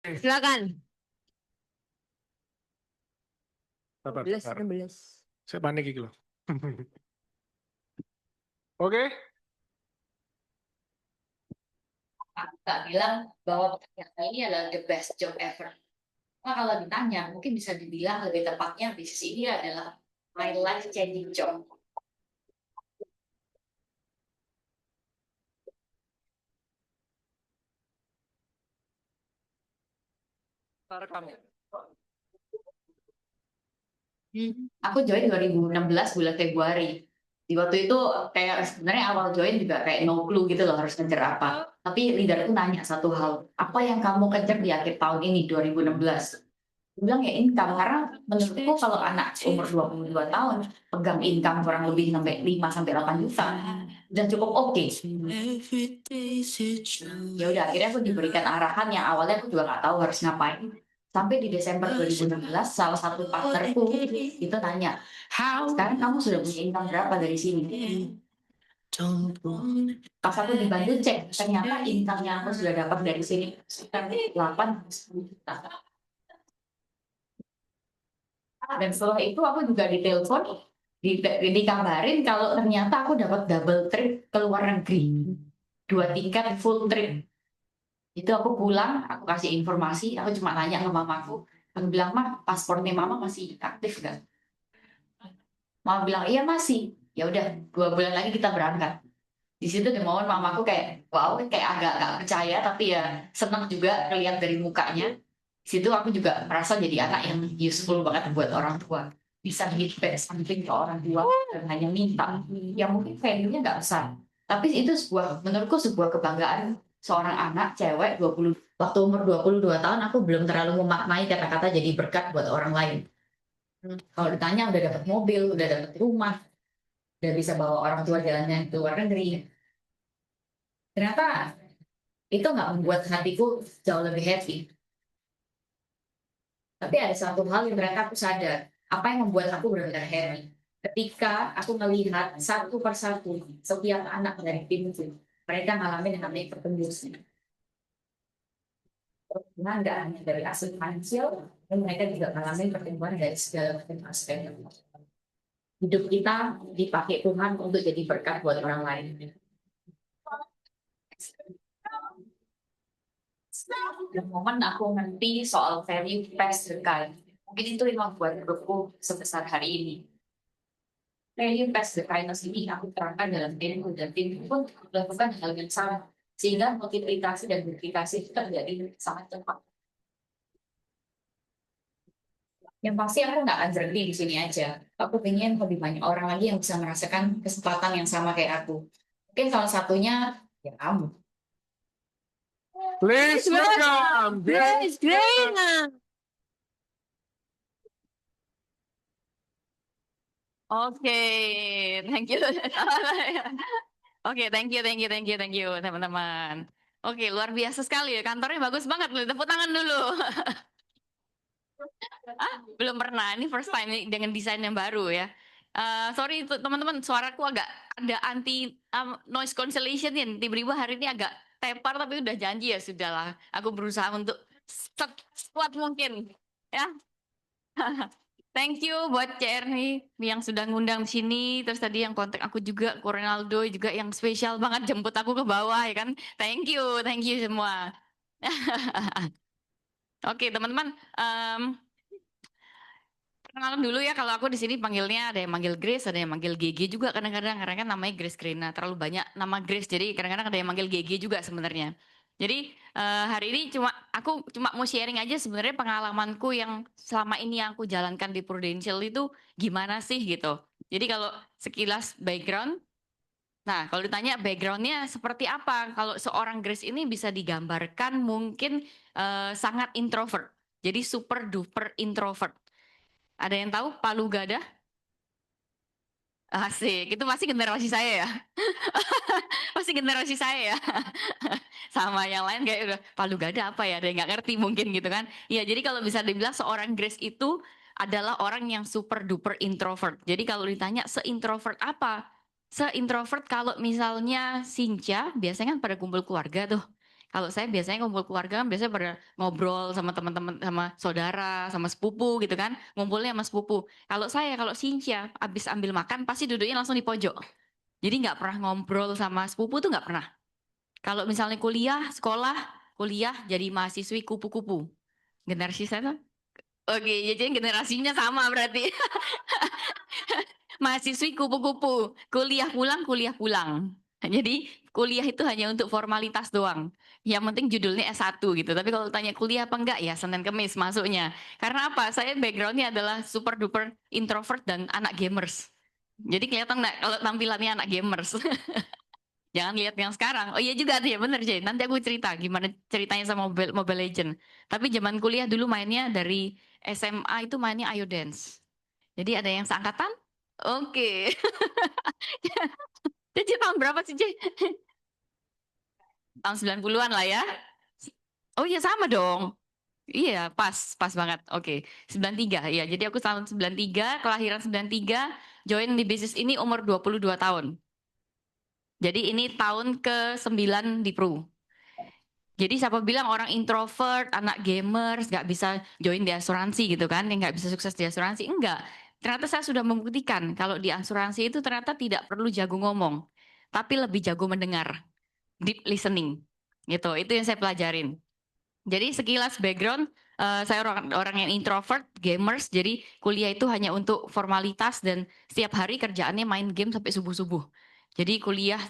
Silakan. Sabar, 15, sabar. 16. Saya panik iki loh. Oke, Kak bilang bahwa pekerjaan ini adalah the best job ever. Nah, kalau ditanya, mungkin bisa dibilang lebih tepatnya bisnis ini adalah my life changing job. rekam. Aku join 2016 bulan Februari. Di waktu itu kayak sebenarnya awal join juga kayak no clue gitu loh harus ngejar apa. Tapi leaderku nanya satu hal, apa yang kamu kejar di akhir tahun ini 2016? Aku bilang ya income, karena menurutku kalau anak umur 22 tahun pegang income kurang lebih sampai 5 sampai 8 juta dan cukup oke. Ya udah akhirnya aku diberikan arahan yang awalnya aku juga nggak tahu harus ngapain. Sampai di Desember 2016 salah satu partnerku itu nanya, sekarang kamu sudah punya income berapa dari sini? Pas aku dibantu cek, ternyata income yang aku sudah dapat dari sini sekitar 8-10 juta. Dan setelah itu aku juga ditelepon, dikabarin kalau ternyata aku dapat double trip ke luar negeri, 2 tiket full trip. Itu aku pulang, aku kasih informasi, aku cuma tanya ke mamaku, aku bilang, "Mah, paspornya mama masih aktif gak?" Mama bilang, "Iya masih." Ya udah, 2 bulan lagi kita berangkat. Di situ di momen mamaku kayak, wow, kayak agak gak percaya, tapi ya senang juga terlihat dari mukanya. Di situ aku juga merasa jadi anak yang useful banget buat orang tua. Bisa give back something ke orang tua dan hanya minta. Yang mungkin value-nya nggak besar. Tapi itu menurutku sebuah kebanggaan seorang anak cewek 20, waktu umur 22 tahun aku belum terlalu memaknai kata-kata jadi berkat buat orang lain. Kalau ditanya udah dapat mobil, udah dapat rumah, udah bisa bawa orang tua jalannya ke luar negeri. Ternyata itu nggak membuat hatiku jauh lebih happy. Tapi ada satu hal yang ternyata aku sadar, apa yang membuat aku benar-benar happy. Ketika aku melihat satu persatu setiap anak dari timku, mereka ngalamin yang namanya pertumbuhan. Pertumbuhan nggak hanya dari aspek finansial, dan mereka juga ngalamin pertumbuhan dari segala macam aspek. Hidup kita dipakai Tuhan untuk jadi berkat buat orang lain. Dan momen aku ngerti soal value past berkali, mungkin itu yang membuat hidupku sebesar hari ini. Value past the kindness ini aku terangkan dalam timku dan timku pun melakukan hal yang sama sehingga multiplikasi dan duplikasi itu terjadi sangat cepat. Yang pasti aku nggak akan berhenti di sini aja. Aku pengen lebih banyak orang lagi yang bisa merasakan kesempatan yang sama kayak aku. Mungkin salah satunya ya kamu. Please welcome Grace Grena. Oke, thank you. Oke, thank you, teman-teman. Oke, luar biasa sekali ya. Kantornya bagus banget loh. Tepuk tangan dulu. Belum pernah. Ini first time nih dengan desain yang baru ya. Sorry itu teman-teman, suaraku agak ada anti noise cancellation ya. Tiba-tiba hari ini agak tepar tapi udah janji ya sudahlah. Aku berusaha untuk sekuat mungkin ya. Thank you buat CR nih yang sudah ngundang di sini. Terus tadi yang kontak aku juga, Ronaldo juga yang spesial banget jemput aku ke bawah ya kan. Thank you semua. Oke teman-teman, perkenalan dulu ya. Kalau aku di sini panggilnya ada yang manggil Grace, ada yang manggil GG juga kadang-kadang karena kan namanya Grace Grena. Terlalu banyak nama Grace, jadi kadang-kadang ada yang manggil GG juga sebenarnya. Jadi hari ini aku cuma mau sharing aja sebenarnya pengalamanku yang selama ini yang aku jalankan di Prudential itu gimana sih gitu. Jadi kalau sekilas background, nah kalau ditanya backgroundnya seperti apa, kalau seorang Grace ini bisa digambarkan mungkin sangat introvert. Jadi super duper introvert. Ada yang tahu Palu Gada? Asik, itu pasti generasi saya ya. Pasti generasi saya ya. Sama yang lain kayak udah Palu Gada apa ya, ada yang nggak ngerti mungkin gitu kan. Iya, jadi kalau bisa dibilang seorang Grace itu adalah orang yang super duper introvert. Jadi kalau ditanya seintrovert apa? Seintrovert kalau misalnya Sinca, biasanya kan pada kumpul keluarga tuh. Kalau saya biasanya ngumpul keluarga kan biasanya pada ngobrol sama teman-teman, sama saudara, sama sepupu gitu kan. Ngumpulnya sama sepupu. Kalau Sincia habis ambil makan pasti duduknya langsung di pojok. Jadi nggak pernah ngobrol sama sepupu tuh nggak pernah. Kalau misalnya kuliah jadi mahasiswi kupu-kupu. Generasi saya tuh. Oke, jadi generasinya sama berarti. Mahasiswi kupu-kupu. Kuliah pulang. Jadi kuliah itu hanya untuk formalitas doang. Yang penting judulnya S1 gitu. Tapi kalau tanya kuliah apa enggak, ya Senin Kemis masuknya. Karena apa? Saya backgroundnya adalah super duper introvert dan anak gamers. Jadi kelihatan enggak kalau tampilannya anak gamers. Jangan lihat yang sekarang. Oh iya juga tuh ya bener Jay. Nanti aku cerita gimana ceritanya sama Mobile Legend. Tapi zaman kuliah dulu mainnya dari SMA itu mainnya Ayo Dance. Jadi ada yang seangkatan? Oke. Jadi tahun berapa sih Jay? Tahun 90-an lah ya. Oh iya sama dong. Iya, pas banget. Oke. 93. Iya, jadi aku tahun 93, kelahiran 93, join di bisnis ini umur 22 tahun. Jadi ini tahun ke-9 di Pru. Jadi siapa bilang orang introvert, anak gamers, nggak bisa join di asuransi gitu kan, yang nggak bisa sukses di asuransi. Enggak. Ternyata saya sudah membuktikan kalau di asuransi itu ternyata tidak perlu jago ngomong, tapi lebih jago mendengar, deep listening. Gitu, itu yang saya pelajarin. Jadi sekilas background, saya orang yang introvert, gamers, jadi kuliah itu hanya untuk formalitas dan setiap hari kerjaannya main game sampai subuh-subuh. Jadi kuliah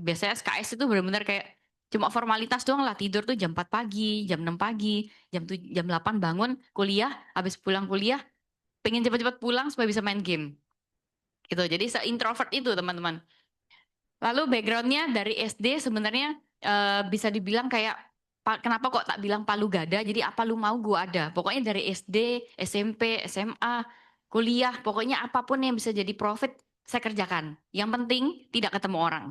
biasanya SKS itu benar-benar kayak cuma formalitas doang lah, tidur tuh jam 4 pagi, jam 6 pagi, jam 8 bangun, kuliah, habis pulang kuliah, pengen cepat-cepat pulang supaya bisa main game. Gitu. Jadi se-introvert itu teman-teman. Lalu backgroundnya dari SD sebenarnya bisa dibilang kayak kenapa kok tak bilang palu gada? Jadi apa lu mau gua ada. Pokoknya dari SD, SMP, SMA, kuliah, pokoknya apapun yang bisa jadi profit saya kerjakan. Yang penting tidak ketemu orang.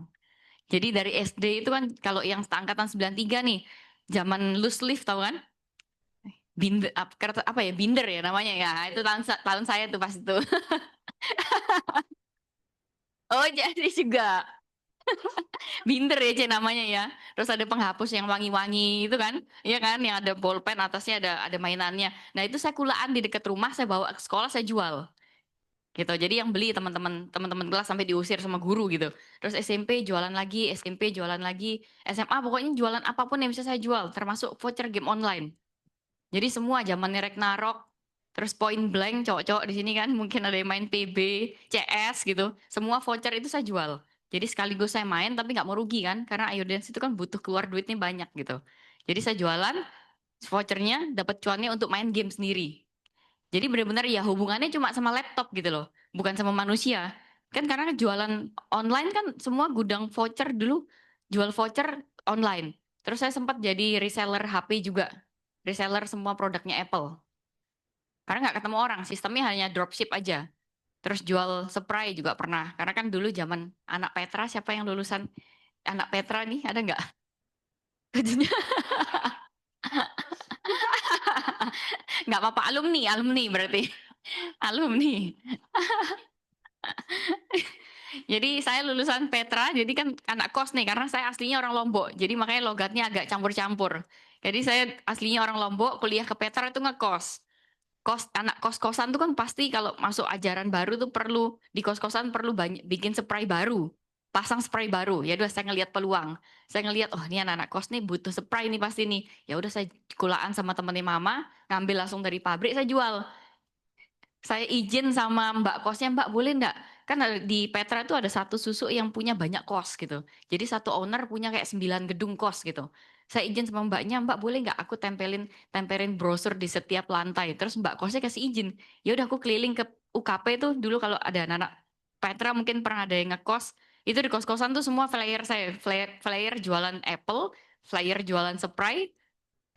Jadi dari SD itu kan kalau yang angkatan 93 nih, zaman loose leaf tahu kan? Binder apa ya? Binder ya namanya ya. Itu tahun saya tuh pas itu. Oh, jadi juga. Binder ya C namanya ya. Terus ada penghapus yang wangi-wangi itu kan, iya kan, yang ada bolpen atasnya ada mainannya. Nah itu saya kulaan di dekat rumah, saya bawa ke sekolah, saya jual. Gitu. Jadi yang beli teman-teman kelas sampai diusir sama guru gitu. Terus SMP jualan lagi, SMP jualan lagi, SMA pokoknya jualan apapun yang bisa saya jual, termasuk voucher game online. Jadi semua zamannya Ragnarok, terus Point Blank, cowok-cowok di sini kan mungkin ada yang main PB, CS gitu. Semua voucher itu saya jual. Jadi sekaligus saya main tapi nggak mau rugi kan, karena Ayo Dance itu kan butuh keluar duitnya banyak gitu. Jadi saya jualan vouchernya, dapat cuannya untuk main game sendiri. Jadi benar-benar ya hubungannya cuma sama laptop gitu loh, bukan sama manusia. Kan karena jualan online kan semua gudang voucher dulu jual voucher online. Terus saya sempat jadi reseller HP juga, reseller semua produknya Apple. Karena nggak ketemu orang, sistemnya hanya dropship aja. Terus jual spray juga pernah. Karena kan dulu zaman anak Petra, siapa yang lulusan anak Petra nih, ada nggak? Nggak apa-apa, alumni berarti. Alumni. Jadi saya lulusan Petra, jadi kan anak kos nih, karena saya aslinya orang Lombok. Jadi makanya logatnya agak campur-campur. Jadi saya aslinya orang Lombok, kuliah ke Petra itu ngekos. Anak kos-kosan tuh kan pasti kalau masuk ajaran baru tuh perlu di kos-kosan perlu banyak bikin spray baru, pasang spray baru. Ya udah saya ngelihat peluang, saya ngelihat oh ini anak-anak kos nih butuh spray nih pasti nih. Ya udah saya kulaan sama temennya mama, ngambil langsung dari pabrik saya jual. Saya izin sama mbak kosnya, mbak boleh enggak? Kan di Petra itu ada satu susuk yang punya banyak kos gitu. Jadi satu owner punya kayak 9 gedung kos gitu. Saya izin sama mbaknya, mbak boleh nggak aku tempelin brosur di setiap lantai. Terus mbak kosnya kasih izin. Ya udah aku keliling ke UKP itu dulu kalau ada anak-anak Petra mungkin pernah ada yang ngekos. Itu di kos-kosan tuh semua flyer saya, flyer jualan Apple, flyer jualan Sprite,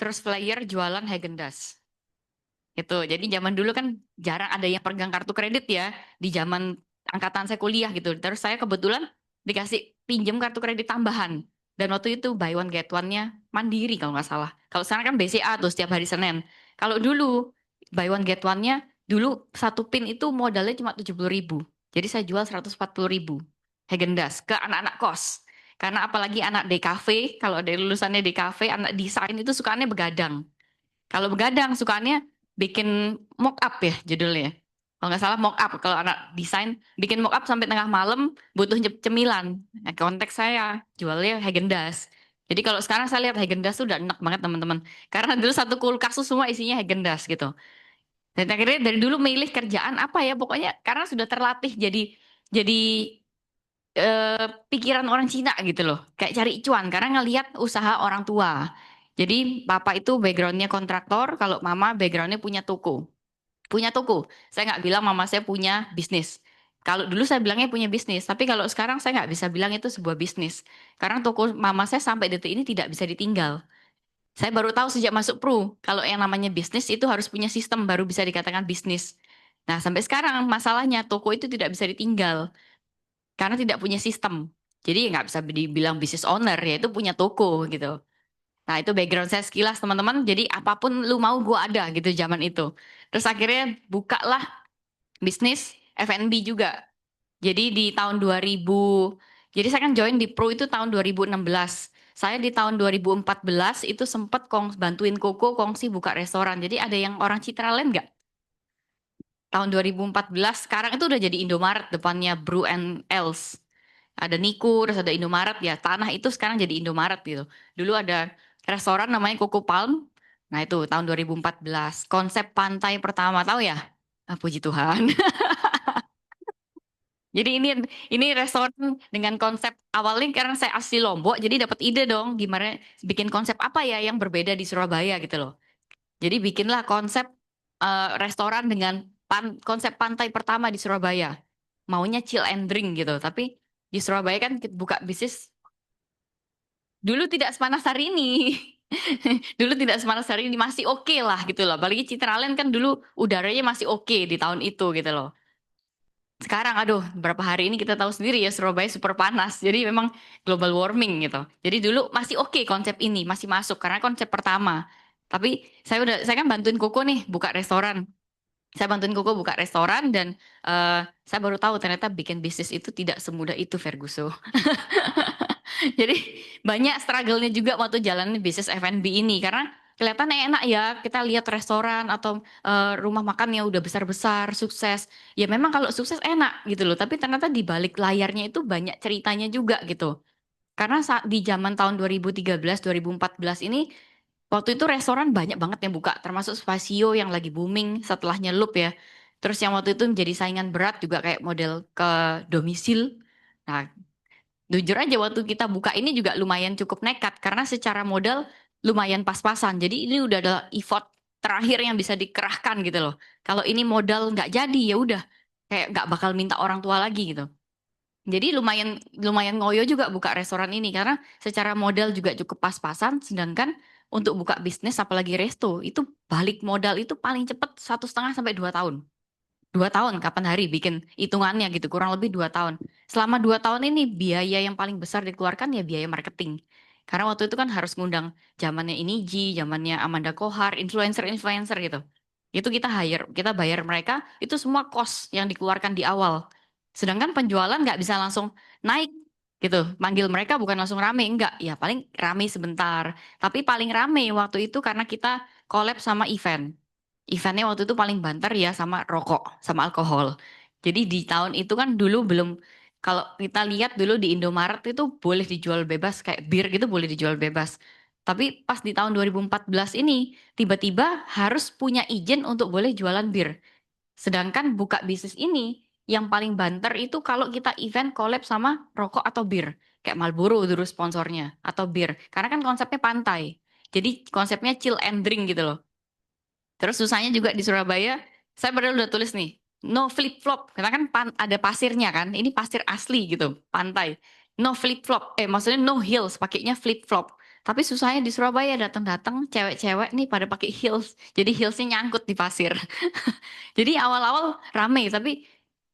terus flyer jualan Häagen-Dazs. Itu. Jadi zaman dulu kan jarang ada yang pegang kartu kredit ya di zaman angkatan saya kuliah gitu. Terus saya kebetulan dikasih pinjam kartu kredit tambahan. Dan waktu itu buy one get one-nya Mandiri kalau nggak salah. Kalau sekarang kan BCA tuh setiap hari Senin. Kalau dulu buy one get one-nya dulu satu pin itu modalnya cuma 70.000. Jadi saya jual 140.000 Häagen-Dazs ke anak-anak kos. Karena apalagi anak DKV, kalau dari lulusannya DKV, anak desain itu sukaannya begadang. Kalau begadang sukaannya bikin mock up ya judulnya. Kalau nggak salah mock up. Kalau anak desain bikin mock up sampai tengah malam butuh cemilan. Nah, konteks saya jualnya Häagen-Dazs. Jadi kalau sekarang saya lihat Häagen-Dazs tuh udah enak banget teman-teman. Karena dulu satu kulkas tuh semua isinya Häagen-Dazs gitu. Dan akhirnya dari dulu milih kerjaan apa ya pokoknya karena sudah terlatih jadi pikiran orang Cina gitu loh. Kayak cari cuan karena ngelihat usaha orang tua. Jadi papa itu backgroundnya kontraktor, kalau mama backgroundnya punya toko. Punya toko. Saya nggak bilang mama saya punya bisnis. Kalau dulu saya bilangnya punya bisnis, tapi kalau sekarang saya nggak bisa bilang itu sebuah bisnis. Karena toko mama saya sampai detik ini tidak bisa ditinggal. Saya baru tahu sejak masuk Pru, kalau yang namanya bisnis itu harus punya sistem baru bisa dikatakan bisnis. Nah, sampai sekarang masalahnya toko itu tidak bisa ditinggal karena tidak punya sistem. Jadi nggak bisa dibilang business owner, yaitu punya toko gitu. Nah itu background saya sekilas teman-teman. Jadi apapun lu mau gue ada gitu zaman itu. Terus akhirnya bukalah bisnis F&B juga. Jadi di tahun 2000, jadi saya kan join di Pro itu tahun 2016. Saya di tahun 2014 itu sempat bantuin Koko kongsi buka restoran. Jadi ada yang orang Citraland nggak? Tahun 2014, sekarang itu udah jadi Indomaret depannya Brew and Else. Ada Niku, terus ada Indomaret ya. Tanah itu sekarang jadi Indomaret gitu. Dulu ada restoran namanya Coco Palm. Nah itu tahun 2014. Konsep pantai pertama tahu ya? Ah, puji Tuhan. Jadi ini restoran dengan konsep awalnya karena saya asli Lombok, jadi dapat ide dong gimana bikin konsep apa ya yang berbeda di Surabaya gitu loh. Jadi bikinlah konsep restoran dengan konsep pantai pertama di Surabaya. Maunya chill and drink gitu, tapi di Surabaya kan buka bisnis dulu tidak sepanas hari ini. Dulu tidak sepanas hari ini masih oke lah gitu loh. Apalagi Citraland kan dulu udaranya masih oke di tahun itu gitu loh. Sekarang aduh berapa hari ini kita tahu sendiri ya Surabaya super panas. Jadi memang global warming gitu. Jadi dulu masih oke konsep ini, masih masuk karena konsep pertama. Tapi saya kan bantuin Koko nih buka restoran. Saya bantuin Koko buka restoran dan saya baru tahu ternyata bikin bisnis itu tidak semudah itu Ferguso. Jadi banyak struggle-nya juga waktu jalanin bisnis F&B ini karena kelihatannya enak ya kita lihat restoran atau rumah makan yang udah besar-besar sukses. Ya memang kalau sukses enak gitu loh, tapi ternyata di balik layarnya itu banyak ceritanya juga gitu. Karena saat di zaman tahun 2013 2014 ini waktu itu restoran banyak banget yang buka termasuk Spasio yang lagi booming setelahnya Loop ya. Terus yang waktu itu menjadi saingan berat juga kayak model ke domisil. Nah, jujur aja waktu kita buka ini juga lumayan cukup nekat karena secara modal lumayan pas-pasan. Jadi ini udah ada effort terakhir yang bisa dikerahkan gitu loh. Kalau ini modal nggak jadi ya udah kayak nggak bakal minta orang tua lagi gitu. Jadi lumayan lumayan ngoyo juga buka restoran ini karena secara modal juga cukup pas-pasan. Sedangkan untuk buka bisnis apalagi resto itu balik modal itu paling cepet 1,5 sampai 2 tahun. 2 tahun kapan hari bikin hitungannya gitu kurang lebih 2 tahun. Selama 2 tahun ini biaya yang paling besar dikeluarkan ya biaya marketing. Karena waktu itu kan harus ngundang zamannya Iniji, zamannya Amanda Kohar, influencer-influencer gitu. Itu kita bayar mereka itu semua cost yang dikeluarkan di awal. Sedangkan penjualan nggak bisa langsung naik gitu. Manggil mereka bukan langsung rame, enggak. Ya paling rame sebentar. Tapi paling rame waktu itu karena kita collab sama event. Eventnya waktu itu paling banter ya sama rokok, sama alkohol. Jadi di tahun itu kan dulu belum, kalau kita lihat dulu di Indomaret itu boleh dijual bebas, kayak bir gitu boleh dijual bebas. Tapi pas di tahun 2014 ini, tiba-tiba harus punya izin untuk boleh jualan bir. Sedangkan buka bisnis ini, yang paling banter itu kalau kita event collab sama rokok atau bir. Kayak Marlboro dulu sponsornya, atau bir. Karena kan konsepnya pantai. Jadi konsepnya chill and drink gitu loh. Terus susahnya juga di Surabaya, saya padahal udah tulis nih, no flip flop, karena kan ada pasirnya kan, ini pasir asli gitu, pantai. No flip flop, maksudnya no heels, pakainya flip flop. Tapi susahnya di Surabaya datang-datang cewek-cewek nih pada pakai heels, jadi heelsnya nyangkut di pasir. Jadi awal-awal rame, tapi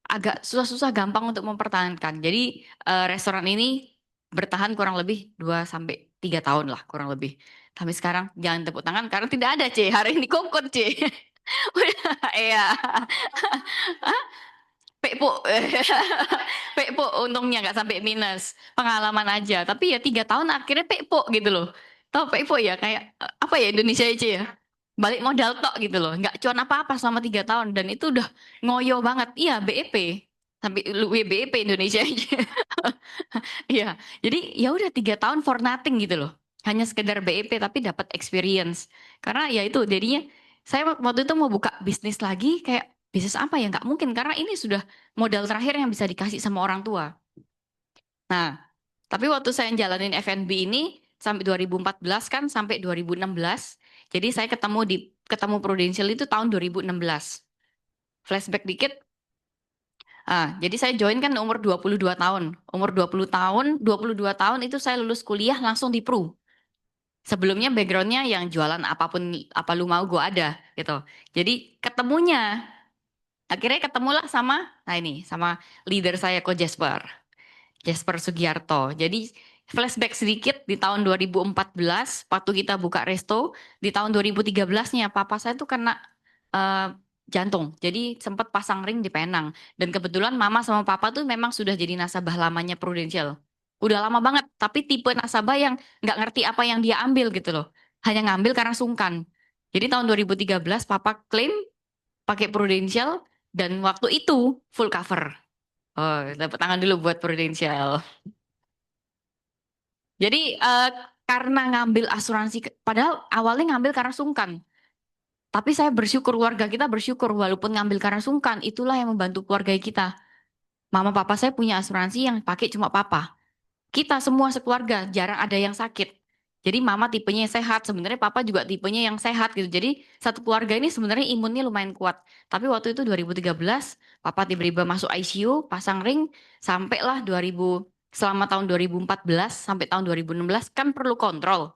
agak susah-susah gampang untuk mempertahankan. Jadi restoran ini bertahan kurang lebih 2 sampai 3 tahun lah kurang lebih. Tapi sekarang jangan tepuk tangan karena tidak ada C. Hari ini kokot C. Iya. Pekpo, Pekpo untungnya nggak sampai minus, pengalaman aja. Tapi ya 3 tahun akhirnya Pekpo gitu loh. Tahu Pekpo ya kayak apa ya Indonesia aja ya. Balik modal tok gitu loh, nggak cuan apa-apa selama 3 tahun dan itu udah ngoyo banget. Iya BEP sampai BEP Indonesia aja. Iya, jadi ya udah 3 tahun for nothing gitu loh. Hanya sekedar BEP tapi dapat experience. Karena ya itu jadinya saya waktu itu mau buka bisnis lagi kayak bisnis apa ya nggak mungkin karena ini sudah modal terakhir yang bisa dikasih sama orang tua. Nah, tapi waktu saya jalanin F&B ini sampai 2014 kan sampai 2016. Jadi saya ketemu Prudential itu tahun 2016. Flashback dikit. Jadi saya join kan umur 22 tahun. Umur 20 tahun, 22 tahun itu saya lulus kuliah langsung di Pru. Sebelumnya backgroundnya yang jualan apapun apa lu mau gue ada gitu. Jadi akhirnya ketemulah sama leader saya Ko Jasper Sugiarto. Jadi flashback sedikit di tahun 2014 waktu kita buka resto, di tahun 2013-nya papa saya tuh kena eh, jantung. Jadi sempat pasang ring di Penang. Dan kebetulan mama sama papa tuh memang sudah jadi nasabah lamanya Prudential. Udah lama banget, tapi tipe nasabah yang nggak ngerti apa yang dia ambil gitu loh. Hanya ngambil karena sungkan. Jadi tahun 2013 papa klaim pakai Prudential dan waktu itu full cover. Oh, dapat tangan dulu buat Prudential. Jadi karena ngambil asuransi, padahal awalnya ngambil karena sungkan. Tapi saya bersyukur, keluarga kita bersyukur walaupun ngambil karena sungkan, itulah yang membantu keluarga kita. Mama papa saya punya asuransi yang pakai cuma papa. Kita semua sekeluarga jarang ada yang sakit. Jadi mama tipenya yang sehat, sebenarnya papa juga tipenya yang sehat gitu. Jadi satu keluarga ini sebenarnya imunnya lumayan kuat. Tapi waktu itu 2013, papa tiba-tiba masuk ICU, pasang ring, sampailah selama tahun 2014 sampai tahun 2016 kan perlu kontrol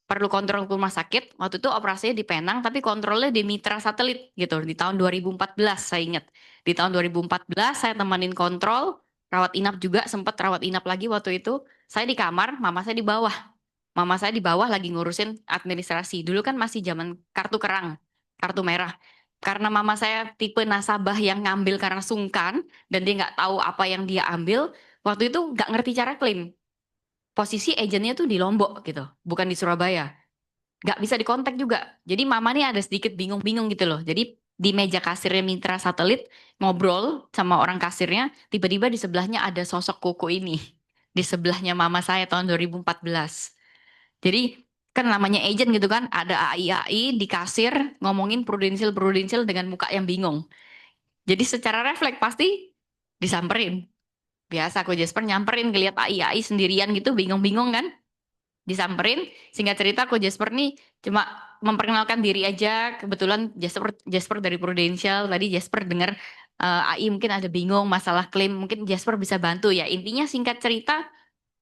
ke rumah sakit. Waktu itu operasinya di Penang, tapi kontrolnya di Mitra Satelit gitu. Di tahun 2014 saya ingat. Di tahun 2014 saya temenin kontrol, rawat inap juga, sempat rawat inap lagi waktu itu. Saya di kamar, mama saya di bawah. Mama saya di bawah lagi ngurusin administrasi. Dulu kan masih zaman kartu kerang, kartu merah. Karena mama saya tipe nasabah yang ngambil karena sungkan, dan dia nggak tahu apa yang dia ambil, waktu itu nggak ngerti cara klaim. Posisi agentnya tuh di Lombok gitu, bukan di Surabaya. Nggak bisa dikontak juga. Jadi mama nih ada sedikit bingung-bingung gitu loh. Jadi di meja kasirnya Mitra Satelit ngobrol sama orang kasirnya, tiba-tiba di sebelahnya ada sosok Koko ini. Di sebelahnya mama saya tahun 2014. Jadi kan namanya agent gitu kan, ada AI-AI di kasir ngomongin prudensial dengan muka yang bingung. Jadi secara refleks pasti disamperin. Biasa aku Jasper nyamperin ngeliat AI-AI sendirian gitu bingung-bingung kan. Disamperin, singkat cerita aku Jasper nih cuma memperkenalkan diri aja. Kebetulan Jasper dari Prudential. Tadi Jasper dengar AI mungkin ada bingung masalah klaim, mungkin Jasper bisa bantu ya. Intinya singkat cerita,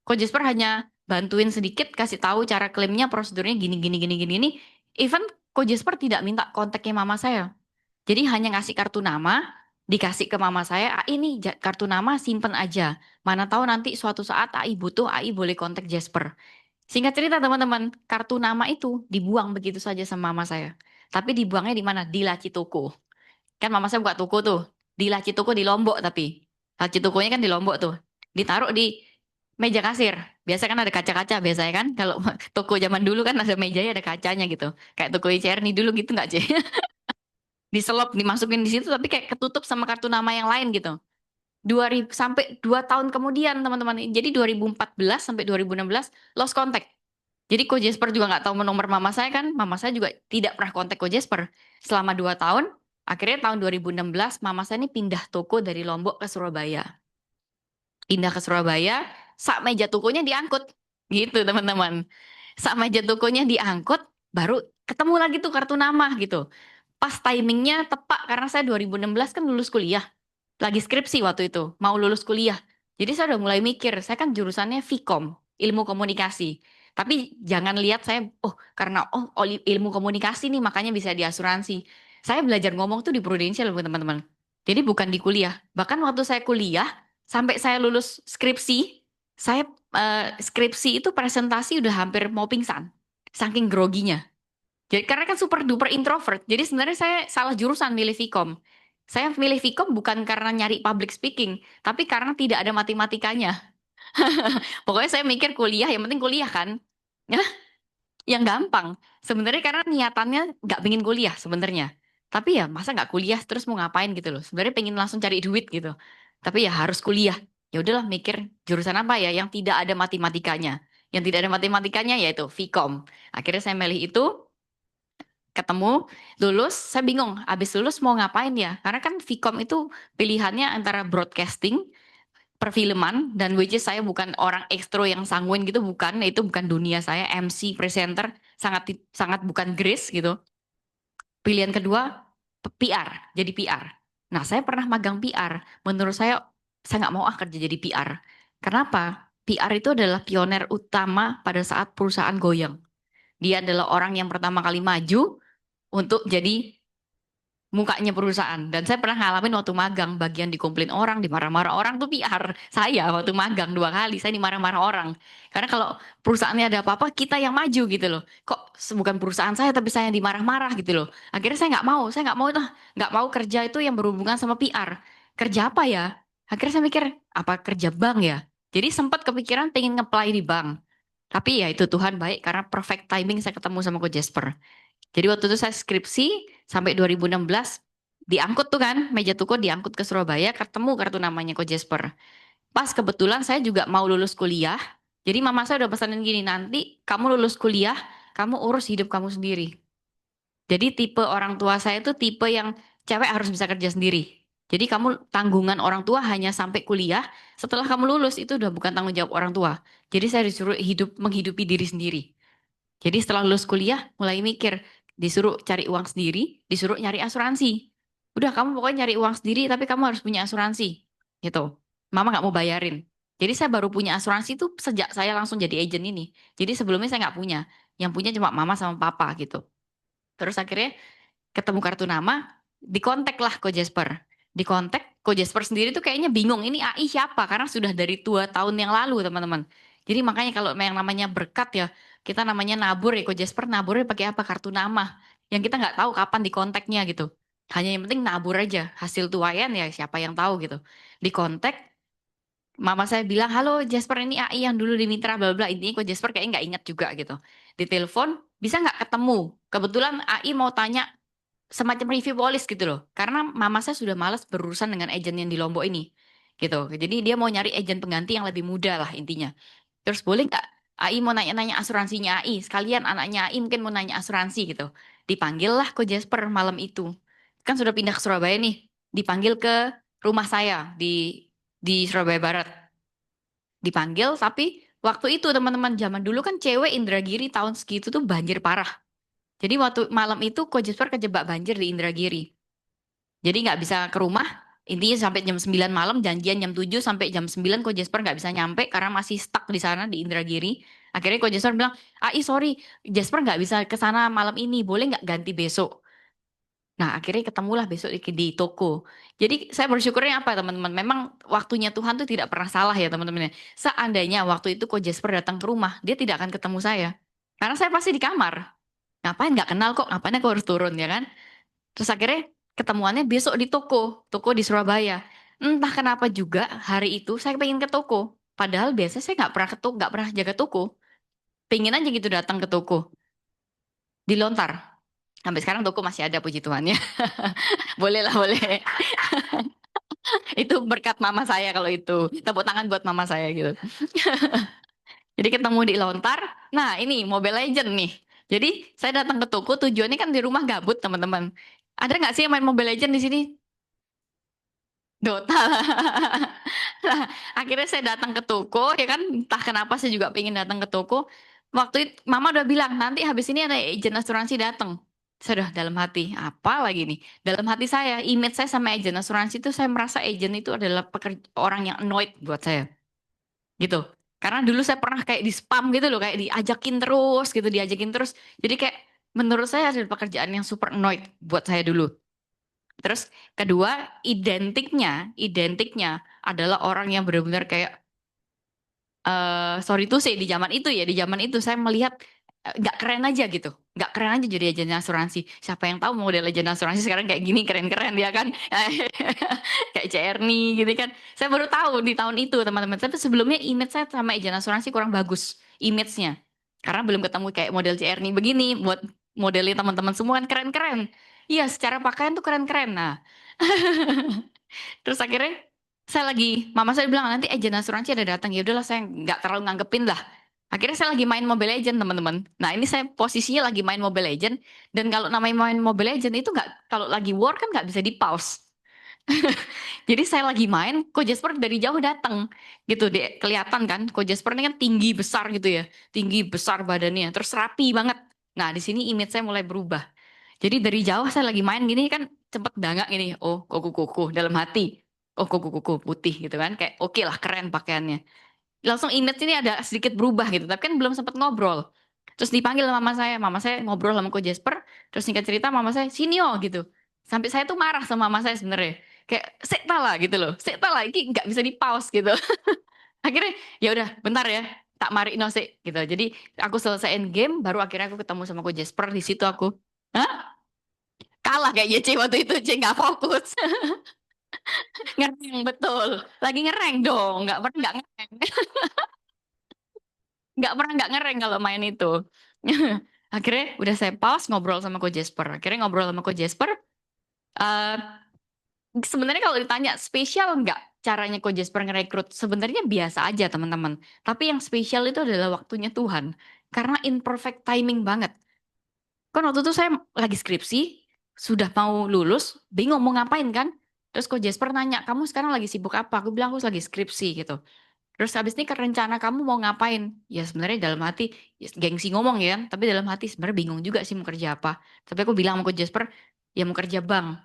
Coach Jasper hanya bantuin sedikit, kasih tahu cara klaimnya, prosedurnya gini gini gini gini ini. Even Coach Jasper tidak minta kontaknya mama saya. Jadi hanya ngasih kartu nama, dikasih ke mama saya, ini kartu nama simpen aja. Mana tahu nanti suatu saat AI butuh, AI boleh kontak Jasper. Singkat cerita teman-teman, kartu nama itu dibuang begitu saja sama mama saya. Tapi dibuangnya di mana? Di laci toko. Kan mama saya buka toko tuh. Di laci toko di Lombok tapi. Laci tokonya kan di Lombok tuh. Ditaruh di meja kasir. Biasa kan ada kaca-kaca biasanya kan. Kalau toko zaman dulu kan ada mejanya ada kacanya gitu. Kayak toko Cerni dulu gitu nggak sih? Diselop, dimasukin di situ tapi kayak ketutup sama kartu nama yang lain gitu. 2000 sampai 2 tahun kemudian teman-teman. Jadi 2014 sampai 2016 lost contact. Jadi Ko Jasper juga nggak tahu nomor mama saya kan. Mama saya juga tidak pernah kontak Ko Jasper. Selama 2 tahun, akhirnya tahun 2016 mama saya ini pindah toko dari Lombok ke Surabaya. Pindah ke Surabaya, sak meja tokonya diangkut. Gitu teman-teman. Sak meja tokonya diangkut, baru ketemu lagi tuh kartu nama gitu. Pas timingnya tepat karena saya 2016 kan lulus kuliah. Lagi skripsi waktu itu, mau lulus kuliah. Jadi saya udah mulai mikir, saya kan jurusannya Vkom, ilmu komunikasi. Tapi jangan lihat saya, karena ilmu komunikasi nih makanya bisa di asuransi. Saya belajar ngomong tuh di Prudential teman-teman. Jadi bukan di kuliah. Bahkan waktu saya kuliah, sampai saya lulus skripsi, saya skripsi itu presentasi udah hampir mau pingsan. Saking groginya. Jadi karena kan super duper introvert. Jadi sebenarnya saya salah jurusan milih Vkom. Saya milih Vkom bukan karena nyari public speaking, tapi karena tidak ada matematikanya. Pokoknya saya mikir kuliah, yang penting kuliah kan. Ya, yang gampang. Sebenarnya karena niatannya nggak pengen kuliah sebenarnya. Tapi ya masa nggak kuliah terus mau ngapain gitu loh. Sebenarnya pengen langsung cari duit gitu. Tapi ya harus kuliah. Ya udahlah mikir jurusan apa ya yang tidak ada matematikanya. Yang tidak ada matematikanya yaitu Vkom. Akhirnya saya milih itu, ketemu, lulus, saya bingung. Habis lulus mau ngapain ya? Karena kan Vkom itu pilihannya antara broadcasting, perfilman, dan which is saya bukan orang ekstro yang sanguin gitu, bukan. Itu bukan dunia saya, MC, presenter, sangat sangat bukan grace gitu. Pilihan kedua, PR, jadi PR. Nah, saya pernah magang PR. Menurut saya nggak mau kerja jadi PR. Kenapa? PR itu adalah pioner utama pada saat perusahaan goyang. Dia adalah orang yang pertama kali maju untuk jadi mukanya perusahaan. Dan saya pernah ngalamin waktu magang, bagian dikomplain orang, dimarah-marah orang tuh PR. Saya waktu magang 2 kali, saya dimarah-marah orang. Karena kalau perusahaannya ada apa-apa, kita yang maju gitu loh. Kok bukan perusahaan saya, tapi saya yang dimarah-marah gitu loh. Akhirnya saya nggak mau lah, nggak mau kerja itu yang berhubungan sama PR. Kerja apa ya? Akhirnya saya mikir, apa kerja bank ya? Jadi sempat kepikiran pengen nge-apply di bank. Tapi ya itu Tuhan baik karena perfect timing saya ketemu sama Coach Jasper. Jadi waktu itu saya skripsi sampai 2016 diangkut tuh kan, meja tuku diangkut ke Surabaya, ketemu kartu namanya Ko Jasper. Pas kebetulan saya juga mau lulus kuliah. Jadi mama saya udah pesanin gini, nanti kamu lulus kuliah, kamu urus hidup kamu sendiri. Jadi tipe orang tua saya itu tipe yang cewek harus bisa kerja sendiri. Jadi kamu tanggungan orang tua hanya sampai kuliah, setelah kamu lulus itu udah bukan tanggung jawab orang tua. Jadi saya disuruh menghidupi diri sendiri. Jadi setelah lulus kuliah, mulai mikir, disuruh cari uang sendiri, disuruh nyari asuransi. Udah kamu pokoknya nyari uang sendiri, tapi kamu harus punya asuransi. Gitu. Mama nggak mau bayarin. Jadi saya baru punya asuransi itu sejak saya langsung jadi agent ini. Jadi sebelumnya saya nggak punya. Yang punya cuma mama sama papa gitu. Terus akhirnya ketemu kartu nama, dikontak lah Ko Jasper. Dikontak, Ko Jasper sendiri tuh kayaknya bingung, ini AI siapa? Karena sudah dari 2 tahun yang lalu teman-teman. Jadi makanya kalau yang namanya berkat ya, kita namanya nabur ya, Ko Jasper naburnya pakai apa? Kartu nama. Yang kita nggak tahu kapan dikontaknya gitu. Hanya yang penting nabur aja, hasil tuayan ya siapa yang tahu gitu. Dikontak, mama saya bilang, halo Jasper ini AI yang dulu di Mitra bla bla. Intinya Ko Jasper kayaknya nggak ingat juga gitu. Ditelepon, bisa nggak ketemu? Kebetulan AI mau tanya semacam review polis gitu loh. Karena mama saya sudah malas berurusan dengan agen yang di Lombok ini. Gitu. Jadi dia mau nyari agen pengganti yang lebih muda lah intinya. Terus boleh nggak AI mau nanya-nanya asuransinya AI. Sekalian anaknya AI mungkin mau nanya asuransi gitu. Dipanggil lah ke Jasper malam itu. Kan sudah pindah ke Surabaya nih. Dipanggil ke rumah saya di Surabaya Barat. Dipanggil tapi waktu itu teman-teman zaman dulu kan cewek Indragiri tahun segitu tuh banjir parah. Jadi waktu malam itu Ko Jasper kejebak banjir di Indragiri. Jadi nggak bisa ke rumah. Intinya sampai jam 9 malam, janjian jam 7 sampai jam 9 Ko Jasper nggak bisa nyampe karena masih stuck di sana di Indragiri. Akhirnya Ko Jasper bilang, sorry, Jasper nggak bisa ke sana malam ini, boleh nggak ganti besok? Nah akhirnya ketemulah besok di toko. Jadi saya bersyukurnya apa teman-teman? Memang waktunya Tuhan tuh tidak pernah salah ya teman-teman. Seandainya waktu itu Ko Jasper datang ke rumah, dia tidak akan ketemu saya. Karena saya pasti di kamar. Ngapain nggak kenal kok, ngapain aku harus turun ya kan? Terus akhirnya ketemuannya besok di toko di Surabaya. Entah kenapa juga hari itu saya pengen ke toko. Padahal biasa saya nggak pernah ke toko, nggak pernah jaga toko. Pengen aja gitu datang ke toko, dilontar. Sampai sekarang toko masih ada puji Tuhan ya. Boleh lah, boleh. Itu berkat mama saya kalau itu. Tepuk tangan buat mama saya gitu. Jadi ketemu di lontar. Nah ini Mobile Legend nih. Jadi saya datang ke toko tujuannya kan di rumah gabut teman-teman. Ada nggak sih yang main Mobile Legend di sini? Dota. Nah, akhirnya saya datang ke toko, ya kan, entah kenapa saya juga pengen datang ke toko. Waktu itu mama udah bilang, nanti habis ini ada agen asuransi datang. Saya udah dalam hati, apa lagi nih? Dalam hati saya, image saya sama agen asuransi itu saya merasa agen itu adalah orang yang annoyed buat saya. Gitu. Karena dulu saya pernah kayak di spam gitu loh, kayak diajakin terus gitu, diajakin terus. Jadi kayak menurut saya adalah pekerjaan yang super annoyed buat saya dulu. Terus kedua, identiknya adalah orang yang benar-benar kayak sorry tuh sih di zaman itu ya, di zaman itu saya melihat nggak keren aja gitu, nggak keren aja jadi agen asuransi. Siapa yang tahu model agen asuransi sekarang kayak gini keren-keren ya kan? Kayak Cerny gitu kan. Saya baru tahu di tahun itu teman-teman. Tapi sebelumnya image saya sama agen asuransi kurang bagus image-nya. Karena belum ketemu kayak model Cerny begini. Buat modelnya teman-teman semua kan keren-keren. Iya, secara pakaian tuh keren-keren. Nah, terus akhirnya mama saya bilang nanti agen asuransi ada datang. Ya udahlah saya nggak terlalu nganggepin lah. Akhirnya saya lagi main Mobile Legend teman-teman. Nah ini saya posisinya lagi main Mobile Legend. Dan kalau namanya main Mobile Legend itu nggak, kalau lagi war kan nggak bisa di pause. Jadi saya lagi main, Ko Jasper dari jauh datang gitu, kelihatan kan, Ko Jasper ini kan tinggi besar gitu ya, tinggi besar badannya, terus rapi banget. Nah di sini image saya mulai berubah. Jadi dari jauh saya lagi main gini kan cepet dangak gini, oh kuku-kuku dalam hati, oh kuku-kuku putih gitu kan, kayak oke lah keren pakaiannya. Langsung image ini ada sedikit berubah gitu, tapi kan belum sempat ngobrol. Terus dipanggil mama saya ngobrol sama Ko Jasper, terus singkat cerita mama saya sini oh gitu. Sampai saya tuh marah sama mama saya sebenarnya. Kayak sekta lah gitu loh, sekta lah ini nggak bisa di pause gitu. Akhirnya ya udah bentar ya, tak mari no sik gitu. Jadi aku selesaiin game, baru akhirnya aku ketemu sama Ko Jasper di situ aku. Hah? Kalah kayak YC waktu itu, C nggak fokus. Ngereng betul. Lagi ngereng dong, nggak pernah nggak ngereng. Nggak ngereng kalau main itu. Akhirnya udah saya pause ngobrol sama Ko Jasper. Akhirnya ngobrol sama Ko Jasper. eh Sebenarnya kalau ditanya spesial nggak caranya Ko Jasper ngerekrut, sebenarnya biasa aja teman-teman. Tapi yang spesial itu adalah waktunya Tuhan. Karena imperfect timing banget. Kan waktu itu saya lagi skripsi, sudah mau lulus, bingung mau ngapain kan. Terus Ko Jasper nanya, kamu sekarang lagi sibuk apa? Aku bilang aku lagi skripsi gitu. Terus habis ini ke rencana kamu mau ngapain? Ya sebenarnya dalam hati, ya gengsi ngomong ya, tapi dalam hati sebenarnya bingung juga sih mau kerja apa. Tapi aku bilang sama Coach Jasper, ya mau kerja bank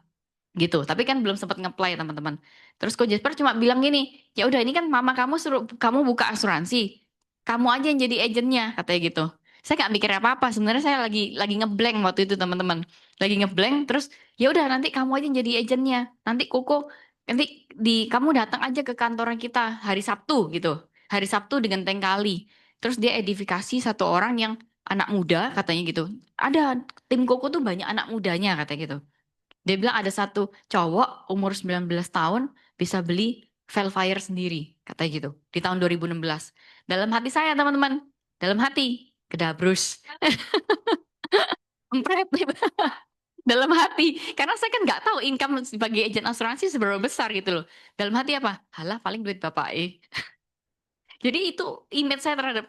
gitu. Tapi kan belum sempat ngeplay teman-teman. Terus Coach Jasper cuma bilang gini, ya udah ini kan mama kamu suruh kamu buka asuransi, kamu aja yang jadi agennya katanya gitu. Saya nggak mikir apa-apa. Sebenarnya saya lagi ngeblank waktu itu teman-teman. Lagi ngeblank. Terus ya udah nanti kamu aja yang jadi agennya. Nanti Koko nanti kamu datang aja ke kantor kita hari Sabtu gitu. Hari Sabtu dengan Teng Kali. Terus dia edifikasi satu orang yang anak muda katanya gitu. Ada tim Koko tuh banyak anak mudanya katanya gitu. Dia bilang ada satu cowok umur 19 tahun bisa beli Velfire sendiri, katanya gitu, di tahun 2016. Dalam hati saya, teman-teman, dalam hati, kedabrus, empret, dalam hati. Karena saya kan nggak tahu income sebagai agen asuransi seberapa besar gitu loh. Dalam hati apa? Halah, paling duit bapak Jadi itu image saya terhadap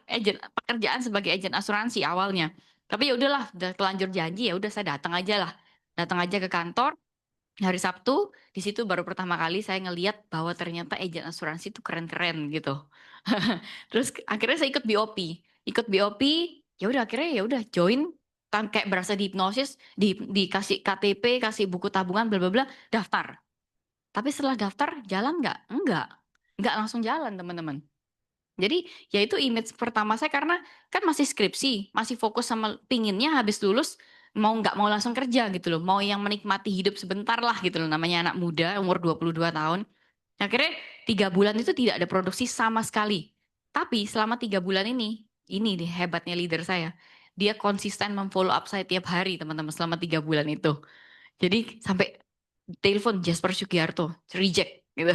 pekerjaan sebagai agen asuransi awalnya. Tapi ya udahlah, udah telanjur janji ya udah saya datang aja lah. Datang aja ke kantor, hari Sabtu, di situ baru pertama kali saya ngeliat bahwa ternyata agen asuransi itu keren-keren gitu. Terus akhirnya saya ikut BOP. Ikut BOP, ya udah akhirnya ya udah join kayak berasa dihipnosis, dikasih KTP, kasih buku tabungan bla bla bla, daftar. Tapi setelah daftar jalan nggak? Enggak. Nggak langsung jalan, teman-teman. Jadi ya itu image pertama saya karena kan masih skripsi, masih fokus sama pinginnya habis lulus mau nggak mau langsung kerja gitu loh. Mau yang menikmati hidup sebentar lah gitu loh. Namanya anak muda umur 22 tahun. Akhirnya 3 bulan itu tidak ada produksi sama sekali. Tapi selama 3 bulan ini nih hebatnya leader saya. Dia konsisten memfollow up saya tiap hari teman-teman selama 3 bulan itu. Jadi sampai telepon Jasper Sugiarto, reject gitu.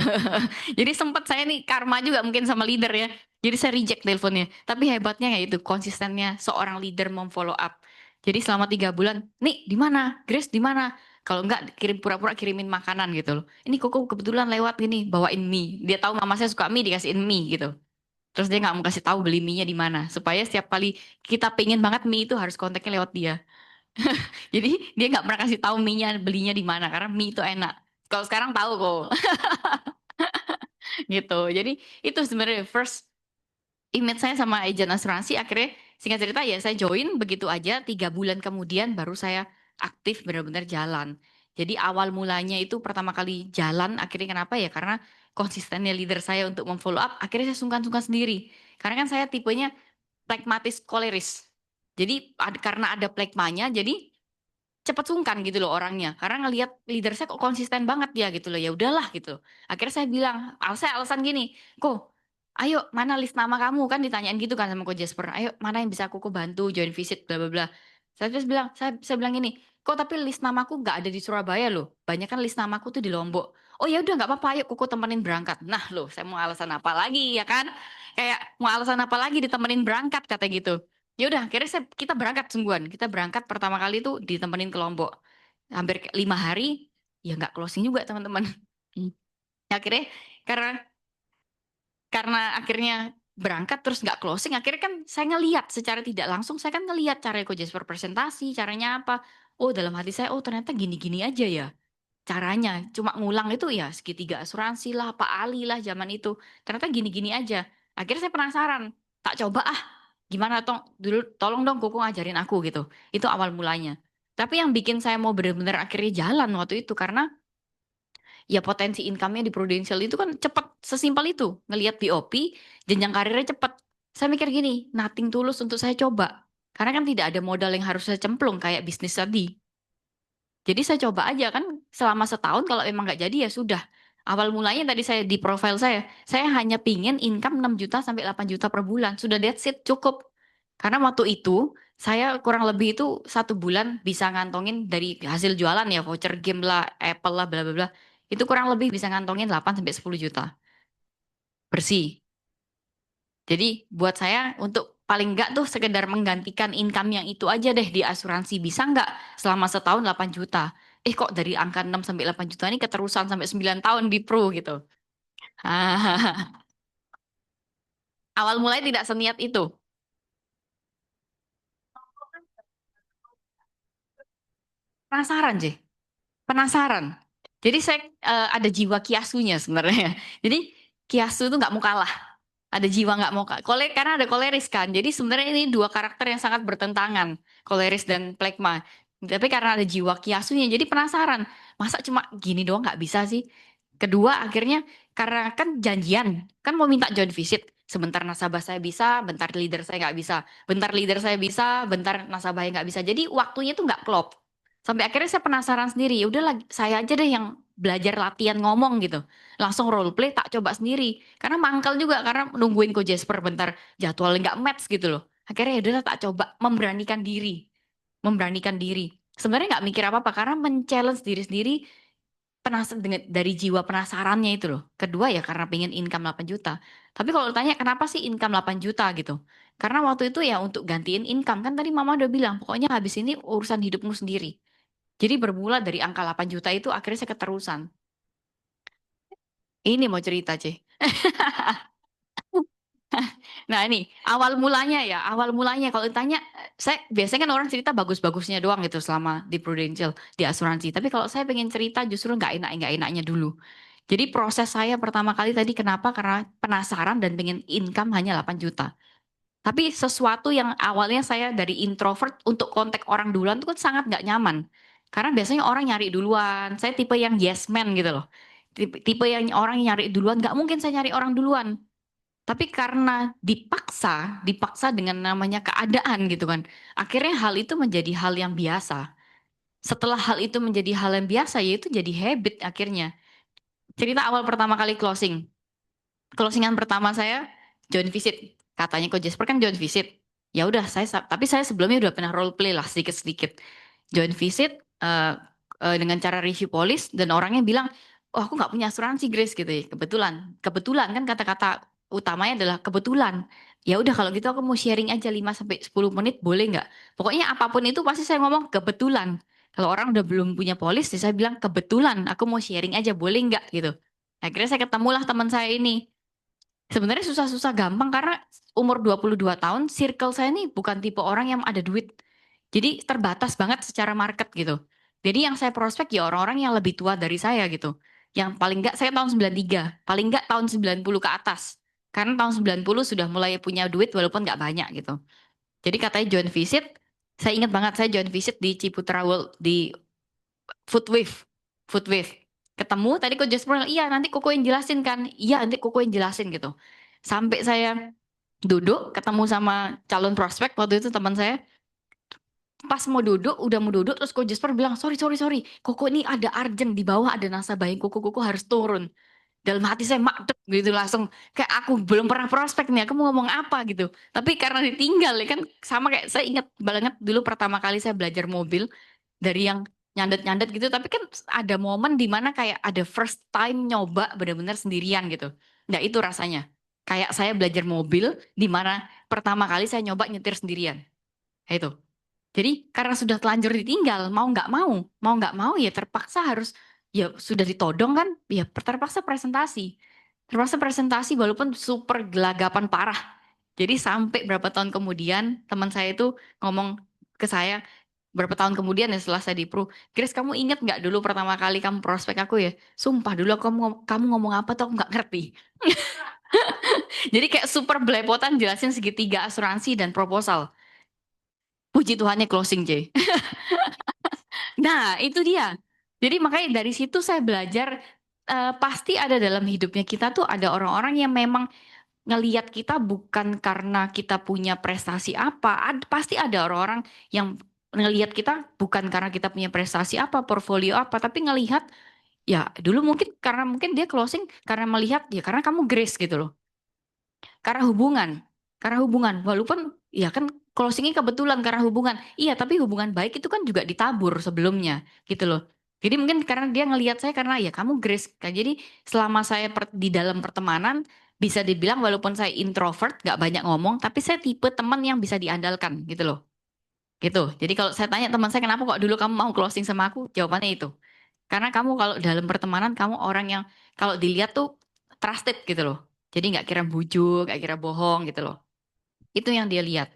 Jadi sempat saya nih karma juga mungkin sama leader ya. Jadi saya reject teleponnya. Tapi hebatnya ya itu konsistennya seorang leader memfollow up. Jadi selama 3 bulan, nih di mana? Grace di mana? Kalau enggak kirim pura-pura kirimin makanan gitu loh. Ini Koko kebetulan lewat gini bawain mie. Dia tahu mama saya suka mie dikasihin mie gitu. Terus dia nggak mau kasih tahu beli mie-nya di mana supaya setiap kali kita pengen banget mie itu harus kontaknya lewat dia. Jadi dia nggak pernah kasih tahu mie-nya belinya di mana karena mie itu enak. Kalau sekarang tahu kok. Gitu. Jadi itu sebenarnya first image saya sama agen asuransi. Akhirnya singkat cerita ya saya join begitu aja. 3 bulan kemudian baru saya aktif benar-benar jalan. Jadi awal mulanya itu pertama kali jalan akhirnya kenapa ya? Karena konsistennya leader saya untuk memfollow up. Akhirnya saya sungkan-sungkan sendiri. Karena kan saya tipenya plekmatis koleris. Jadi karena ada plekmanya jadi cepet sungkan gitu loh orangnya karena ngelihat leader saya kok konsisten banget ya gitu loh ya udahlah gitu akhirnya saya bilang saya alasan gini kok ayo mana list nama kamu, kan ditanyain gitu kan sama Coach Jasper, ayo mana yang bisa aku bantu join visit bla bla bla. Saya terus bilang, saya bilang gini, kok tapi list namaku nggak ada di Surabaya loh, banyak kan list namaku tuh di Lombok. Oh ya udah nggak apa-apa, ayo Koko temenin berangkat. Nah loh, saya mau alasan apa lagi ya kan, kayak mau alasan apa lagi ditemenin berangkat kata gitu. Ya udah akhirnya kita berangkat sungguhan, kita berangkat pertama kali tuh ditemenin ke Lombok, hampir 5 hari, ya nggak closing juga teman-teman. Akhirnya karena akhirnya berangkat terus nggak closing, akhirnya kan saya ngelihat secara tidak langsung, saya kan ngelihat cara Coach Jasper presentasi, caranya apa. Oh dalam hati saya, oh ternyata gini-gini aja ya caranya. Cuma ngulang itu ya segitiga asuransi lah, Pak Ali lah zaman itu. Ternyata gini-gini aja. Akhirnya saya penasaran, tak coba ah, gimana dulu tolong dong Koko ngajarin aku gitu. Itu awal mulanya. Tapi yang bikin saya mau benar-benar akhirnya jalan waktu itu karena ya potensi income-nya di Prudential itu kan cepat, sesimpel itu. Ngelihat BOP, jenjang karirnya cepat. Saya mikir gini, nothing tulus untuk saya coba. Karena kan tidak ada modal yang harus saya cemplung kayak bisnis tadi. Jadi saya coba aja kan selama setahun, kalau emang nggak jadi ya sudah. Awal mulanya tadi saya di profile saya hanya pingin income 6 juta sampai 8 juta per bulan. Sudah that's it, cukup. Karena waktu itu saya kurang lebih itu 1 bulan bisa ngantongin dari hasil jualan ya, voucher game lah, Apple lah, bla bla bla. Itu kurang lebih bisa ngantongin 8 sampai 10 juta bersih. Jadi buat saya untuk paling enggak tuh sekedar menggantikan income yang itu aja deh di asuransi. Bisa enggak selama setahun 8 juta? Kok dari angka 6 sampai 8 juta ini keterusan sampai 9 tahun di Pro gitu. Awal mulai tidak seniat itu. Penasaran sih. Penasaran. Jadi saya ada jiwa kiasunya sebenarnya. Jadi kiasu itu nggak mau kalah. Ada jiwa nggak mau kalah. Karena ada koleris kan. Jadi sebenarnya ini dua karakter yang sangat bertentangan. Koleris dan plekma. Tapi karena ada jiwa kiasunya, jadi penasaran. Masa cuma gini doang nggak bisa sih? Kedua, akhirnya karena kan janjian. Kan mau minta joint visit. Sebentar nasabah saya bisa, bentar leader saya nggak bisa. Bentar leader saya bisa, bentar nasabahnya nggak bisa. Jadi waktunya tuh nggak klop. Sampai akhirnya saya penasaran sendiri. Ya udah saya aja deh yang belajar latihan ngomong gitu. Langsung role play tak coba sendiri. Karena mangkal juga karena nungguin Ko Jasper bentar jadwalnya nggak match gitu loh. Akhirnya ya udah tak coba memberanikan diri. Memberanikan diri. Sebenarnya nggak mikir apa-apa karena men-challenge diri sendiri, penasaran dengan dari jiwa penasarannya itu loh. Kedua ya karena pengen income 8 juta. Tapi kalau tanya kenapa sih income 8 juta gitu? Karena waktu itu ya untuk gantiin income, kan tadi mama udah bilang pokoknya habis ini urusan hidupmu sendiri. Jadi bermula dari angka 8 juta itu akhirnya saya keterusan. Ini mau cerita, C. Nah ini awal mulanya kalau ditanya, saya biasanya kan orang cerita bagus-bagusnya doang gitu selama di Prudential, di asuransi. Tapi kalau saya pengen cerita justru nggak enaknya dulu. Jadi proses saya pertama kali tadi kenapa? Karena penasaran dan pengen income hanya 8 juta. Tapi sesuatu yang awalnya saya dari introvert untuk kontak orang duluan itu kan sangat nggak nyaman. Karena biasanya orang nyari duluan. Saya tipe yang yes man gitu loh. Tipe yang orang yang nyari duluan, nggak mungkin saya nyari orang duluan. Tapi karena dipaksa dengan namanya keadaan gitu kan. Akhirnya hal itu menjadi hal yang biasa. Setelah hal itu menjadi hal yang biasa, ya itu jadi habit akhirnya. Cerita awal pertama kali closing. Closingan pertama saya joint visit. Katanya Coach Jasper kan joint visit. Ya udah tapi saya sebelumnya udah pernah role play lah sedikit-sedikit. Joint visit dengan cara review polis dan orangnya bilang, "Oh, aku nggak punya asuransi, Grace," gitu ya. Kebetulan kan kata-kata utamanya adalah kebetulan. Ya udah kalau gitu aku mau sharing aja 5 sampai 10 menit boleh nggak? Pokoknya apapun itu pasti saya ngomong kebetulan. Kalau orang udah belum punya polis, ya saya bilang kebetulan aku mau sharing aja boleh nggak gitu. Akhirnya saya ketemulah teman saya ini. Sebenarnya susah-susah gampang karena umur 22 tahun, circle saya ini bukan tipe orang yang ada duit. Jadi terbatas banget secara market gitu. Jadi yang saya prospek ya orang-orang yang lebih tua dari saya gitu. Yang paling enggak saya tahun 93, paling enggak tahun 90 ke atas. Karena tahun 90 sudah mulai punya duit walaupun nggak banyak gitu. Jadi katanya joint visit, saya ingat banget saya joint visit di Ciputra World di Foodwave. Foodwave. Ketemu tadi Coach Jasper bilang, iya nanti Koko yang jelasin kan. Iya nanti Koko yang jelasin gitu. Sampai saya duduk ketemu sama calon prospek waktu itu teman saya. Pas udah mau duduk terus Coach Jasper bilang, sorry. Koko ini ada urgent di bawah ada nasabah yang Koko harus turun. dalam hati saya makdek gitu langsung kayak aku belum pernah prospek nih, aku mau ngomong apa gitu. Tapi karena ditinggal ya kan sama kayak saya ingat banget dulu pertama kali saya belajar mobil dari yang nyandet-nyandet gitu, tapi kan ada momen di mana kayak ada first time nyoba benar-benar sendirian gitu. Nah, itu rasanya. Kayak saya belajar mobil di mana pertama kali saya nyoba nyetir sendirian. Nah, itu. Jadi karena sudah telanjur ditinggal, mau nggak mau ya terpaksa harus, ya sudah ditodong kan, ya terpaksa presentasi. Terpaksa presentasi walaupun super gelagapan parah. Jadi sampai berapa tahun kemudian teman saya itu ngomong ke saya, berapa tahun kemudian ya setelah saya di-pro, Grace kamu inget nggak dulu pertama kali kamu prospek aku ya? Sumpah dulu kamu ngomong apa tuh aku nggak ngerti. Jadi kayak super belepotan jelasin segitiga asuransi dan proposal. Puji Tuhannya closing, J. Nah, itu dia. Jadi makanya dari situ saya belajar, pasti ada dalam hidupnya kita tuh ada orang-orang yang memang ngelihat kita bukan karena kita punya prestasi apa. Pasti ada orang-orang yang ngelihat kita bukan karena kita punya prestasi apa, portfolio apa, tapi ngelihat ya dulu mungkin karena mungkin dia closing karena melihat ya karena kamu grace gitu loh. Karena hubungan. Karena hubungan. Walaupun ya kan closingnya kebetulan karena hubungan. Iya, tapi hubungan baik itu kan juga ditabur sebelumnya gitu loh. Jadi mungkin karena dia ngelihat saya karena ya kamu grace. Jadi selama saya di dalam pertemanan bisa dibilang walaupun saya introvert, gak banyak ngomong, tapi saya tipe teman yang bisa diandalkan gitu loh. Gitu. Jadi kalau saya tanya teman saya kenapa kok dulu kamu mau closing sama aku, jawabannya itu. Karena kamu kalau dalam pertemanan kamu orang yang kalau dilihat tuh trusted gitu loh. Jadi nggak kira bujuk, nggak kira bohong gitu loh. Itu yang dia lihat.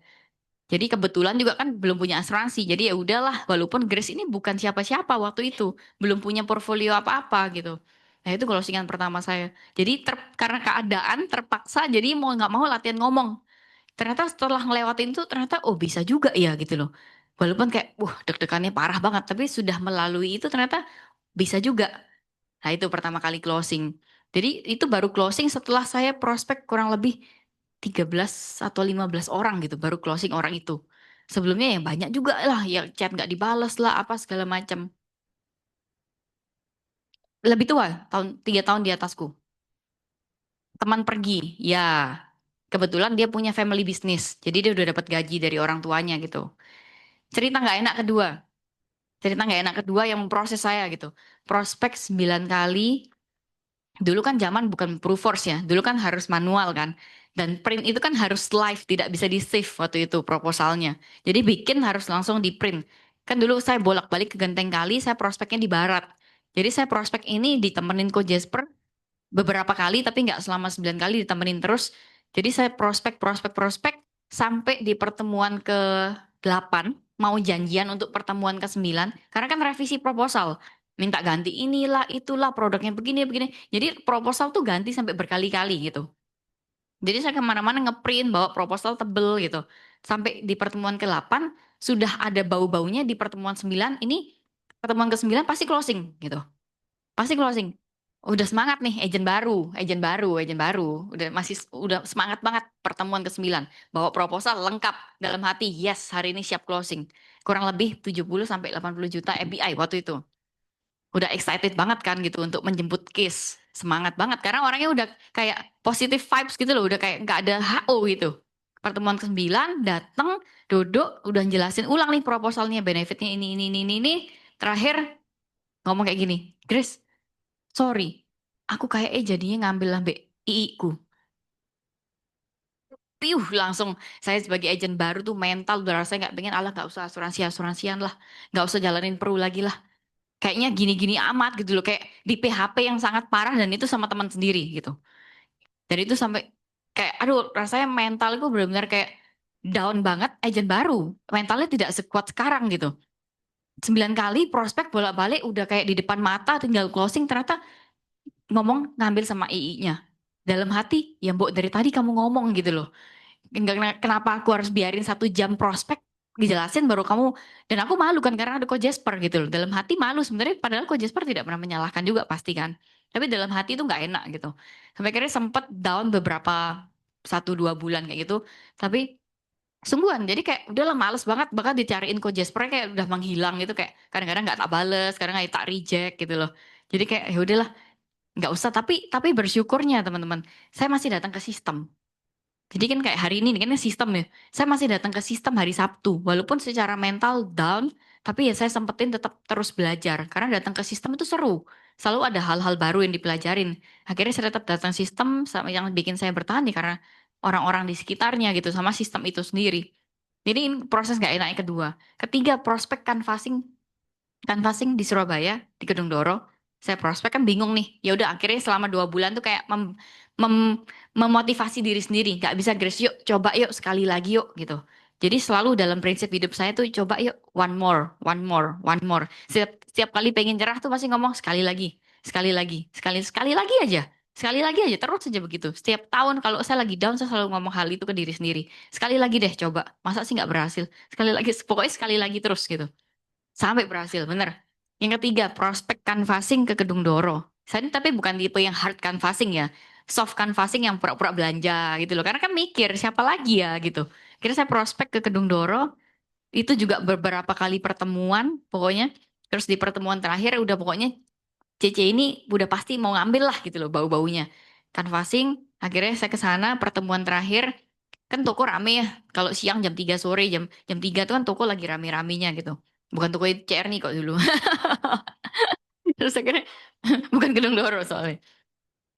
Jadi kebetulan juga kan belum punya asuransi. Jadi ya udahlah, walaupun Grace ini bukan siapa-siapa waktu itu, belum punya portfolio apa-apa gitu. Nah itu closingan pertama saya. Jadi karena keadaan terpaksa, jadi mau nggak mau latihan ngomong. Ternyata setelah ngelewatin itu ternyata oh bisa juga ya gitu loh. Walaupun kayak deg-degannya parah banget, tapi sudah melalui itu ternyata bisa juga. Nah, itu pertama kali closing. Jadi itu baru closing setelah saya prospek kurang lebih 13 atau 15 orang gitu, baru closing orang itu. Sebelumnya ya banyak juga lah, ya chat nggak dibales lah, apa segala macam. Lebih tua, 3 tahun di atasku. Teman pergi, ya. Kebetulan dia punya family business, jadi dia udah dapat gaji dari orang tuanya gitu. Cerita nggak enak kedua, cerita nggak enak kedua yang memproses saya gitu. Prospek 9 kali. Dulu kan zaman bukan Proofforce ya, dulu kan harus manual kan. Dan print itu kan harus live, tidak bisa di save waktu itu proposalnya. Jadi bikin harus langsung di print. Kan dulu saya bolak-balik ke Genteng Kali, saya prospeknya di Barat. Jadi saya prospek ini ditemenin Ko Jasper beberapa kali, tapi nggak selama 9 kali ditemenin terus. Jadi saya prospek sampai di pertemuan ke-8, mau janjian untuk pertemuan ke-9, karena kan revisi proposal minta ganti inilah itulah produknya begini begini, jadi proposal tuh ganti sampai berkali-kali gitu. Jadi saya kemana-mana ngeprint bawa proposal tebel gitu sampai di pertemuan ke-8 sudah ada bau-baunya. Di pertemuan 9 ini, pertemuan ke-9 pasti closing gitu, pasti closing. Udah semangat nih, agent baru, udah masih udah semangat banget. Pertemuan ke-9 bawa proposal lengkap dalam hati, yes hari ini siap closing, kurang lebih 70 sampai 80 juta API waktu itu. Udah excited banget kan gitu untuk menjemput case. Semangat banget karena orangnya udah kayak positive vibes gitu loh, udah kayak nggak ada HO gitu. Pertemuan ke-9 datang, duduk, udah jelasin ulang nih proposalnya, benefitnya ini. Terakhir ngomong kayak gini, Grace, sorry, aku kayaknya jadinya ngambil lambe II ku. Langsung saya sebagai agent baru tuh mental udah rasanya nggak pengen, Allah nggak usah asuransian lah, nggak usah jalanin peru lagi lah. Kayaknya gini-gini amat gitu loh, kayak di PHP yang sangat parah dan itu sama teman sendiri gitu. Dan itu sampai kayak aduh rasanya mentalku benar-benar kayak down banget, agent baru mentalnya tidak sekuat sekarang gitu. 9 kali prospek bolak-balik udah kayak di depan mata tinggal closing, ternyata ngomong ngambil sama II-nya. Dalam hati ya mbok dari tadi kamu ngomong gitu loh. Kenapa aku harus biarin 1 jam prospek dijelasin baru kamu, dan aku malu kan karena ada Ko Jasper gitu loh. Dalam hati malu sebenarnya, padahal Ko Jasper tidak pernah menyalahkan juga pasti kan, tapi dalam hati itu nggak enak gitu. Sampai akhirnya sempet down beberapa 1-2 bulan kayak gitu, tapi sungguhan jadi kayak udahlah males banget, bahkan dicariin Ko Jasper kayak udah menghilang gitu, kayak kadang-kadang nggak tak bales, kadang nggak tak reject gitu loh. Jadi kayak ya udahlah, nggak usah, tapi bersyukurnya teman-teman, saya masih datang ke sistem. Jadi kan kayak hari ini kan sistem ya. Saya masih datang ke sistem hari Sabtu. Walaupun secara mental down, tapi ya saya sempetin tetap terus belajar. Karena datang ke sistem itu seru. Selalu ada hal-hal baru yang dipelajarin. Akhirnya saya tetap datang sistem sama yang bikin saya bertahan nih karena orang-orang di sekitarnya gitu sama sistem itu sendiri. Jadi ini proses nggak enak yang kedua. Ketiga, prospek canvassing di Surabaya di Gedung Doro. Saya prospek kan bingung nih. Ya udah akhirnya selama 2 bulan tuh kayak mem- memotivasi diri sendiri. Nggak bisa Grace, yuk coba yuk sekali lagi yuk gitu. Jadi selalu dalam prinsip hidup saya tuh coba yuk one more, one more, one more. Setiap kali pengen nyerah tuh pasti ngomong sekali lagi, sekali lagi, sekali sekali lagi aja. Sekali lagi aja terus aja begitu. Setiap tahun kalau saya lagi down saya selalu ngomong hal itu ke diri sendiri. Sekali lagi deh coba. Masa sih nggak berhasil? Sekali lagi, pokoknya sekali lagi terus gitu. Sampai berhasil, bener. Yang ketiga, prospek canvassing ke Gedung Doro. Saya ini tapi bukan tipe yang hard canvassing ya. Soft canvassing yang pura-pura belanja gitu loh. Karena kan mikir, siapa lagi ya gitu. Kira saya prospek ke Gedung Doro, itu juga beberapa kali pertemuan, pokoknya. Terus di pertemuan terakhir udah pokoknya CC ini udah pasti mau ngambil lah gitu loh bau-baunya. Canvassing, akhirnya saya ke sana pertemuan terakhir, kan toko rame ya. Kalau siang jam 3 sore, jam jam 3 tuh kan toko lagi rame-ramenya gitu. Bukan toko CR nih kok dulu. Terus akhirnya bukan Gedung Doro soalnya.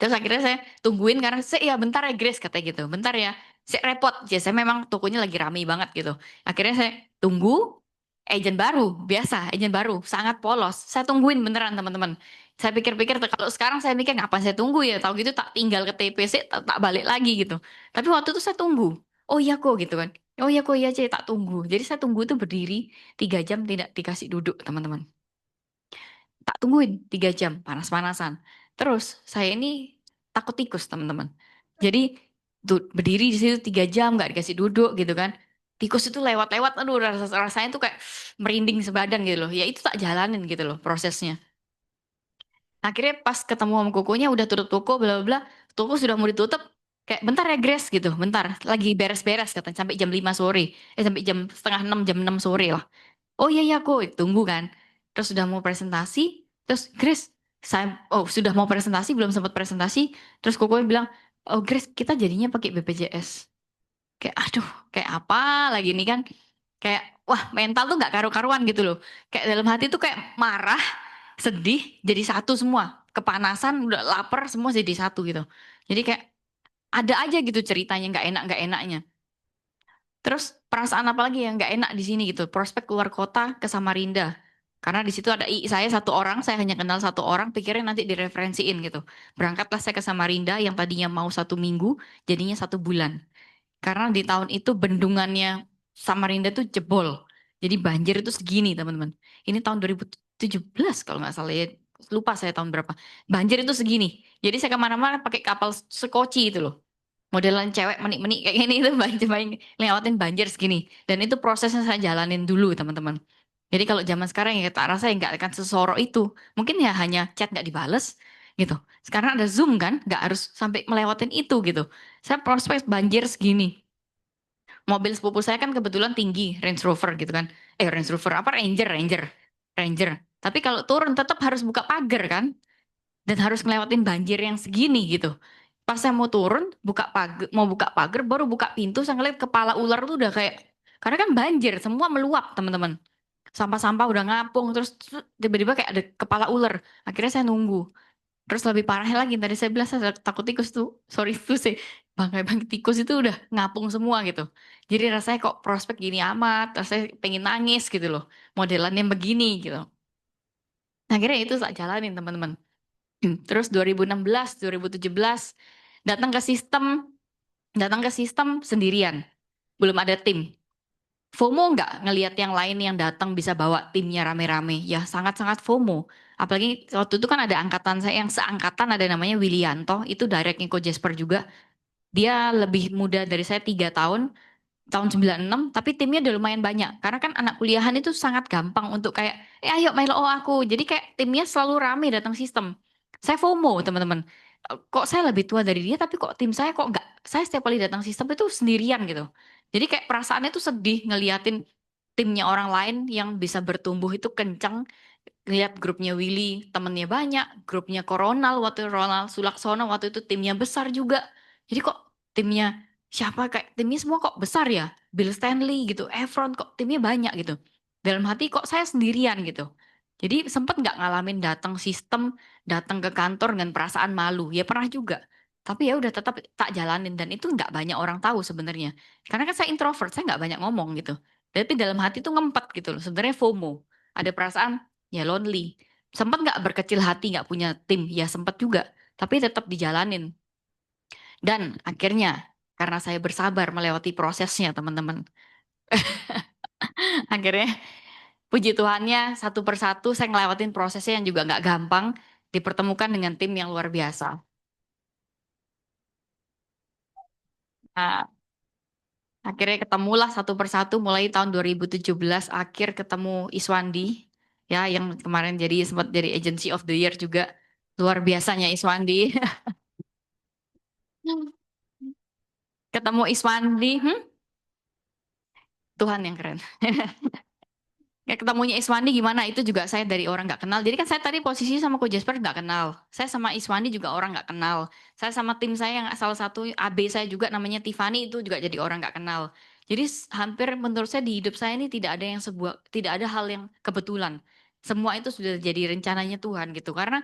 Terus akhirnya saya tungguin karena saya ya bentar ya Grace katanya gitu. Bentar ya. Saya repot. Ya saya memang tokonya lagi rame banget gitu. Akhirnya saya tunggu agent baru. Biasa agent baru. Sangat polos. Saya tungguin beneran teman-teman. Saya pikir-pikir kalau sekarang saya mikir ngapain saya tunggu ya. Tahu gitu tak tinggal ke TPC tak balik lagi gitu. Tapi waktu itu saya tunggu. Oh iya kok gitu kan. Oh iya kok iya C tak tunggu. Jadi saya tunggu itu berdiri 3 jam tidak dikasih duduk teman-teman. Tak tungguin 3 jam panas-panasan. Terus saya ini takut tikus teman-teman. Jadi tuh berdiri di situ 3 jam nggak dikasih duduk gitu kan. Tikus itu lewat-lewat, aduh rasanya tuh kayak merinding sebadan gitu loh. Ya itu tak jalanin gitu loh prosesnya. Akhirnya pas ketemu sama kokonya udah tutup toko bla bla bla. Toko sudah mau ditutup. Kayak bentar ya Grace gitu, bentar. Lagi beres-beres katanya sampai jam 5 sore. Sampai jam setengah 6 jam 6 sore lah. Oh iya iya aku tunggu kan. Terus sudah mau presentasi, terus Grace, saya sudah mau presentasi belum sempat presentasi, terus Koko bilang, "Oh Grace, kita jadinya pakai BPJS." Kayak aduh, kayak apa lagi nih kan? Kayak wah, mental tuh nggak karu-karuan gitu loh. Kayak dalam hati tuh kayak marah, sedih jadi satu semua. Kepanasan, udah lapar semua jadi satu gitu. Jadi kayak ada aja gitu ceritanya nggak enaknya. Terus perasaan apa lagi yang nggak enak di sini gitu. Prospek keluar kota ke Samarinda. Karena di situ ada saya satu orang, saya hanya kenal satu orang, pikirnya nanti direferensiin gitu. Berangkatlah saya ke Samarinda yang tadinya mau 1 minggu, jadinya 1 bulan. Karena di tahun itu bendungannya Samarinda tuh jebol. Jadi banjir itu segini teman-teman. Ini tahun 2017 kalau nggak salah ya. Lupa saya tahun berapa. Banjir itu segini. Jadi saya kemana-mana pakai kapal sekoci itu loh. Modelan cewek menik-menik kayak gini itu banjir, lewatin banjir segini. Dan itu prosesnya saya jalanin dulu teman-teman. Jadi kalau zaman sekarang ya tak rasa ya nggak akan sesorok itu. Mungkin ya hanya chat nggak dibales gitu. Sekarang ada Zoom kan, nggak harus sampai melewatin itu gitu. Saya prospek banjir segini. Mobil sepupu saya kan kebetulan tinggi, Range Rover gitu kan. Range Rover apa Ranger. Tapi kalau turun tetap harus buka pagar kan, dan harus ngelewatin banjir yang segini gitu. Pas saya mau turun, mau buka pagar, baru buka pintu, saya ngeliat kepala ular tuh udah kayak, karena kan banjir, semua meluap teman-teman. Sampah-sampah udah ngapung, terus tiba-tiba kayak ada kepala ular. Akhirnya saya nunggu. Terus lebih parahnya lagi, tadi saya bilang saya takut tikus tuh, sorry tuh sih, bangkai-bangkai tikus itu udah ngapung semua gitu. Jadi rasanya kok prospek gini amat, terus saya pengen nangis gitu loh, modelannya begini gitu. Nah, akhirnya itu tak jalanin teman-teman. Terus 2016, 2017 datang ke sistem, datang ke sistem sendirian, belum ada tim. FOMO nggak ngelihat yang lain yang datang bisa bawa timnya rame-rame? Ya sangat-sangat FOMO. Apalagi waktu itu kan ada angkatan saya yang seangkatan ada namanya Willianto, itu directnya Ko Jasper juga. Dia lebih muda dari saya 3 tahun, tahun 96, tapi timnya udah lumayan banyak. Karena kan anak kuliahan itu sangat gampang untuk kayak, ayo main oh aku. Jadi kayak timnya selalu rame datang sistem. Saya FOMO teman-teman. Kok saya lebih tua dari dia, tapi kok tim saya kok nggak, saya setiap kali datang sistem itu sendirian gitu. Jadi kayak perasaannya tuh sedih ngeliatin timnya orang lain yang bisa bertumbuh itu kencang. lihat grupnya Willy, temennya banyak, grupnya Coronal waktu Ronald Sulaksono waktu itu timnya besar juga. Jadi kok timnya siapa kayak timnya semua kok besar ya? Bill Stanley gitu, Efron kok timnya banyak gitu. Dalam hati kok saya sendirian gitu. Jadi sempet nggak ngalamin datang sistem, datang ke kantor dengan perasaan malu. Ya pernah juga. Tapi ya udah tetap tak jalanin dan itu nggak banyak orang tahu sebenarnya. Karena kan saya introvert, saya nggak banyak ngomong gitu. Tapi dalam hati tuh ngempet gitu loh. Sebenarnya FOMO. Ada perasaan ya lonely. Sempat nggak berkecil hati nggak punya tim? Ya sempat juga. Tapi tetap dijalanin. Dan akhirnya karena saya bersabar melewati prosesnya teman-teman. Akhirnya puji Tuhannya satu persatu saya ngelewatin prosesnya yang juga nggak gampang. Dipertemukan dengan tim yang luar biasa. Nah, akhirnya ketemulah satu persatu mulai tahun 2017 akhir ketemu Iswandi. Ya yang kemarin jadi sempat jadi Agency of the Year juga. Luar biasanya Iswandi. Ketemu Iswandi, Tuhan yang keren. Ya, ketemunya Iswandi gimana? Itu juga saya dari orang nggak kenal. Jadi kan saya tadi posisi sama Ko Jasper nggak kenal. Saya sama Iswandi juga orang nggak kenal. Saya sama tim saya yang salah satu AB saya juga namanya Tiffany itu juga jadi orang nggak kenal. Jadi hampir menurut saya di hidup saya ini tidak ada hal yang kebetulan. Semua itu sudah jadi rencananya Tuhan gitu. Karena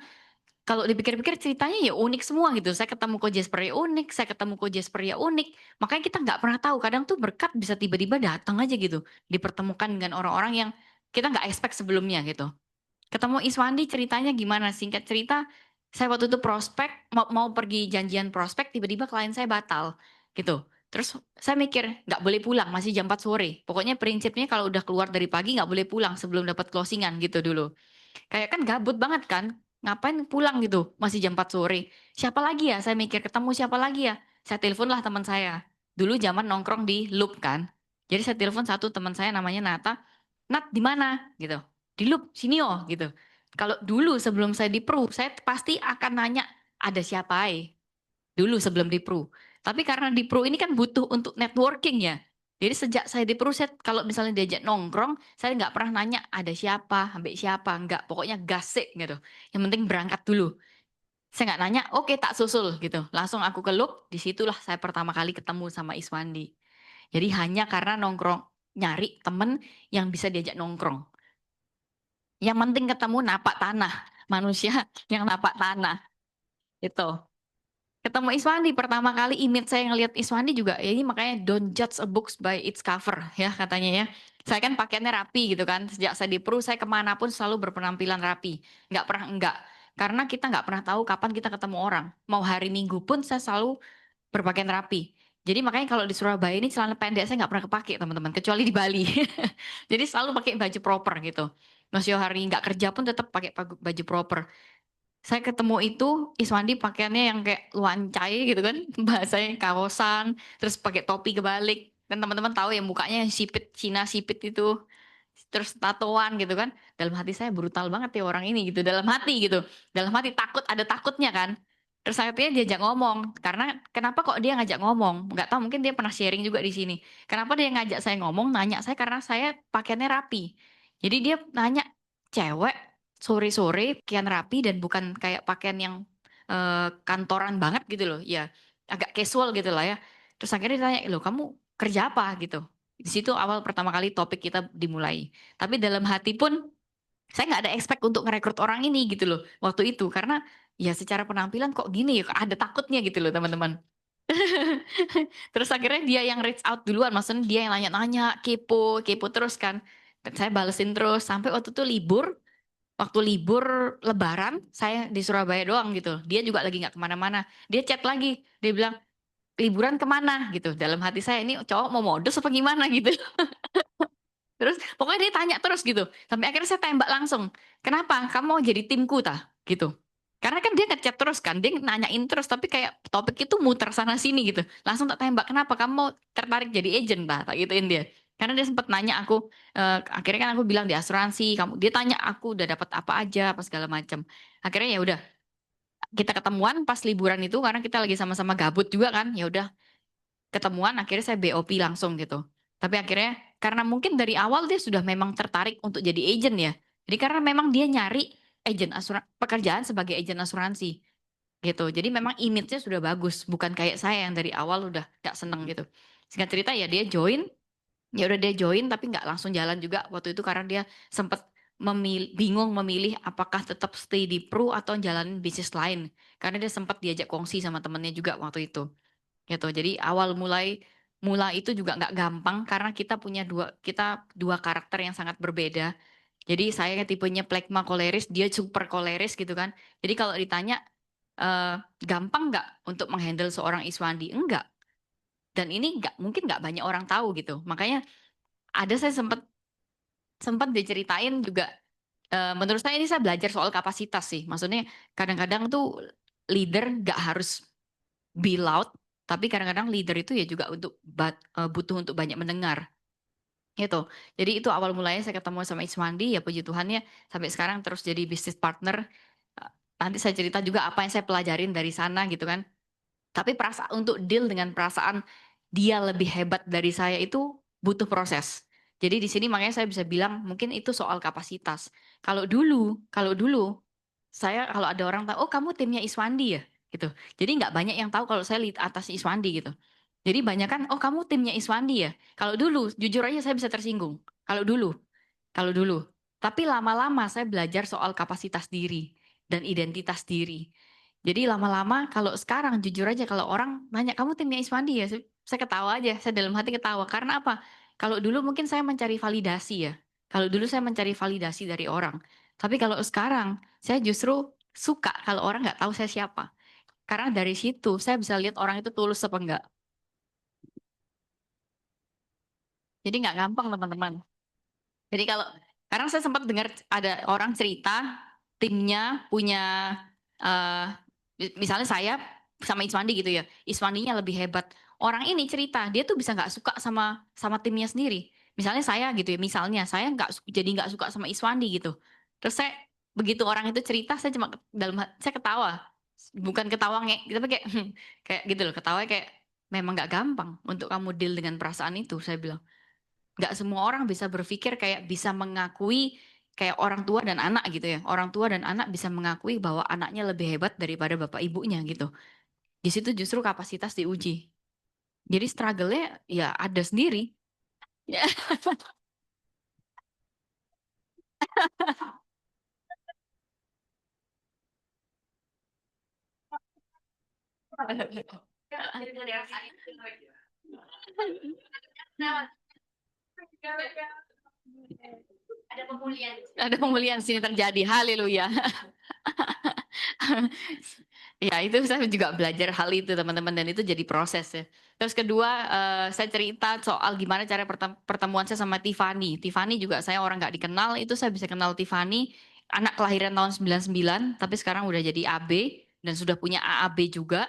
kalau dipikir-pikir ceritanya ya unik semua gitu. Saya ketemu Ko Jasper ya unik, saya ketemu Ko Jasper ya unik. Makanya kita nggak pernah tahu. Kadang tuh berkat bisa tiba-tiba datang aja gitu. Dipertemukan dengan orang-orang yang kita nggak expect sebelumnya gitu. Ketemu Iswandi ceritanya gimana? Singkat cerita, saya waktu itu prospek, mau pergi janjian prospek, tiba-tiba klien saya batal gitu. Terus saya mikir, nggak boleh pulang, masih jam 4 sore. Pokoknya prinsipnya kalau udah keluar dari pagi nggak boleh pulang sebelum dapat closingan gitu dulu. Kayak kan gabut banget kan? Ngapain pulang gitu? Masih jam 4 sore. Siapa lagi ya? Saya mikir ketemu siapa lagi ya? Saya telepon lah teman saya. Dulu zaman nongkrong di Loop kan. Jadi saya telepon satu teman saya namanya Nata. Nat di mana? Gitu. Di Loop, sini oh gitu. Kalau dulu sebelum saya di Pru, saya pasti akan nanya ada siapa dulu sebelum di Pru. Tapi karena di Pru ini kan butuh untuk networking ya. Jadi sejak saya di Pru, saya kalau misalnya diajak nongkrong, saya nggak pernah nanya ada siapa, sampai siapa, nggak. Pokoknya gasik gitu. Yang penting berangkat dulu. Saya nggak nanya, oke tak susul gitu. Langsung aku ke Loop, disitulah saya pertama kali ketemu sama Iswandi. Jadi hanya karena nongkrong, nyari temen yang bisa diajak nongkrong. Yang penting ketemu napak tanah, manusia yang napak tanah. Itu. Ketemu Iswandi pertama kali image saya ngelihat Iswandi juga ya ini makanya don't judge a book by its cover ya katanya ya. Saya kan pakaiannya rapi gitu kan. Sejak saya di Peru saya kemanapun selalu berpenampilan rapi. Nggak pernah enggak. Karena kita nggak pernah tahu kapan kita ketemu orang. Mau hari Minggu pun saya selalu berpakaian rapi. Jadi makanya kalau di Surabaya ini celana pendek saya nggak pernah kepake teman-teman. Kecuali di Bali. Jadi selalu pakai baju proper gitu. Masih hari nggak kerja pun tetap pakai baju proper. Saya ketemu itu Iswandi pakaiannya yang kayak luancai gitu kan, bahasanya kaosan, terus pakai topi kebalik. Dan teman-teman tahu ya mukanya yang sipit, Cina sipit itu, terus tatoan gitu kan. Dalam hati saya brutal banget ya orang ini gitu, dalam hati gitu. Dalam hati takut, ada takutnya kan. Terus akhirnya diajak ngomong, karena kenapa kok dia ngajak ngomong? Nggak tahu, mungkin dia pernah sharing juga di sini. Kenapa dia ngajak saya ngomong, nanya saya karena saya pakaiannya rapi. Jadi dia nanya, cewek sore-sore pakaian rapi dan bukan kayak pakaian yang kantoran banget gitu loh. Ya, agak casual gitu lah ya. Terus akhirnya ditanya, loh kamu kerja apa gitu. Di situ awal pertama kali topik kita dimulai. Tapi dalam hati pun saya nggak ada expect untuk ngerekrut orang ini gitu loh waktu itu karena ya secara penampilan kok gini ya ada takutnya gitu loh teman-teman. Terus akhirnya dia yang reach out duluan, maksudnya dia yang nanya-nanya, kepo, kepo terus kan. Dan saya balesin terus sampai waktu libur Lebaran saya di Surabaya doang gitu. Dia juga lagi nggak kemana-mana. Dia chat lagi, dia bilang liburan kemana gitu. Dalam hati saya ini cowok mau modus apa gimana gitu. Terus pokoknya dia tanya terus gitu. Sampai akhirnya saya tembak langsung. Kenapa? Kamu mau jadi timku tah? Gitu. Karena kan dia ngechat terus kan. Dia nanyain terus. Tapi kayak topik itu muter sana sini gitu. Langsung tak tembak. Kenapa? Kamu mau tertarik jadi agent tah? Tak gituin dia. Karena dia sempat nanya aku. Akhirnya kan aku bilang di asuransi. Dia tanya aku udah dapat apa aja. Apa segala macam. Akhirnya ya udah. Kita ketemuan pas liburan itu. Karena kita lagi sama-sama gabut juga kan. Ya udah ketemuan akhirnya saya BOP langsung gitu. Tapi akhirnya karena mungkin dari awal dia sudah memang tertarik untuk jadi agent ya. Jadi karena memang dia nyari pekerjaan sebagai agen asuransi gitu. Jadi memang image-nya sudah bagus, bukan kayak saya yang dari awal udah gak seneng gitu. Singkat cerita ya dia join, ya udah dia join tapi nggak langsung jalan juga waktu itu karena dia sempat bingung memilih apakah tetap stay di Pru atau jalanin bisnis lain. Karena dia sempat diajak kongsi sama temennya juga waktu itu gitu. Jadi awal mula itu juga nggak gampang karena kita dua karakter yang sangat berbeda. Jadi saya tipenya plekma koleris, dia super koleris gitu kan. Jadi kalau ditanya gampang nggak untuk menghandle seorang Iswandi? Enggak. Dan ini mungkin nggak banyak orang tahu gitu. Makanya ada saya sempat sempat diceritain juga. Menurut saya ini saya belajar soal kapasitas sih. Maksudnya kadang-kadang tuh leader nggak harus be loud, tapi kadang-kadang leader itu ya juga butuh untuk banyak mendengar gitu. Jadi itu awal mulanya saya ketemu sama Iswandi, ya puji Tuhan ya sampai sekarang terus jadi bisnis partner. Nanti saya cerita juga apa yang saya pelajarin dari sana gitu kan. Tapi perasaan untuk deal dengan perasaan dia lebih hebat dari saya itu butuh proses. Jadi di sini makanya saya bisa bilang mungkin itu soal kapasitas. Kalau dulu saya kalau ada orang tahu, oh kamu timnya Iswandi ya, gitu. Jadi nggak banyak yang tahu kalau saya lead atas Iswandi gitu. Jadi banyak kan, oh kamu timnya Iswandi ya. Kalau dulu, jujur aja saya bisa tersinggung. Kalau dulu. Tapi lama-lama saya belajar soal kapasitas diri dan identitas diri. Jadi lama-lama kalau sekarang jujur aja kalau orang nanya kamu timnya Iswandi ya, saya ketawa aja, saya dalam hati ketawa. Karena apa? Kalau dulu mungkin saya mencari validasi ya. Kalau dulu saya mencari validasi dari orang. Tapi kalau sekarang saya justru suka kalau orang nggak tahu saya siapa. Karena dari situ saya bisa lihat orang itu tulus apa enggak. Jadi nggak gampang teman-teman. Jadi kalau karena saya sempat dengar ada orang cerita timnya punya eh misalnya saya sama Iswandi gitu ya, Iswandinya lebih hebat. Orang ini cerita dia tuh bisa nggak suka sama sama timnya sendiri. Misalnya saya gitu ya, misalnya saya jadi nggak suka sama Iswandi gitu. Terus saya begitu orang itu cerita saya cuma saya ketawa, bukan ketawa tapi kayak kayak gitu loh, ketawa kayak memang nggak gampang untuk kamu deal dengan perasaan itu. Saya bilang nggak semua orang bisa berpikir kayak bisa mengakui kayak orang tua dan anak gitu ya. Orang tua dan anak bisa mengakui bahwa anaknya lebih hebat daripada bapak ibunya gitu. Di situ justru kapasitas diuji. Jadi struggle-nya ya ada sendiri. Ya. Ada pemulihan sini terjadi. Haleluya. Ya itu saya juga belajar hal itu teman-teman dan itu jadi proses ya. Terus kedua saya cerita soal gimana cara pertemuan saya sama Tiffany. Tiffany juga saya orang nggak dikenal itu saya bisa kenal Tiffany anak kelahiran tahun 99 tapi sekarang udah jadi AB dan sudah punya AAB juga.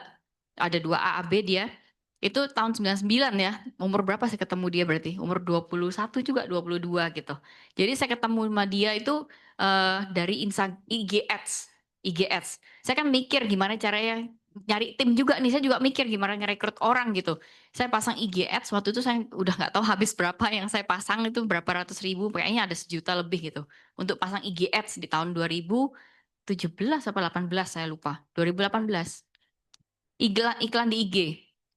Ada 2 AAB dia. Itu tahun 99 ya. Umur berapa saya ketemu dia berarti? Umur 21 juga 22 gitu. Jadi saya ketemu sama dia itu dari IG Ads. IG Ads. Saya kan mikir gimana caranya nyari tim juga nih. Saya juga mikir gimana ngerekrut orang gitu. Saya pasang IG Ads waktu itu saya udah nggak tahu habis berapa yang saya pasang itu berapa ratus ribu. Kayaknya ada 1 juta lebih gitu. Untuk pasang IG Ads di tahun 2017 apa 18 saya lupa. 2018. Iklan di IG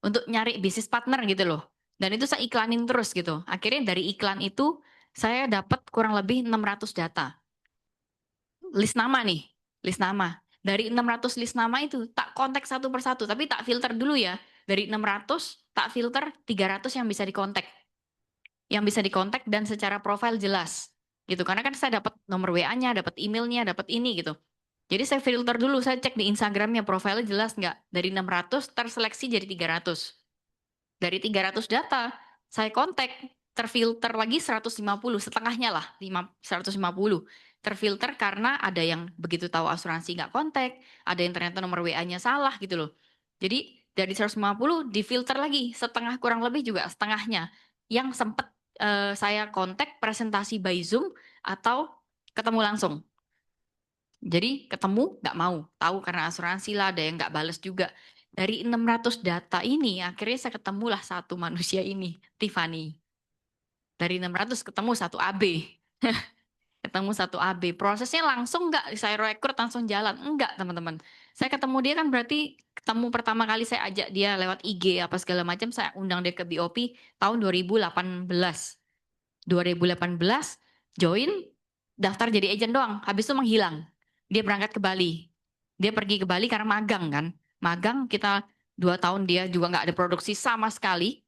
untuk nyari bisnis partner gitu loh. Dan itu saya iklanin terus gitu. Akhirnya dari iklan itu saya dapat kurang lebih 600 data. List nama nih, list nama. Dari 600 list nama itu tak kontak satu persatu, tapi tak filter dulu ya. Dari 600 tak filter 300 yang bisa dikontak. Yang bisa dikontak dan secara profil jelas. Gitu. Karena kan saya dapat nomor WA-nya, dapat emailnya, dapat ini gitu. Jadi saya filter dulu, saya cek di Instagramnya profilnya jelas nggak. Dari 600 terseleksi jadi 300. Dari 300 data, saya kontak, terfilter lagi 150, setengahnya lah, 150. Terfilter karena ada yang begitu tahu asuransi nggak kontak, ada yang ternyata nomor WA-nya salah gitu loh. Jadi dari 150 difilter lagi, setengah kurang lebih juga setengahnya. Yang sempat saya kontak presentasi by Zoom atau ketemu langsung. Jadi ketemu nggak mau, tahu karena asuransi lah, ada yang nggak bales juga. Dari 600 data ini, akhirnya saya ketemulah satu manusia ini, Tiffany. Dari 600 ketemu satu AB. ketemu satu AB. Prosesnya langsung nggak saya rekrut langsung jalan, enggak teman-teman. Saya ketemu dia kan berarti ketemu pertama kali saya ajak dia lewat IG apa segala macam, saya undang dia ke BOP tahun 2018. 2018 join, daftar jadi agent doang, habis itu menghilang. Dia berangkat ke Bali. Dia pergi ke Bali karena magang kan. Magang kita 2 tahun dia juga nggak ada produksi sama sekali.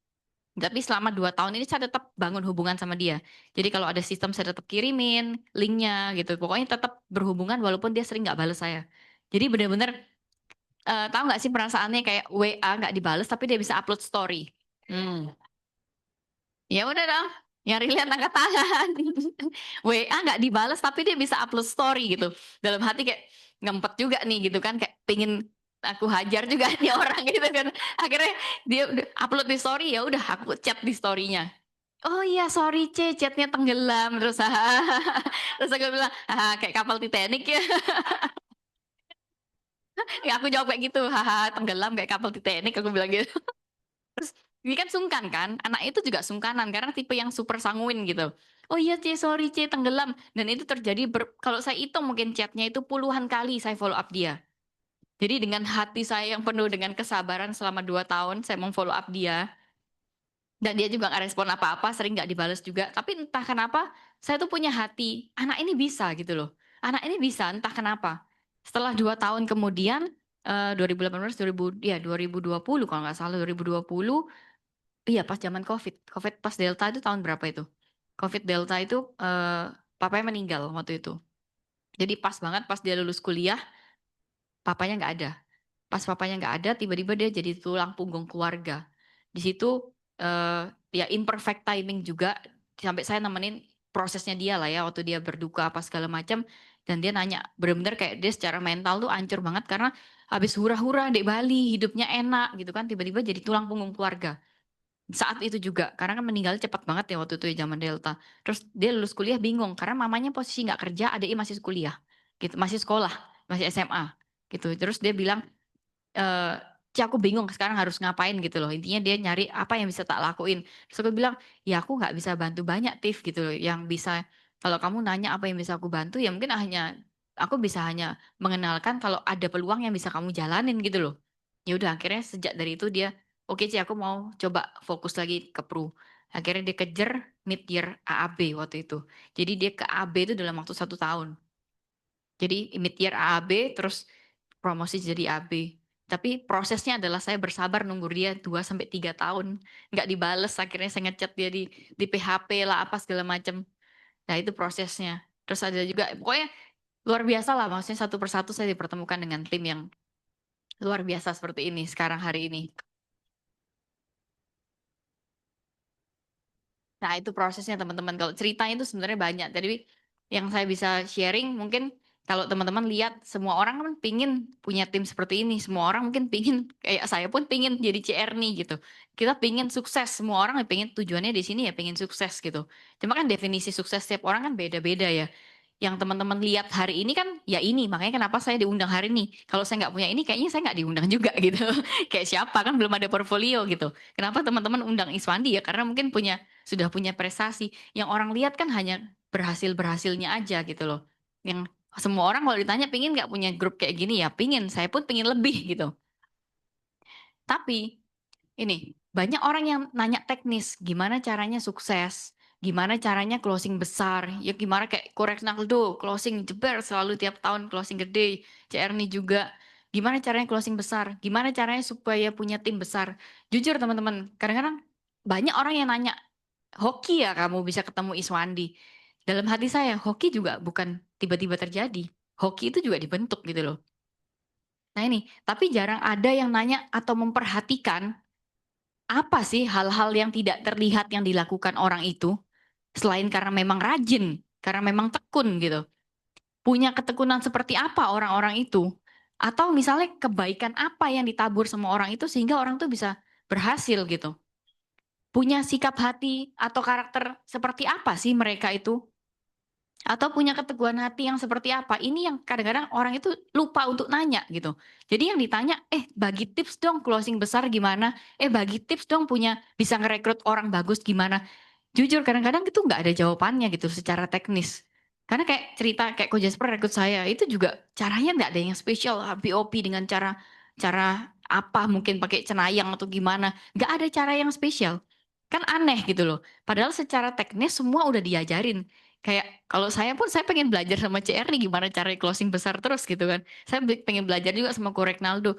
Tapi selama 2 tahun ini saya tetap bangun hubungan sama dia. Jadi kalau ada sistem saya tetap kirimin linknya gitu. Pokoknya tetap berhubungan walaupun dia sering nggak balas saya. Jadi benar-benar tahu nggak sih perasaannya kayak WA nggak dibales tapi dia bisa upload story. Ya udah dong, nyari lihat angkat tangan. WA nggak dibales tapi dia bisa upload story gitu. Dalam hati kayak ngempet juga nih gitu kan, kayak pingin aku hajar juga nih orang gitu kan. Akhirnya dia udah upload di story, ya udah aku chat di storynya. Oh iya sorry chatnya tenggelam terus terus aku bilang kayak kapal Titanic ya. Ya aku jawab kayak gitu, haha tenggelam kayak kapal Titanic aku bilang gitu. Terus ini kan sungkan kan, anak itu juga sungkanan karena tipe yang super sanguin gitu. Oh iya C, sorry C, tenggelam. Dan itu terjadi, kalau saya hitung mungkin chatnya itu puluhan kali saya follow up dia. Jadi dengan hati saya yang penuh dengan kesabaran selama 2 tahun, saya memfollow up dia. Dan dia juga nggak respon apa-apa, sering nggak dibales juga. Tapi entah kenapa, saya tuh punya hati, anak ini bisa gitu loh. Anak ini bisa, entah kenapa. Setelah 2 tahun kemudian, 2018, 2020 kalau nggak salah, 2020, iya pas zaman COVID. COVID pas Delta itu tahun berapa itu? COVID Delta itu papanya meninggal waktu itu. Jadi pas banget pas dia lulus kuliah, papanya nggak ada. Pas papanya nggak ada, tiba-tiba dia jadi tulang punggung keluarga. Di situ ya imperfect timing juga. Sampai saya nemenin prosesnya dia lah ya, waktu dia berduka apa segala macam. Dan dia nanya, bener-bener kayak dia secara mental tuh hancur banget karena habis hura-hura di Bali, hidupnya enak gitu kan, tiba-tiba jadi tulang punggung keluarga. Saat itu juga karena kan meninggalnya cepat banget ya waktu itu ya zaman Delta. Terus dia lulus kuliah bingung karena mamanya posisi nggak kerja, adiknya masih kuliah gitu, masih sekolah, masih SMA gitu. Terus dia bilang, Ci aku bingung sekarang harus ngapain gitu loh. Intinya dia nyari apa yang bisa tak lakuin. Terus aku bilang, ya aku nggak bisa bantu banyak Tiff gitu loh. Yang bisa, kalau kamu nanya apa yang bisa aku bantu ya mungkin aku bisa hanya mengenalkan kalau ada peluang yang bisa kamu jalanin gitu loh. Ya udah akhirnya sejak dari itu dia, oke Ci aku mau coba fokus lagi ke Pru. Akhirnya dia kejar mid year AAB waktu itu. Jadi dia ke AB itu dalam waktu 1 tahun. Jadi mid year AAB terus promosi jadi AB. Tapi prosesnya adalah saya bersabar nunggu dia 2 sampai 3 tahun. Nggak dibales, akhirnya saya ngechat dia di PHP lah apa segala macam. Nah itu prosesnya. Terus ada juga, pokoknya luar biasa lah. Maksudnya satu persatu saya dipertemukan dengan tim yang luar biasa seperti ini sekarang hari ini. Nah itu prosesnya teman-teman. Kalau ceritanya itu sebenarnya banyak. Jadi yang saya bisa sharing mungkin kalau teman-teman lihat semua orang kan pingin punya tim seperti ini. Semua orang mungkin pingin, kayak saya pun pingin jadi CR nih gitu. Kita pingin sukses. Semua orang yang pingin tujuannya di sini ya pingin sukses gitu. Cuma kan definisi sukses setiap orang kan beda-beda ya. Yang teman-teman lihat hari ini kan ya ini. Makanya kenapa saya diundang hari ini. Kalau saya nggak punya ini kayaknya saya nggak diundang juga gitu. Kayak siapa kan belum ada portfolio gitu. Kenapa teman-teman undang Iswandi ya? Karena mungkin sudah punya prestasi. Yang orang lihat kan hanya berhasilnya aja gitu loh. Yang semua orang kalau ditanya pingin nggak punya grup kayak gini ya pingin. Saya pun pingin lebih gitu. Tapi ini banyak orang yang nanya teknis, gimana caranya sukses, gimana caranya closing besar, ya gimana kayak Korek Naldo closing jeber selalu tiap tahun closing gede, CR nih juga, gimana caranya closing besar, gimana caranya supaya punya tim besar. Jujur teman-teman, kadang-kadang banyak orang yang nanya, hoki ya kamu bisa ketemu Iswandi. Dalam hati saya, hoki juga bukan tiba-tiba terjadi, hoki itu juga dibentuk gitu loh. Nah ini, tapi jarang ada yang nanya atau memperhatikan apa sih hal-hal yang tidak terlihat yang dilakukan orang itu selain karena memang rajin, karena memang tekun gitu. Punya ketekunan seperti apa orang-orang itu? Atau misalnya kebaikan apa yang ditabur sama orang itu sehingga orang tuh bisa berhasil gitu. Punya sikap hati atau karakter seperti apa sih mereka itu? Atau punya keteguhan hati yang seperti apa? Ini yang kadang-kadang orang itu lupa untuk nanya gitu. Jadi yang ditanya, bagi tips dong closing besar gimana? Bagi tips dong punya bisa ngerekrut orang bagus gimana? Jujur kadang-kadang itu nggak ada jawabannya gitu secara teknis. Karena kayak cerita kayak Ko Jasper rekrut saya itu juga caranya nggak ada yang spesial, POP dengan cara cara apa mungkin pakai cenayang atau gimana, nggak ada cara yang spesial. Kan aneh gitu loh. Padahal secara teknis semua udah diajarin. Kayak kalau saya pun saya pengen belajar sama CR nih gimana cara closing besar terus gitu kan. Saya pengen belajar juga sama Ko Regnaldo.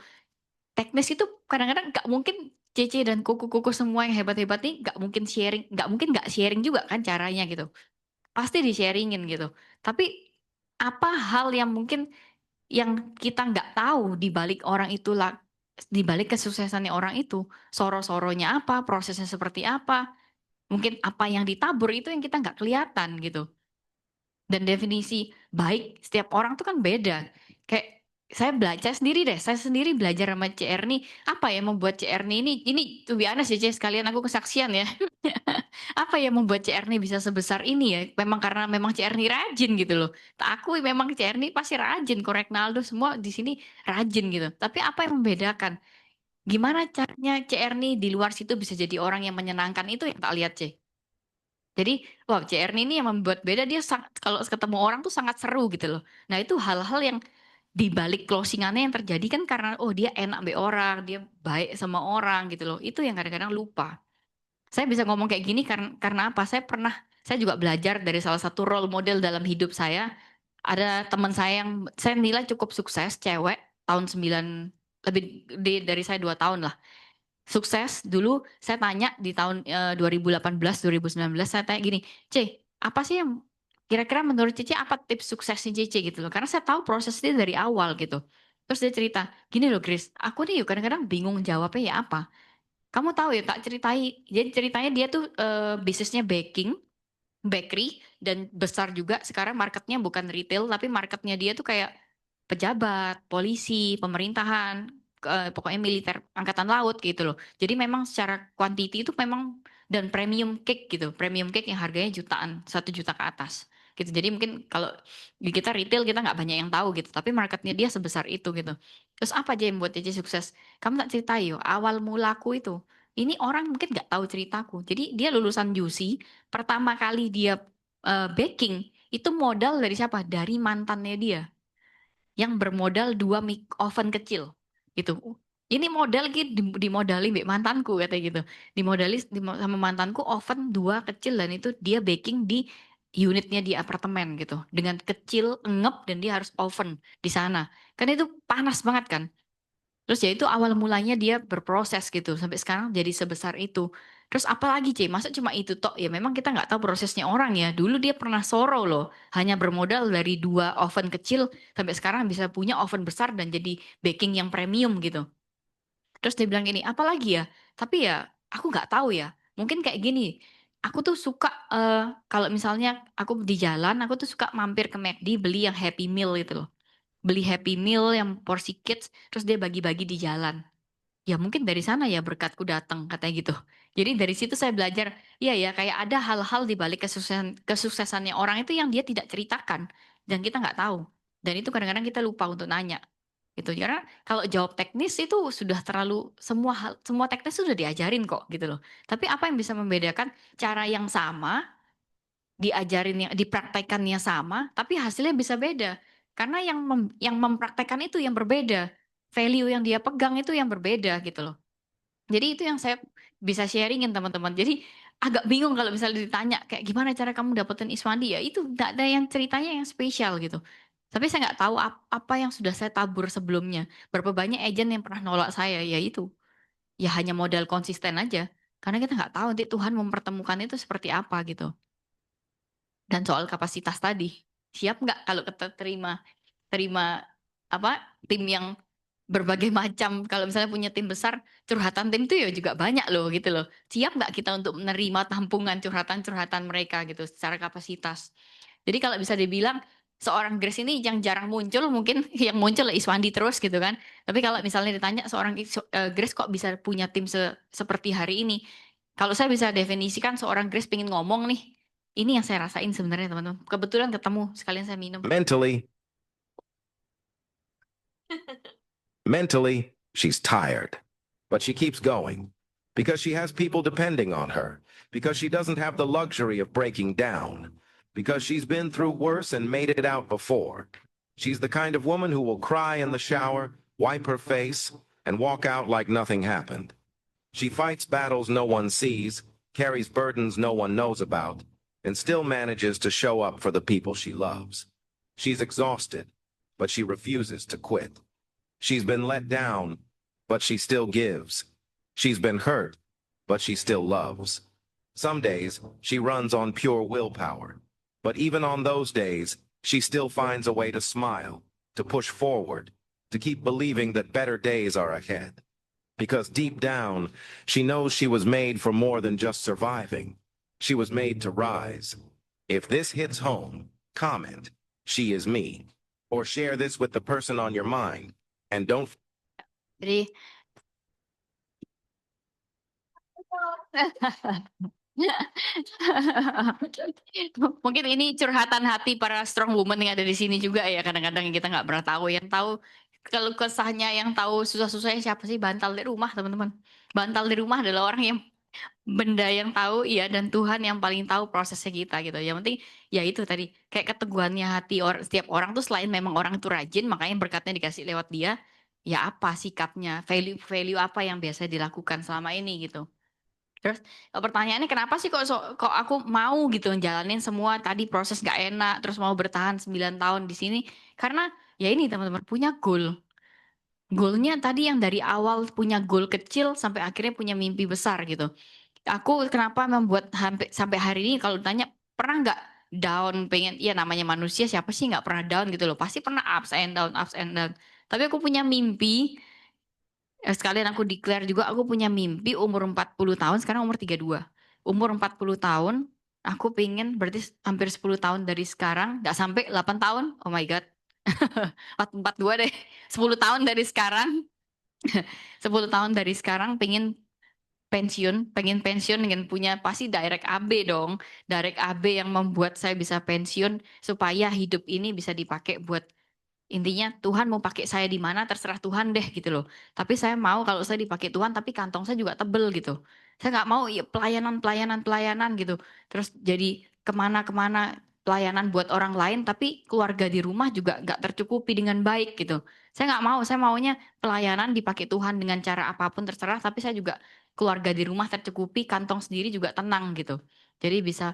Teknis itu kadang-kadang nggak mungkin CC dan kuku-kuku semua yang hebat-hebat nih nggak mungkin sharing, nggak mungkin nggak sharing juga kan caranya gitu. Pasti di-sharingin gitu. Tapi apa hal yang mungkin yang kita nggak tahu di balik orang itu lah, di balik kesuksesannya orang itu, soro-soronya apa, prosesnya seperti apa, mungkin apa yang ditabur itu yang kita nggak kelihatan gitu. Dan definisi baik setiap orang tuh kan beda. Kayak saya belajar sendiri deh, saya sendiri belajar sama CR nih, apa yang membuat CR nih ini to be honest ya, sekalian aku kesaksian ya. Apa yang membuat CR nih bisa sebesar ini ya? Memang karena memang CR nih rajin gitu loh. Tak aku memang CR nih pasti rajin, Koreknaldo semua di sini rajin gitu. Tapi apa yang membedakan? Gimana caranya CR nih di luar situ bisa jadi orang yang menyenangkan itu yang tak lihat C. Jadi, wah CR ini yang membuat beda dia kalau ketemu orang tuh sangat seru gitu loh. Nah itu hal-hal yang di balik closingannya yang terjadi kan karena oh dia enak be orang, dia baik sama orang gitu loh. Itu yang kadang-kadang lupa. Saya bisa ngomong kayak gini karena apa? Saya juga belajar dari salah satu role model dalam hidup saya. Ada teman saya yang saya nilai cukup sukses, cewek, tahun 9, lebih dari saya 2 tahun lah. Sukses dulu saya tanya di tahun 2018, 2019 saya tanya gini, C, apa sih yang kira-kira menurut Cici apa tips suksesnya Cici gitu loh. Karena saya tahu prosesnya dari awal gitu. Terus dia cerita, gini loh Chris, aku nih yuk kadang-kadang bingung jawabnya ya apa. Kamu tahu ya tak ceritai. Jadi ceritanya dia tuh bisnisnya bakery dan besar juga. Sekarang marketnya bukan retail tapi marketnya dia tuh kayak pejabat, polisi, pemerintahan, pokoknya militer, angkatan laut gitu loh. Jadi memang secara quantity itu memang dan premium cake gitu, premium cake yang harganya jutaan, 1 juta ke atas. Gitu. Jadi mungkin kalau di kita retail kita nggak banyak yang tahu gitu, tapi marketnya dia sebesar itu gitu. Terus apa aja yang buat Cici sukses? Kamu tak ceritain yuk, awal mulaku itu. Ini orang mungkin nggak tahu ceritaku. Jadi dia lulusan UC, pertama kali dia baking itu modal dari siapa? Dari mantannya dia yang bermodal 2 oven kecil gitu. Ini modal gitu dimodali mbak mantanku katanya gitu. Dimodali sama mantanku oven 2 kecil dan itu dia baking di unitnya di apartemen gitu. Dengan kecil, ngep dan dia harus oven di sana. Kan itu panas banget kan. Terus ya itu awal mulanya dia berproses gitu sampai sekarang jadi sebesar itu. Terus apalagi C, masa cuma itu tok ya memang kita nggak tahu prosesnya orang ya. Dulu dia pernah soro loh, hanya bermodal dari 2 oven kecil sampai sekarang bisa punya oven besar dan jadi baking yang premium gitu. Terus dia bilang gini, apalagi ya? Tapi ya aku nggak tahu ya. Mungkin kayak gini. Aku tuh suka kalau misalnya aku di jalan, aku tuh suka mampir ke McD beli yang Happy Meal gitu loh. Beli Happy Meal yang porsi kids, terus dia bagi-bagi di jalan. Ya mungkin dari sana ya berkatku datang katanya gitu. Jadi dari situ saya belajar, iya ya kayak ada hal-hal di balik kesuksesannya orang itu yang dia tidak ceritakan dan kita nggak tahu. Dan itu kadang-kadang kita lupa untuk nanya. Gitu. Karena kalau jawab teknis itu sudah terlalu semua teknis sudah diajarin kok gitu loh. Tapi apa yang bisa membedakan cara yang sama diajarin yang dipraktekannya sama, tapi hasilnya bisa beda. Karena yang mempraktekkan itu yang berbeda. Value yang dia pegang itu yang berbeda gitu loh. Jadi itu yang saya bisa sharingin teman-teman. Jadi agak bingung kalau misalnya ditanya kayak gimana cara kamu dapetin Iswandi ya itu nggak ada yang ceritanya yang spesial gitu. Tapi saya nggak tahu apa yang sudah saya tabur sebelumnya. Berapa banyak agent yang pernah nolak saya ya itu. Ya hanya modal konsisten aja. Karena kita nggak tahu nanti Tuhan mempertemukan itu seperti apa gitu. Dan soal kapasitas tadi, siap nggak kalau kita terima terima apa tim yang berbagai macam. Kalau misalnya punya tim besar, curhatan tim itu ya juga banyak loh gitu loh. Siap nggak kita untuk menerima tampungan curhatan-curhatan mereka gitu secara kapasitas. Jadi kalau bisa dibilang seorang Grace ini yang jarang muncul mungkin yang muncul Iswandi terus gitu kan. Tapi kalau misalnya ditanya seorang Grace kok bisa punya tim seperti hari ini. Kalau saya bisa definisikan seorang Grace pengen ngomong nih. Ini yang saya rasain sebenarnya teman-teman. Kebetulan ketemu sekalian saya minum. Mentally, she's tired, but she keeps going because she has people depending on her, because she doesn't have the luxury of breaking down, because she's been through worse and made it out before. She's the kind of woman who will cry in the shower, wipe her face, and walk out like nothing happened. She fights battles no one sees, carries burdens no one knows about, and still manages to show up for the people she loves. She's exhausted, but she refuses to quit. She's been let down, but she still gives. She's been hurt, but she still loves. Some days, she runs on pure willpower. But even on those days, she still finds a way to smile, to push forward, to keep believing that better days are ahead. Because deep down, she knows she was made for more than just surviving. She was made to rise. If this hits home, comment, "She is me," or share this with the person on your mind. And don't Jadi mungkin ini curhatan hati para strong woman yang ada di sini juga ya, kadang-kadang kita nggak pernah tahu. Yang tahu kalau kesahnya, yang tahu susah-susahnya siapa sih? Bantal di rumah, teman-teman. Bantal di rumah adalah orang yang benda yang tahu, iya, dan Tuhan yang paling tahu prosesnya kita gitu. Yang penting ya itu tadi, kayak keteguhannya hati setiap orang tuh, selain memang orang itu rajin, makanya berkatnya dikasih lewat dia, ya apa sikapnya, value apa yang biasa dilakukan selama ini gitu. Terus pertanyaannya, kenapa sih kok aku mau gitu jalanin semua tadi proses gak enak, terus mau bertahan 9 tahun di sini? Karena ya ini teman-teman, punya goal. Goalnya tadi yang dari awal punya goal kecil sampai akhirnya punya mimpi besar gitu. Aku kenapa membuat sampai hari ini, kalau ditanya pernah nggak down, pengen, ya namanya manusia, siapa sih nggak pernah down gitu loh, pasti pernah ups and down. Tapi aku punya mimpi. Sekalian aku declare juga, aku punya mimpi umur 40 tahun, sekarang umur 32. Umur 40 tahun, aku pengen, berarti hampir 10 tahun dari sekarang, nggak sampai 8 tahun, oh my God. 42 deh, 10 tahun dari sekarang, 10 tahun dari sekarang pengen pensiun dengan punya pasti direct AB dong. Direct AB yang membuat saya bisa pensiun, supaya hidup ini bisa dipakai buat, intinya Tuhan mau pakai saya di mana terserah Tuhan deh gitu loh. Tapi saya mau kalau saya dipakai Tuhan tapi kantong saya juga tebel gitu. Saya nggak mau ya pelayanan gitu. Terus jadi kemana-kemana pelayanan buat orang lain tapi keluarga di rumah juga nggak tercukupi dengan baik gitu. Saya nggak mau, saya maunya pelayanan dipakai Tuhan dengan cara apapun terserah, tapi saya juga keluarga di rumah tercukupi, kantong sendiri juga tenang gitu. Jadi bisa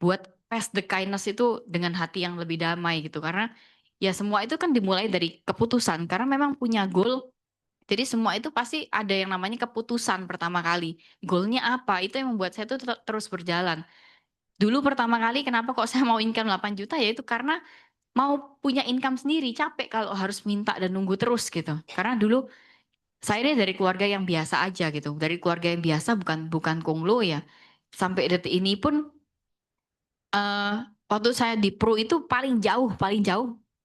buat pass the kindness itu dengan hati yang lebih damai gitu. Karena ya semua itu kan dimulai dari keputusan, karena memang punya goal. Jadi semua itu pasti ada yang namanya keputusan pertama kali. Goalnya apa? Itu yang membuat saya tuh terus berjalan. Dulu pertama kali kenapa kok saya mau income 8 juta, ya itu karena mau punya income sendiri. Capek kalau harus minta dan nunggu terus gitu. Karena dulu saya ini dari keluarga yang biasa aja gitu. Dari keluarga yang biasa, bukan konglo ya. Sampai detik ini pun waktu saya di Pro itu paling jauh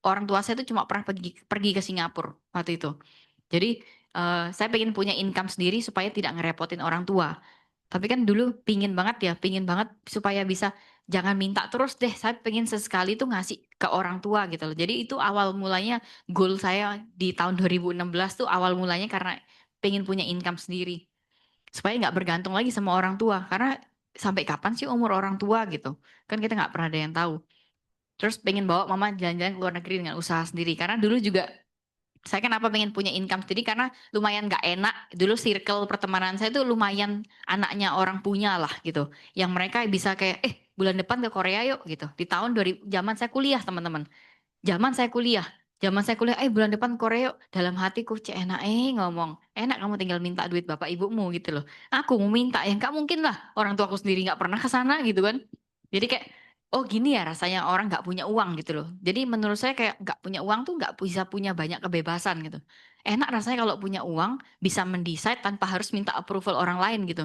orang tua saya itu cuma pernah pergi ke Singapura waktu itu. Jadi saya pengen punya income sendiri supaya tidak ngerepotin orang tua. Tapi kan dulu pingin banget supaya bisa jangan minta terus deh. Saya pengen sesekali tuh ngasih ke orang tua gitu loh. Jadi itu awal mulanya, goal saya di tahun 2016 tuh awal mulanya karena pengen punya income sendiri. Supaya nggak bergantung lagi sama orang tua. Karena sampai kapan sih umur orang tua gitu. Kan kita nggak pernah ada yang tahu. Terus pengen bawa mama jalan-jalan ke luar negeri dengan usaha sendiri. Karena dulu juga saya kenapa pengen punya income sendiri, karena lumayan nggak enak. Dulu circle pertemanan saya tuh lumayan anaknya orang punya lah gitu. Yang mereka bisa kayak, bulan depan ke Korea yuk gitu. Di tahun 2000, zaman saya kuliah teman-teman. Zaman saya kuliah, bulan depan Korea yuk. Dalam hatiku, enak ngomong. Enak kamu tinggal minta duit bapak ibumu gitu loh. Aku mau minta, ya nggak mungkin lah. Orang tua aku sendiri nggak pernah ke sana gitu kan. Jadi kayak, oh gini ya rasanya orang nggak punya uang gitu loh. Jadi menurut saya kayak nggak punya uang tuh nggak bisa punya banyak kebebasan gitu. Enak rasanya kalau punya uang, bisa mendesain tanpa harus minta approval orang lain gitu.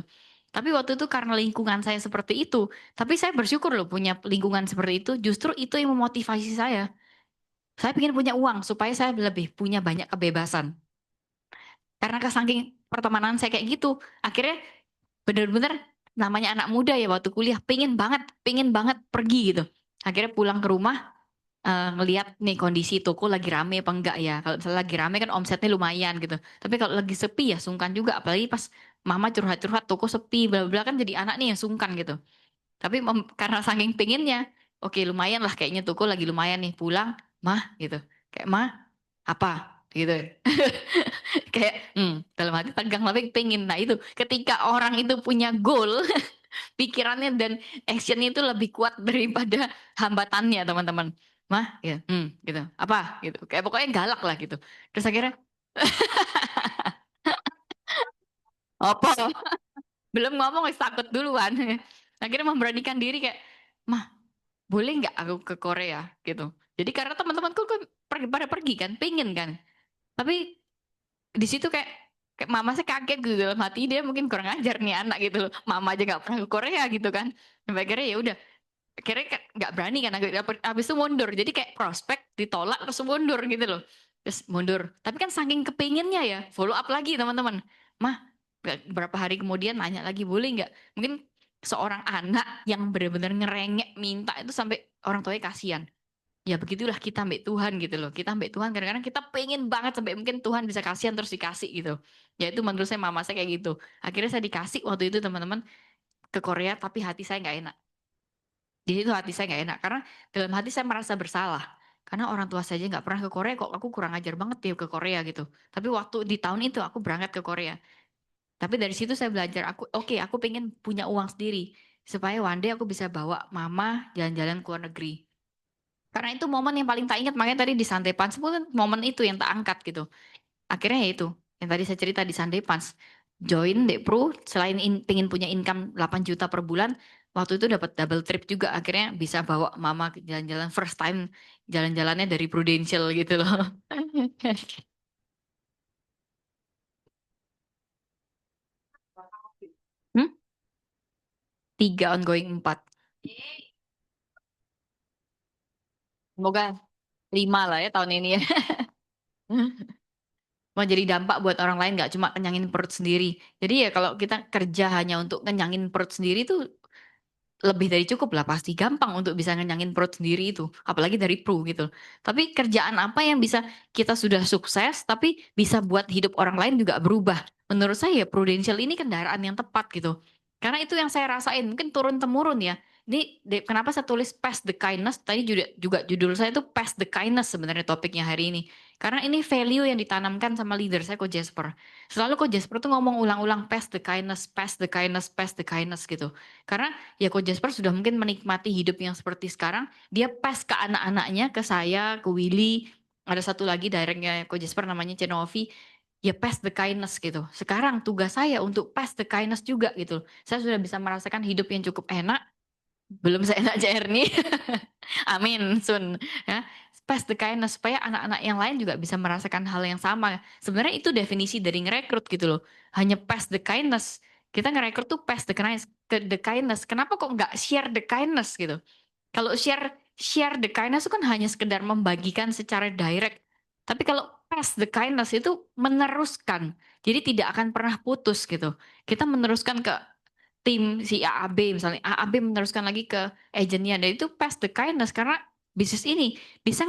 Tapi waktu itu karena lingkungan saya seperti itu, tapi saya bersyukur loh punya lingkungan seperti itu. Justru itu yang memotivasi saya. Saya ingin punya uang supaya saya lebih punya banyak kebebasan. Karena saking pertemanan saya kayak gitu, akhirnya bener-bener namanya anak muda ya waktu kuliah, pengen banget pergi gitu. Akhirnya pulang ke rumah, ngelihat nih kondisi toko lagi rame apa enggak ya. Kalau misalnya lagi rame kan omsetnya lumayan gitu. Tapi kalau lagi sepi ya sungkan juga. Apalagi pas mama curhat-curhat toko sepi, bla bla kan jadi anak nih yang sungkan gitu. Tapi karena saking pengennya, oke lumayan lah kayaknya toko lagi lumayan nih, pulang, mah gitu. Kayak mah apa gitu. Kayak dalam hati tegang tapi pengen. Nah itu ketika orang itu punya goal, pikirannya dan actionnya itu lebih kuat daripada hambatannya teman-teman. Mah ya gitu. Apa gitu. Kayak pokoknya galak lah gitu. Terus akhirnya apa? Belum ngomong wis takut duluan. Akhirnya memberanikan diri kayak, mah boleh nggak aku ke Korea gitu. Jadi karena teman-temanku kan pada pergi kan, pengen kan. Tapi di situ kayak mama saya kaget gitu dalam hati, dia mungkin kurang ajar nih anak gitu loh. Mama aja nggak pernah ke Korea gitu kan. Sampai akhirnya ya udah, akhirnya nggak berani kan. Habis itu mundur. Jadi kayak prospek ditolak terus mundur gitu loh. Terus mundur. Tapi kan saking kepinginnya ya, follow up lagi teman-teman. Mah berapa hari kemudian nanya lagi, boleh nggak? Mungkin seorang anak yang benar-benar ngerengek minta itu sampai orang tuanya kasihan. Ya begitulah kita ambek Tuhan gitu loh. Kita ambek Tuhan kadang-kadang kita pengen banget sampai mungkin Tuhan bisa kasihan terus dikasih gitu. Ya itu menurut saya mama saya kayak gitu. Akhirnya saya dikasih waktu itu teman-teman ke Korea tapi hati saya nggak enak. Di situ hati saya nggak enak karena dalam hati saya merasa bersalah. Karena orang tua saya aja nggak pernah ke Korea, kok aku kurang ajar banget dia ke Korea gitu. Tapi waktu di tahun itu aku berangkat ke Korea. Tapi dari situ saya belajar, aku pengen punya uang sendiri supaya one day aku bisa bawa mama jalan-jalan ke luar negeri. Karena itu momen yang paling tak ingat, makanya tadi di Santai Pants pun momen itu yang tak angkat gitu. Akhirnya ya itu, yang tadi saya cerita di Santai Pants. Join Dekpro, selain pengen punya income 8 juta per bulan, waktu itu dapat double trip juga. Akhirnya bisa bawa mama jalan-jalan first time, jalan-jalannya dari Prudential gitu loh. Hmm? 3 ongoing 4. Semoga 5 lah ya tahun ini ya. Mau jadi dampak buat orang lain, nggak cuma kenyangin perut sendiri. Jadi ya kalau kita kerja hanya untuk kenyangin perut sendiri tuh lebih dari cukup lah, pasti gampang untuk bisa ngenyangin perut sendiri itu, apalagi dari pro gitu. Tapi kerjaan apa yang bisa kita sudah sukses tapi bisa buat hidup orang lain juga berubah? Menurut saya Prudential ini kendaraan yang tepat gitu. Karena itu yang saya rasain, mungkin turun temurun ya. Ini kenapa saya tulis Pass the Kindness? Tadi juga judul saya itu Pass the Kindness sebenarnya topiknya hari ini. Karena ini value yang ditanamkan sama leader saya, Coach Jasper. Selalu Coach Jasper tuh ngomong ulang-ulang pass the kindness, pass the kindness, pass the kindness gitu. Karena ya Coach Jasper sudah mungkin menikmati hidup yang seperti sekarang, dia pass ke anak-anaknya, ke saya, ke Willy, ada satu lagi directnya Coach Jasper namanya Cenovi, ya pass the kindness gitu. Sekarang tugas saya untuk pass the kindness juga gitu. Saya sudah bisa merasakan hidup yang cukup enak, belum seenak JR nih. Amin, Sun. Ya, pass the kindness supaya anak-anak yang lain juga bisa merasakan hal yang sama. Sebenarnya itu definisi dari ngerekrut gitu loh. Hanya pass the kindness. Kita ngerekrut tuh pass the kindness. Kenapa kok nggak share the kindness gitu? Kalau share the kindness itu kan hanya sekedar membagikan secara direct. Tapi kalau pass the kindness itu meneruskan. Jadi tidak akan pernah putus gitu. Kita meneruskan ke tim si AAB misalnya, AAB meneruskan lagi ke agentnya, dan itu pass the kindness karena bisnis ini bisa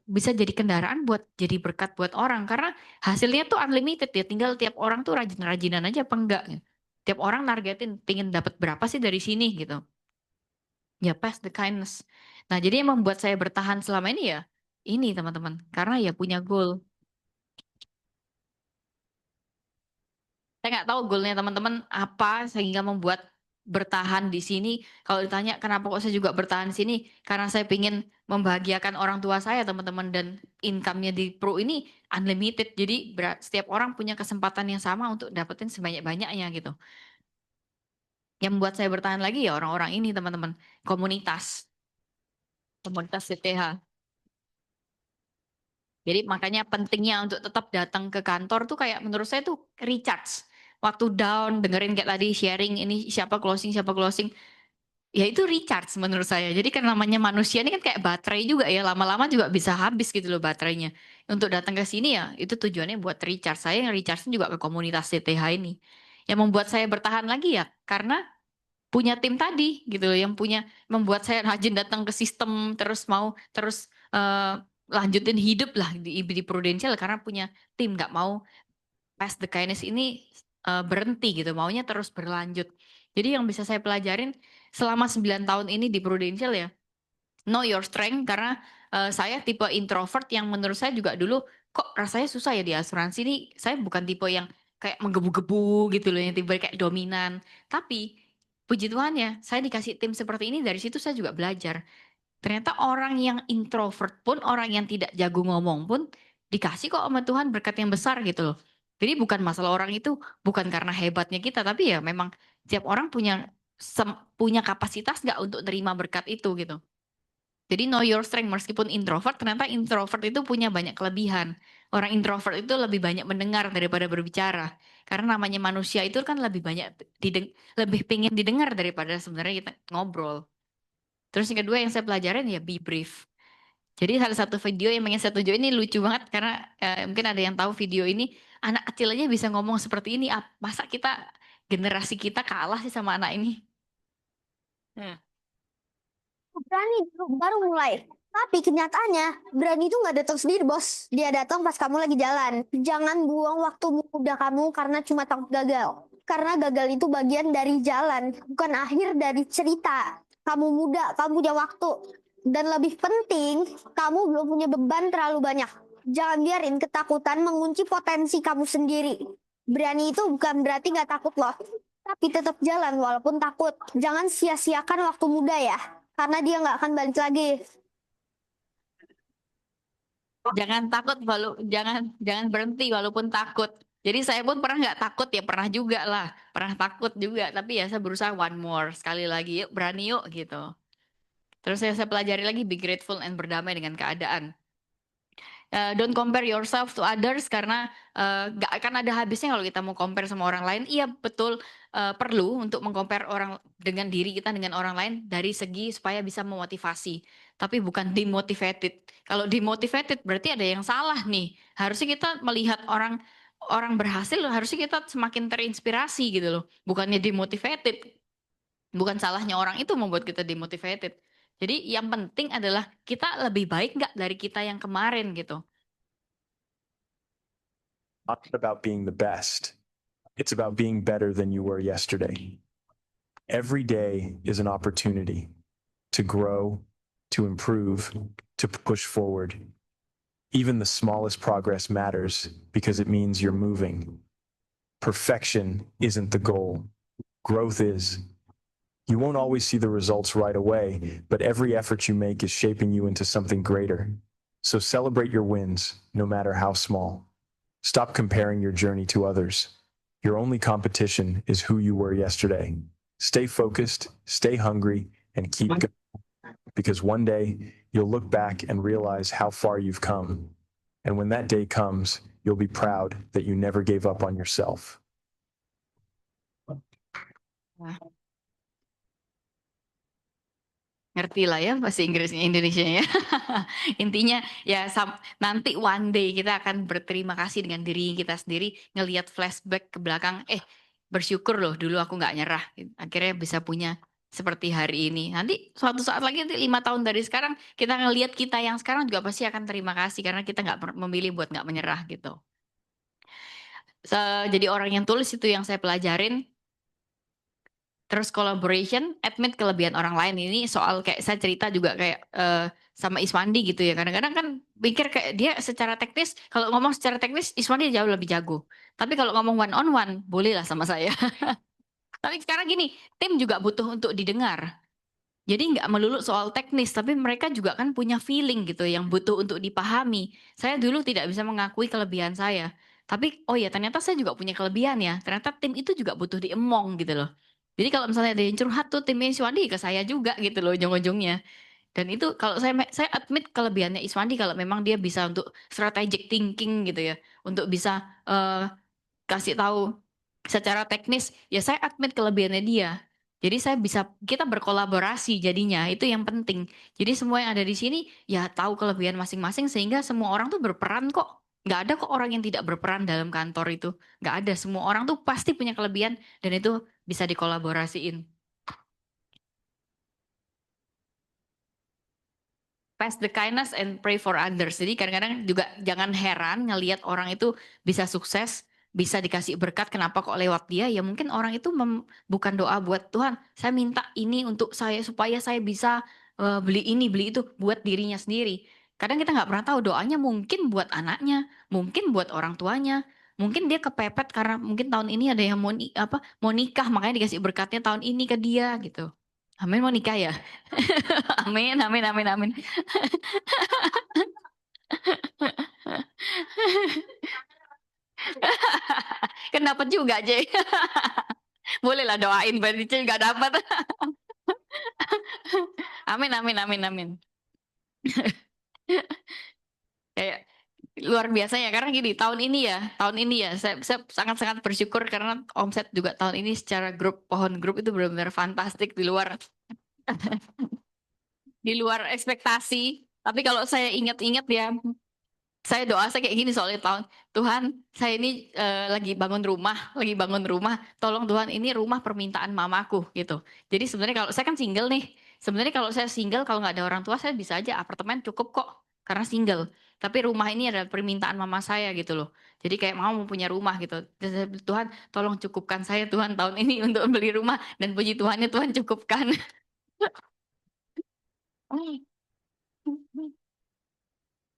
bisa jadi kendaraan buat jadi berkat buat orang karena hasilnya tuh unlimited ya, tinggal tiap orang tuh rajin-rajinan aja apa enggak gitu. Tiap orang nargetin pingin dapat berapa sih dari sini gitu. Ya pass the kindness. Nah jadi yang membuat saya bertahan selama ini ya ini teman-teman, karena ya punya goal. Saya nggak tahu goalnya teman-teman apa sehingga membuat bertahan di sini. Kalau ditanya kenapa kok saya juga bertahan di sini, karena saya ingin membahagiakan orang tua saya teman-teman, dan income-nya di Pro ini unlimited. Jadi setiap orang punya kesempatan yang sama untuk dapetin sebanyak-banyaknya gitu. Yang membuat saya bertahan lagi ya orang-orang ini teman-teman, komunitas CTH. Jadi makanya pentingnya untuk tetap datang ke kantor tuh kayak menurut saya tuh recharge. Waktu down dengerin kayak tadi sharing ini siapa closing. Ya itu recharge menurut saya. Jadi kan namanya manusia ini kan kayak baterai juga ya. Lama-lama juga bisa habis gitu loh baterainya. Untuk datang ke sini ya itu tujuannya buat recharge. Saya yang recharge juga ke komunitas CTH ini. Yang membuat saya bertahan lagi ya karena punya tim tadi gitu loh. Yang membuat saya rajin datang ke sistem terus mau terus lanjutin hidup lah di Prudential karena punya tim, nggak mau pass the kindness ini berhenti gitu, maunya terus berlanjut. Jadi yang bisa saya pelajarin selama 9 tahun ini di Prudential ya, know your strength, karena saya tipe introvert yang menurut saya juga dulu kok rasanya susah ya di asuransi ini. Saya bukan tipe yang kayak menggebu-gebu gitu loh, yang tipe kayak dominan. Tapi puji Tuhan ya, saya dikasih tim seperti ini, dari situ saya juga belajar. Ternyata orang yang introvert pun, orang yang tidak jago ngomong pun dikasih kok sama Tuhan berkat yang besar gitu loh. Jadi bukan masalah orang itu, bukan karena hebatnya kita, tapi ya memang tiap orang punya kapasitas nggak untuk terima berkat itu gitu. Jadi know your strength, meskipun introvert, ternyata introvert itu punya banyak kelebihan. Orang introvert itu lebih banyak mendengar daripada berbicara. Karena namanya manusia itu kan lebih banyak lebih pengen didengar daripada sebenarnya kita ngobrol. Terus yang kedua yang saya pelajarin ya be brief. Jadi salah satu video yang pengen saya tunjukin ini lucu banget, karena mungkin ada yang tahu video ini, anak kecil aja bisa ngomong seperti ini. Masa generasi kita kalah sih sama anak ini? Berani baru mulai. Tapi kenyataannya Berani itu nggak datang sendiri, bos. Dia datang pas kamu lagi jalan. Jangan buang waktu muda kamu karena cuma takut gagal. Karena gagal itu bagian dari jalan, bukan akhir dari cerita. Kamu muda, kamu punya waktu. Dan lebih penting, kamu belum punya beban terlalu banyak. Jangan biarin ketakutan mengunci potensi kamu sendiri. Berani itu bukan berarti nggak takut loh. Tapi tetap jalan walaupun takut. Jangan sia-siakan waktu muda ya. Karena dia nggak akan balik lagi. Jangan takut, jangan berhenti walaupun takut. Jadi saya pun pernah nggak takut ya, pernah juga lah, pernah takut juga. Tapi ya saya berusaha one more, sekali lagi, yuk berani yuk gitu. Terus saya pelajari lagi be grateful and berdamai dengan keadaan. Don't compare yourself to others, karena nggak akan ada habisnya kalau kita mau compare sama orang lain. Iya betul, perlu untuk mengcompare orang dengan diri kita dengan orang lain dari segi supaya bisa memotivasi, tapi bukan demotivated. Kalau demotivated berarti ada yang salah nih. Harusnya kita melihat orang berhasil, harusnya kita semakin terinspirasi gitu loh, bukannya demotivated. Bukan salahnya orang itu membuat kita demotivated. Jadi yang penting adalah kita lebih baik nggak dari kita yang kemarin gitu. Not about being the best. It's about being better than you were yesterday. Every day is an opportunity to grow, to improve, to push forward. Even the smallest progress matters because it means you're moving. Perfection isn't the goal. Growth is. You won't always see the results right away, but every effort you make is shaping you into something greater. So celebrate your wins, no matter how small. Stop comparing your journey to others. Your only competition is who you were yesterday. Stay focused, stay hungry, and keep going. Because one day, you'll look back and realize how far you've come. And when that day comes, you'll be proud that you never gave up on yourself. Ngerti lah ya bahasa Inggrisnya Indonesia ya. Intinya ya nanti one day kita akan berterima kasih dengan diri kita sendiri, ngelihat flashback ke belakang, bersyukur loh dulu aku nggak nyerah, akhirnya bisa punya seperti hari ini. Nanti suatu saat lagi, nanti 5 tahun dari sekarang, kita ngelihat kita yang sekarang juga pasti akan terima kasih karena kita nggak memilih buat nggak menyerah gitu. Jadi orang yang tulus itu yang saya pelajarin. Terus collaboration, admit kelebihan orang lain. Ini soal kayak saya cerita juga kayak sama Iswandi gitu ya. Kadang-kadang kan pikir kayak dia secara teknis, kalau ngomong secara teknis Iswandi jauh lebih jago. Tapi kalau ngomong one on one, bolehlah sama saya. Tapi sekarang gini, tim juga butuh untuk didengar. Jadi nggak melulu soal teknis, tapi mereka juga kan punya feeling gitu yang butuh untuk dipahami. Saya dulu tidak bisa mengakui kelebihan saya. Tapi oh ya ternyata saya juga punya kelebihan ya. Ternyata tim itu juga butuh diemong gitu loh. Jadi kalau misalnya ada yang curhat tuh timnya Iswandi ke saya juga gitu loh ujung-ujungnya. Dan itu kalau saya admit kelebihannya Iswandi kalau memang dia bisa untuk strategic thinking gitu ya. Untuk bisa kasih tahu secara teknis, ya saya admit kelebihannya dia. Jadi kita berkolaborasi jadinya, itu yang penting. Jadi semua yang ada di sini ya tahu kelebihan masing-masing sehingga semua orang tuh berperan kok. Nggak ada kok orang yang tidak berperan dalam kantor itu. Nggak ada, semua orang tuh pasti punya kelebihan dan itu bisa dikolaborasiin. Pass the kindness and pray for others. Jadi kadang-kadang juga jangan heran ngelihat orang itu bisa sukses, bisa dikasih berkat, kenapa kok lewat dia? Ya mungkin orang itu bukan doa buat Tuhan, saya minta ini untuk saya supaya saya bisa beli ini, beli itu buat dirinya sendiri. Kadang kita nggak pernah tahu doanya mungkin buat anaknya, mungkin buat orang tuanya, mungkin dia kepepet karena mungkin tahun ini ada yang mau nikah makanya dikasih berkatnya tahun ini ke dia gitu. Amin, mau nikah ya? Amin, amin, amin, amin. Kan dapat juga, J. Boleh lah doain berarti J nggak dapat. Amin, amin, amin, amin. Kayak luar biasa ya karena gini tahun ini ya saya sangat-sangat bersyukur karena omset juga tahun ini secara grup pohon grup itu benar-benar fantastik di luar ekspektasi. Tapi kalau saya ingat-ingat ya, saya doa saya kayak gini soalnya Tuhan, saya ini lagi bangun rumah, tolong Tuhan ini rumah permintaan mamaku gitu. Jadi sebenarnya kalau saya kan single nih, sebenarnya kalau saya single kalau nggak ada orang tua saya bisa aja apartemen cukup kok karena single. Tapi rumah ini adalah permintaan mama saya gitu loh. Jadi kayak mau punya rumah gitu. Tuhan tolong cukupkan saya Tuhan tahun ini untuk beli rumah dan puji Tuhannya Tuhan cukupkan.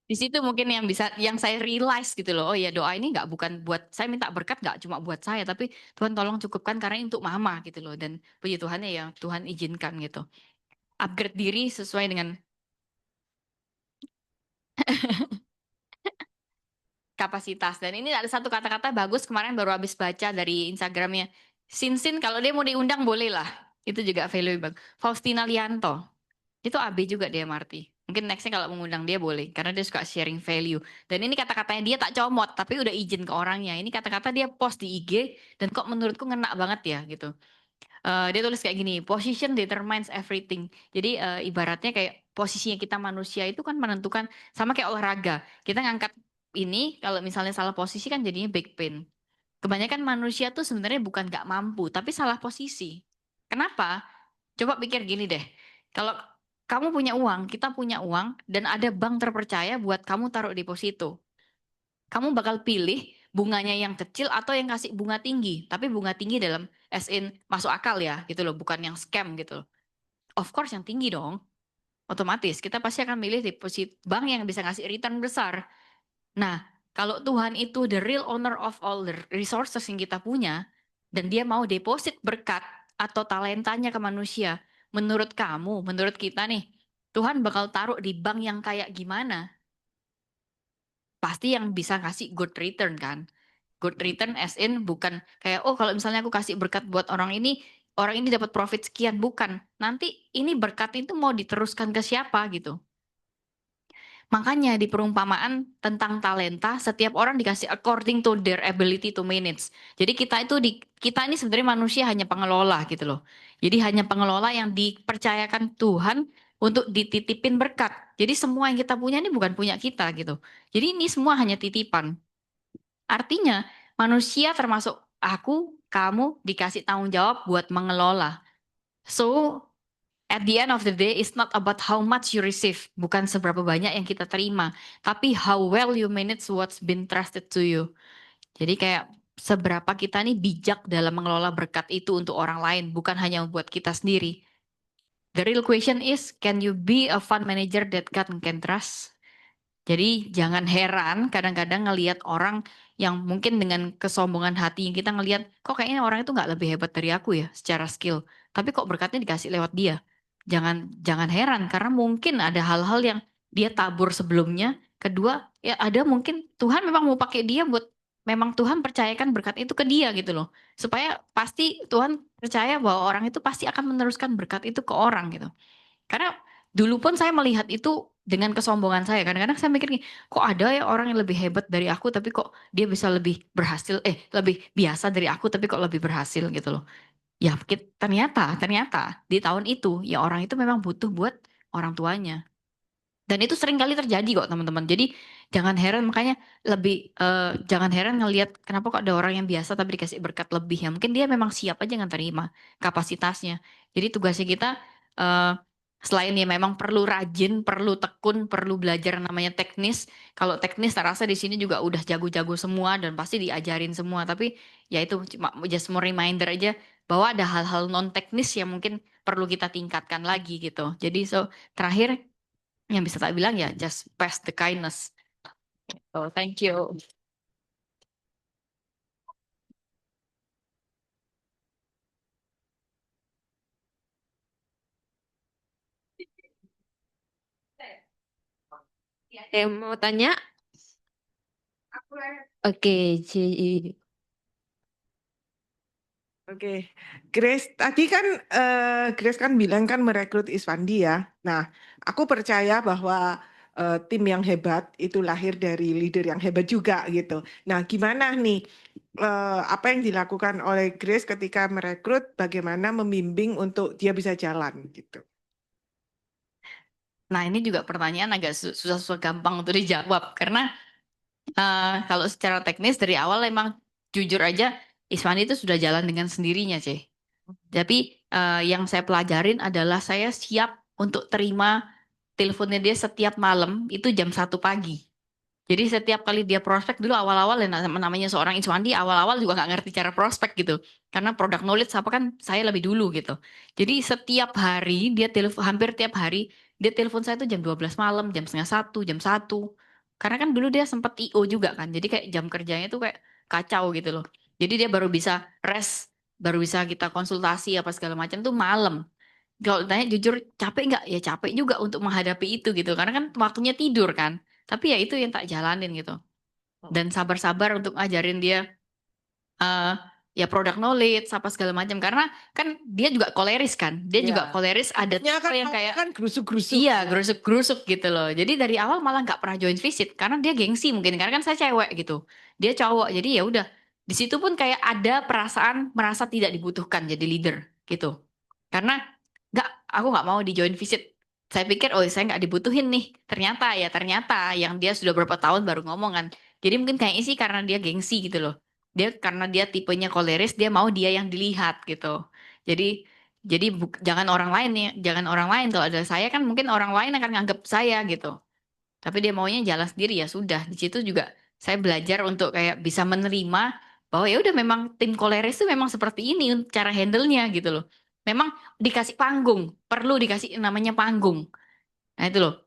Di situ mungkin yang saya realize gitu loh. Oh ya doa ini bukan buat saya minta berkat nggak cuma buat saya tapi Tuhan tolong cukupkan karena ini untuk mama gitu loh dan puji Tuhannya yang Tuhan izinkan gitu. Upgrade diri sesuai dengan kapasitas dan ini ada satu kata-kata bagus kemarin baru habis baca dari Instagramnya. Sinsin kalau dia mau diundang boleh lah. Itu juga valuable. Faustina Lianto. Itu AB juga dia Marty. Mungkin nextnya kalau mengundang dia boleh. Karena dia suka sharing value. Dan ini kata-katanya dia tak comot. Tapi udah izin ke orangnya. Ini kata-kata dia post di IG. Dan kok menurutku ngena banget ya gitu. Dia tulis kayak gini. Position determines everything. Jadi ibaratnya kayak posisinya kita manusia itu kan menentukan. Sama kayak olahraga. Kita ngangkat ini. Kalau misalnya salah posisi kan jadinya back pain. Kebanyakan manusia tuh sebenarnya bukan gak mampu. Tapi salah posisi. Kenapa? Coba pikir gini deh. Kalau kamu punya uang, kita punya uang, dan ada bank terpercaya buat kamu taruh deposito. Kamu bakal pilih bunganya yang kecil atau yang kasih bunga tinggi. Tapi bunga tinggi dalam as in masuk akal ya, gitu loh. Bukan yang scam gitu loh. Of course yang tinggi dong. Otomatis kita pasti akan milih deposit bank yang bisa ngasih return besar. Nah, kalau Tuhan itu the real owner of all the resources yang kita punya, dan dia mau deposit berkat atau talentanya ke manusia, menurut kamu, menurut kita nih, Tuhan bakal taruh di bank yang kayak gimana? Pasti yang bisa ngasih good return kan? Good return as in bukan kayak, oh kalau misalnya aku kasih berkat buat orang ini dapat profit sekian. Bukan. Nanti ini berkat itu mau diteruskan ke siapa gitu. Makanya di perumpamaan tentang talenta, setiap orang dikasih according to their ability to manage. Jadi kita ini sebenarnya manusia hanya pengelola gitu loh. Jadi hanya pengelola yang dipercayakan Tuhan untuk dititipin berkat. Jadi semua yang kita punya ini bukan punya kita gitu. Jadi ini semua hanya titipan. Artinya manusia termasuk aku, kamu dikasih tanggung jawab buat mengelola. So at the end of the day, it's not about how much you receive. Bukan seberapa banyak yang kita terima. Tapi how well you manage what's been trusted to you. Jadi kayak seberapa kita nih bijak dalam mengelola berkat itu untuk orang lain. Bukan hanya buat kita sendiri. The real question is, can you be a fund manager that God can trust? Jadi jangan heran kadang-kadang ngelihat orang yang mungkin dengan kesombongan hati yang kita ngelihat, kok kayaknya orang itu nggak lebih hebat dari aku ya secara skill. Tapi kok berkatnya dikasih lewat dia. Jangan heran karena mungkin ada hal-hal yang dia tabur sebelumnya. Kedua, ya ada mungkin Tuhan memang mau pakai dia buat memang Tuhan percayakan berkat itu ke dia gitu loh. Supaya pasti Tuhan percaya bahwa orang itu pasti akan meneruskan berkat itu ke orang gitu. Karena dulu pun saya melihat itu dengan kesombongan saya. Kadang-kadang saya mikir nih, kok ada ya orang yang lebih hebat dari aku tapi kok dia bisa lebih berhasil, lebih biasa dari aku tapi kok lebih berhasil gitu loh. Ya ternyata di tahun itu ya orang itu memang butuh buat orang tuanya. Dan itu sering kali terjadi kok teman-teman. Jadi jangan heran makanya jangan heran ngelihat kenapa kok ada orang yang biasa tapi dikasih berkat lebih ya. Mungkin dia memang siap aja nggak terima kapasitasnya. Jadi tugasnya kita eh, selain ya memang perlu rajin, perlu tekun, perlu belajar namanya teknis. Kalau teknis tak rasa di sini juga udah jago-jago semua dan pasti diajarin semua. Tapi ya itu cuma just more reminder aja bahwa ada hal-hal non teknis yang mungkin perlu kita tingkatkan lagi gitu. Jadi terakhir yang bisa tak bilang ya just pass the kindness. So thank you. Mau tanya? Oke, Oke, Grace, tadi kan Grace kan bilang kan merekrut Iswandi ya. Nah, aku percaya bahwa tim yang hebat itu lahir dari leader yang hebat juga gitu. Nah, gimana nih apa yang dilakukan oleh Grace ketika merekrut, bagaimana membimbing untuk dia bisa jalan gitu. Nah, ini juga pertanyaan agak susah-susah gampang untuk dijawab karena kalau secara teknis dari awal emang jujur aja Iswandi itu sudah jalan dengan sendirinya, sih. Tapi yang saya pelajarin adalah saya siap untuk terima teleponnya dia setiap malam itu jam 1 pagi. Jadi setiap kali dia prospek dulu awal-awal ya namanya seorang Iswandi awal-awal juga nggak ngerti cara prospek gitu. Karena product knowledge apa kan saya lebih dulu gitu. Jadi setiap hari dia telepon hampir tiap hari dia telepon saya tuh jam 12 malam, jam setengah 1, jam 1. Karena kan dulu dia sempat IO juga kan. Jadi kayak jam kerjanya tuh kayak kacau gitu loh. Jadi dia baru bisa rest, baru bisa kita konsultasi apa segala macam tuh malam. Kalau ditanya jujur capek nggak? Ya capek juga untuk menghadapi itu gitu. Karena kan waktunya tidur kan. Tapi ya itu yang tak jalanin gitu. Dan sabar-sabar untuk ngajarin dia eh ya product knowledge apa segala macam. Karena kan dia juga koleris kan. Dia juga Iya. koleris ada Ya tipe yang kayak kan gerusuk-gerusuk. iya gerusuk-gerusuk gitu loh. Jadi dari awal malah nggak pernah join visit karena dia gengsi mungkin karena kan saya cewek gitu. Dia cowok jadi ya udah di situ pun kayak ada perasaan merasa tidak dibutuhkan jadi leader gitu. Karena aku nggak mau di join visit. Saya pikir oh saya nggak dibutuhin nih. Ternyata yang dia sudah berapa tahun baru ngomong kan. Jadi mungkin kayaknya sih karena dia gengsi gitu loh. Dia karena dia tipenya koleris dia mau dia yang dilihat gitu. Jadi jangan orang lain ya, jangan orang lain kalau ada saya kan mungkin orang lain akan nganggap saya gitu. Tapi dia maunya jalan sendiri ya sudah. Di situ juga saya belajar untuk kayak bisa menerima bahwa ya udah memang tim koleris itu memang seperti ini cara handle-nya gitu loh. Memang dikasih panggung, perlu dikasih namanya panggung. Nah itu loh.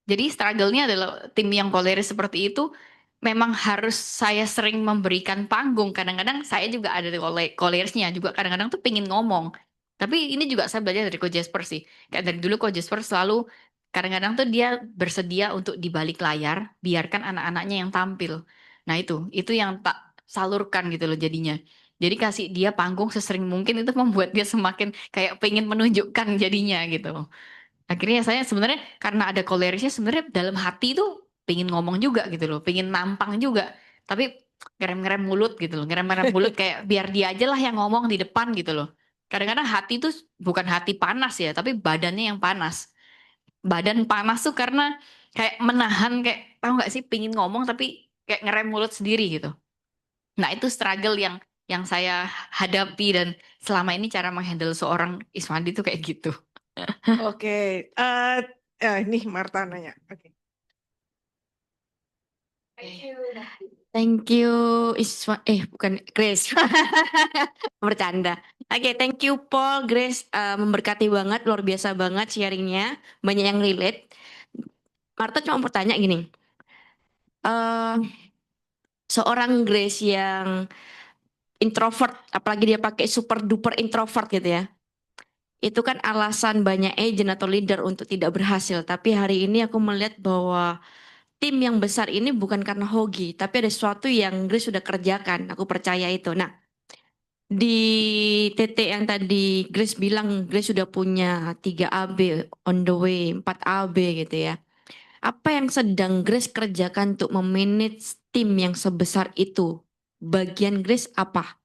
Jadi struggle-nya adalah tim yang koleris seperti itu memang harus saya sering memberikan panggung. Kadang-kadang saya juga ada di kolerisnya juga kadang-kadang tuh pingin ngomong. Tapi ini juga saya belajar dari Coach Jasper sih. Kayak dari dulu Coach Jasper selalu kadang-kadang tuh dia bersedia untuk di balik layar biarkan anak-anaknya yang tampil. Nah itu yang tak salurkan gitu loh jadinya. Jadi kasih dia panggung sesering mungkin itu membuat dia semakin kayak pengen menunjukkan jadinya gitu. Akhirnya saya sebenarnya karena ada kolerisnya sebenarnya dalam hati tuh pengen ngomong juga gitu loh, pengen nampang juga. Tapi ngerem-ngerem mulut gitu loh, ngerem-ngerem mulut kayak biar dia aja lah yang ngomong di depan gitu loh. Kadang-kadang hati tuh bukan hati panas ya, tapi badannya yang panas. Badan panas tuh karena kayak menahan kayak tahu nggak sih pengen ngomong tapi kayak ngerem mulut sendiri gitu. Nah itu struggle yang saya hadapi dan selama ini cara menghandle seorang Iswandi tuh kayak gitu. Oke, ini Marta nanya. Oke. thank you bukan Grace. Bercanda. Oke, thank you Paul, Grace memberkati banget, luar biasa banget sharingnya, banyak yang relate. Marta cuma mau bertanya gini, seorang Grace yang introvert, apalagi dia pakai super duper introvert gitu ya, itu kan alasan banyak agent atau leader untuk tidak berhasil. Tapi hari ini aku melihat bahwa tim yang besar ini bukan karena hoki, tapi ada sesuatu yang Grace sudah kerjakan. Aku percaya itu. Nah, di TT yang tadi Grace bilang Grace sudah punya 3 AB on the way, 4 AB gitu ya. Apa yang sedang Grace kerjakan untuk memanage tim yang sebesar itu? Bagian Grace apa?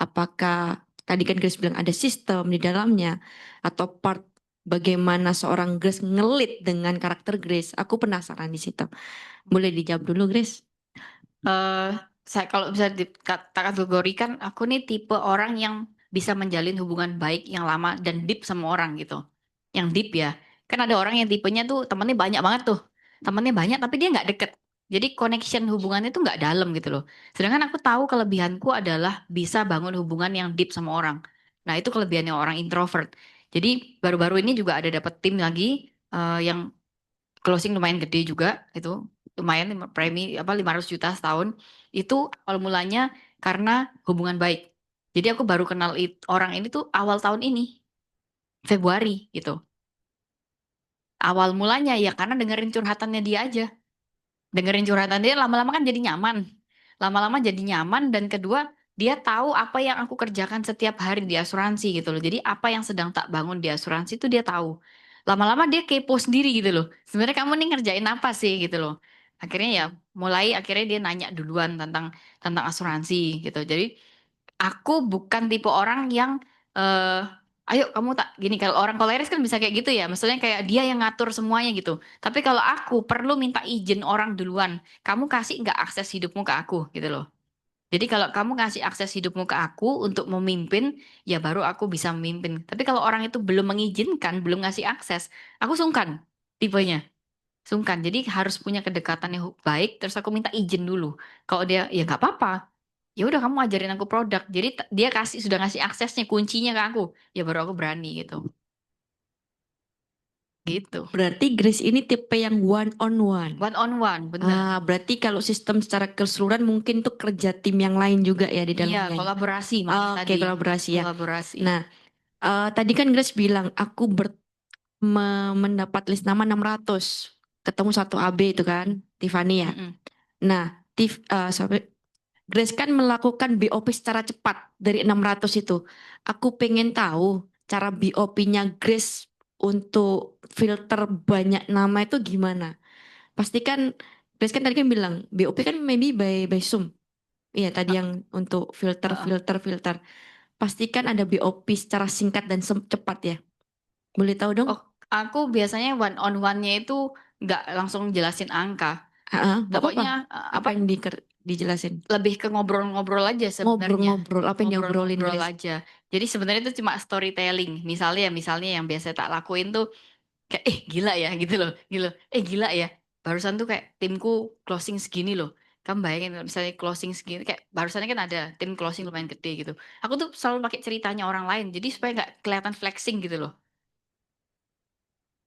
Apakah tadi kan Grace bilang ada sistem di dalamnya atau part bagaimana seorang Grace ngelit dengan karakter Grace? Aku penasaran di situ. Boleh dijawab dulu Grace? Saya kalau bisa dikategorikan aku nih tipe orang yang bisa menjalin hubungan baik yang lama dan deep sama orang gitu. Yang deep ya. Kan ada orang yang tipenya tuh temennya banyak banget tuh. Temennya banyak tapi dia nggak deket. Jadi connection hubungannya tuh nggak dalam gitu loh. Sedangkan aku tahu kelebihanku adalah bisa bangun hubungan yang deep sama orang. Nah, itu kelebihannya orang introvert. Jadi baru-baru ini juga ada dapat tim lagi yang closing lumayan gede juga itu. Lumayan premi 500 juta setahun. Itu awal mulanya karena hubungan baik. Jadi aku baru kenal orang ini tuh awal tahun ini, Februari gitu. Awal mulanya ya karena dengerin curhatannya dia aja. Dengerin curhatan dia lama-lama kan jadi nyaman. Lama-lama jadi nyaman dan kedua dia tahu apa yang aku kerjakan setiap hari di asuransi gitu loh. Jadi apa yang sedang tak bangun di asuransi itu dia tahu. Lama-lama dia kepo sendiri gitu loh. Sebenarnya kamu nih ngerjain apa sih gitu loh. Akhirnya ya akhirnya dia nanya duluan tentang tentang asuransi gitu. Jadi aku bukan tipe orang yang ayo kamu tak gini, kalau orang koleris kan bisa kayak gitu ya, maksudnya kayak dia yang ngatur semuanya gitu. Tapi kalau aku perlu minta izin orang duluan, kamu kasih nggak akses hidupmu ke aku gitu loh. Jadi kalau kamu ngasih akses hidupmu ke aku untuk memimpin, ya baru aku bisa memimpin. Tapi kalau orang itu belum mengizinkan, belum ngasih akses, aku sungkan tipenya. Sungkan. Jadi harus punya kedekatan yang baik, terus aku minta izin dulu. Kalau dia ya nggak apa-apa, ya udah kamu ajarin aku produk. Jadi dia sudah ngasih aksesnya, kuncinya ke aku, ya baru aku berani gitu. Gitu. Berarti Grace ini tipe yang one on one. One on one, bener. Berarti kalau sistem secara keseluruhan mungkin tuh kerja tim yang lain juga ya di Iya, dalamnya. kolaborasi makanya Oke, tadi. kolaborasi ya. Kolaborasi. Nah, tadi kan Grace bilang aku mendapat list nama 600. Ketemu satu AB itu kan, Tiffany ya. Mm-mm. Nah, Grace kan melakukan BOP secara cepat dari 600 itu. Aku pengen tahu cara BOP-nya Grace untuk filter banyak nama itu gimana. Pastikan Grace kan tadi kan bilang BOP kan maybe by Zoom. Iya tadi yang untuk filter. Pastikan ada BOP secara singkat dan cepat ya. Boleh tahu dong? Oh, aku biasanya one on one-nya itu nggak langsung jelasin angka. Nggak Pokoknya apa yang dijelasin? lebih ke ngobrol-ngobrol aja sebenarnya. Ngobrol-ngobrol apa yang diobrolin Ngobrol-ngobrol Grace? aja. Jadi sebenarnya itu cuma storytelling. Misalnya yang biasa tak lakuin tuh kayak gila ya gitu loh, gila ya. Barusan tuh kayak timku closing segini loh. Kamu bayangin kalau misalnya closing segini kayak barusannya kan ada tim closing lumayan gede gitu. Aku tuh selalu pakai ceritanya orang lain jadi supaya nggak kelihatan flexing gitu loh.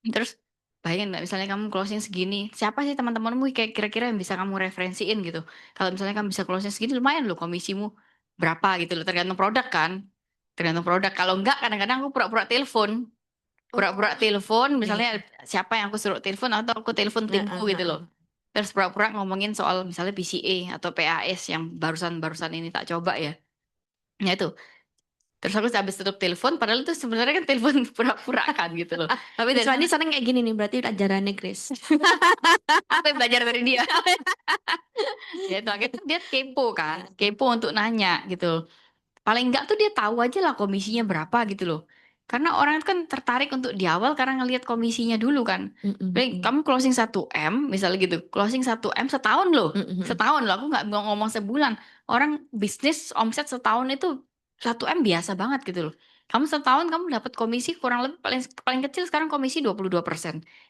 Terus bayangin nggak misalnya kamu closing segini, siapa sih teman-temanmu kayak kira-kira yang bisa kamu referensiin gitu. Kalau misalnya kamu bisa closing segini lumayan loh komisimu berapa gitu loh, tergantung produk kan. Tergantung produk. Kalau enggak kadang-kadang aku pura-pura telepon. Pura-pura telepon misalnya siapa yang aku suruh telepon atau aku telepon timku gitu loh. Terus pura-pura ngomongin soal misalnya PCA atau PAS yang barusan ini tak coba ya. Ya itu. Terus aku habis tutup telepon, padahal itu sebenarnya kan telepon pura-pura kan gitu loh. Tapi dari Ini seneng kayak gini nih, berarti ajarannya Grace. apa yang belajar dari dia? Ya itu akhirnya dia kepo kan, kepo untuk nanya gitu. Paling enggak tuh dia tahu aja lah komisinya berapa gitu loh. Karena orang itu kan tertarik untuk di awal karena ngelihat komisinya dulu kan. Paling kamu closing 1M misalnya gitu, closing 1M setahun loh. Setahun loh, aku nggak ngomong sebulan. Orang bisnis omset setahun itu 1M biasa banget gitu loh. Kamu setahun kamu dapat komisi kurang lebih paling kecil sekarang komisi 22%.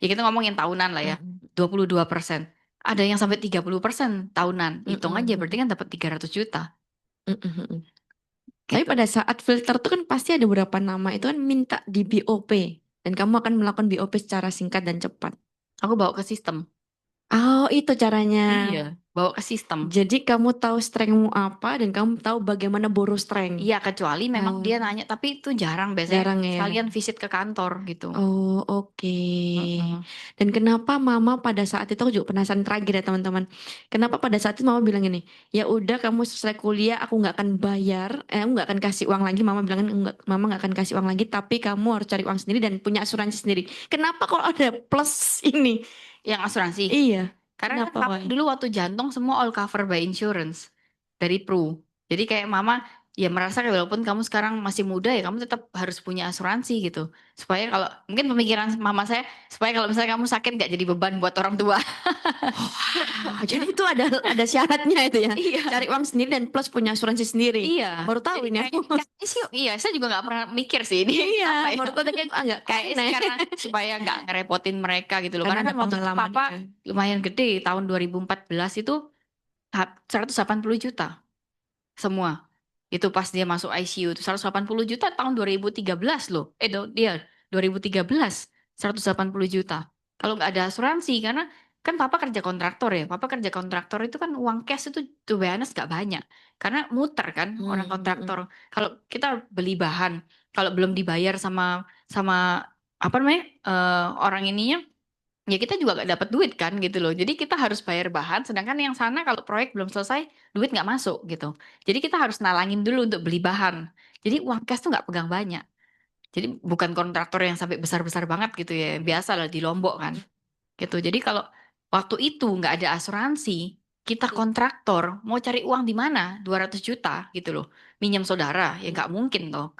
Ya kita ngomongin tahunan lah ya. 22%. Ada yang sampai 30% tahunan. Hitung aja berarti kan dapat 300 juta. Tapi Gitu. pada saat filter tuh kan pasti ada beberapa nama itu kan minta di BOP dan kamu akan melakukan BOP secara singkat dan cepat. Aku bawa ke sistem. Oh, itu caranya. Iya, bawa ke sistem. Jadi kamu tahu strengthmu apa dan kamu tahu bagaimana borrow strength. Iya, kecuali memang dia nanya, tapi itu jarang biasanya. Jarang ya. Sekalian visit ke kantor gitu. Oh, oke. Dan kenapa mama pada saat itu, aku juga penasaran terakhir ya teman-teman. Kenapa pada saat itu mama bilang gini, ya udah kamu selesai kuliah, aku nggak akan bayar, aku nggak akan kasih uang lagi. Mama bilang mama nggak akan kasih uang lagi, tapi kamu harus cari uang sendiri dan punya asuransi sendiri. Kenapa kalau ada plus ini? Yang asuransi? Iya. Karena Kenapa, kan dulu waktu jantung semua all cover by insurance dari Pru. Jadi kayak mama ya merasa kayak walaupun kamu sekarang masih muda ya kamu tetap harus punya asuransi gitu. Supaya kalau mungkin pemikiran mama saya supaya kalau misalnya kamu sakit nggak jadi beban buat orang tua. Jadi itu ada syaratnya itu ya. Iya. Cari uang sendiri dan plus punya asuransi sendiri. Iya. Baru tahu ini. Iya, saya juga nggak pernah mikir sih ini. Iya, apa ya. baru tahu kayak agak Karena supaya nggak ngerepotin mereka gitu loh. Karena Karena ada kan waktu pengalaman papa ya. lumayan gede tahun 2014 itu 180 juta semua. Itu pas dia masuk ICU itu 180 juta tahun 2013 loh. Dia 2013 180 juta. Kalau nggak ada asuransi karena kan papa kerja kontraktor ya. Papa kerja kontraktor itu kan uang cash itu to be honest nggak banyak. Karena muter kan orang kontraktor. Kalau kita beli bahan, kalau belum dibayar sama sama apa namanya orang ininya, ya kita juga nggak dapat duit kan gitu loh. Jadi kita harus bayar bahan, sedangkan yang sana kalau proyek belum selesai, duit nggak masuk gitu. Jadi kita harus nalangin dulu untuk beli bahan. Jadi uang cash tuh nggak pegang banyak. Jadi bukan kontraktor yang sampai besar-besar banget gitu ya. Biasa lah di Lombok kan. Gitu. Jadi kalau waktu itu nggak ada asuransi, kita kontraktor mau cari uang di mana? 200 juta gitu loh. Minjem saudara, ya nggak mungkin toh.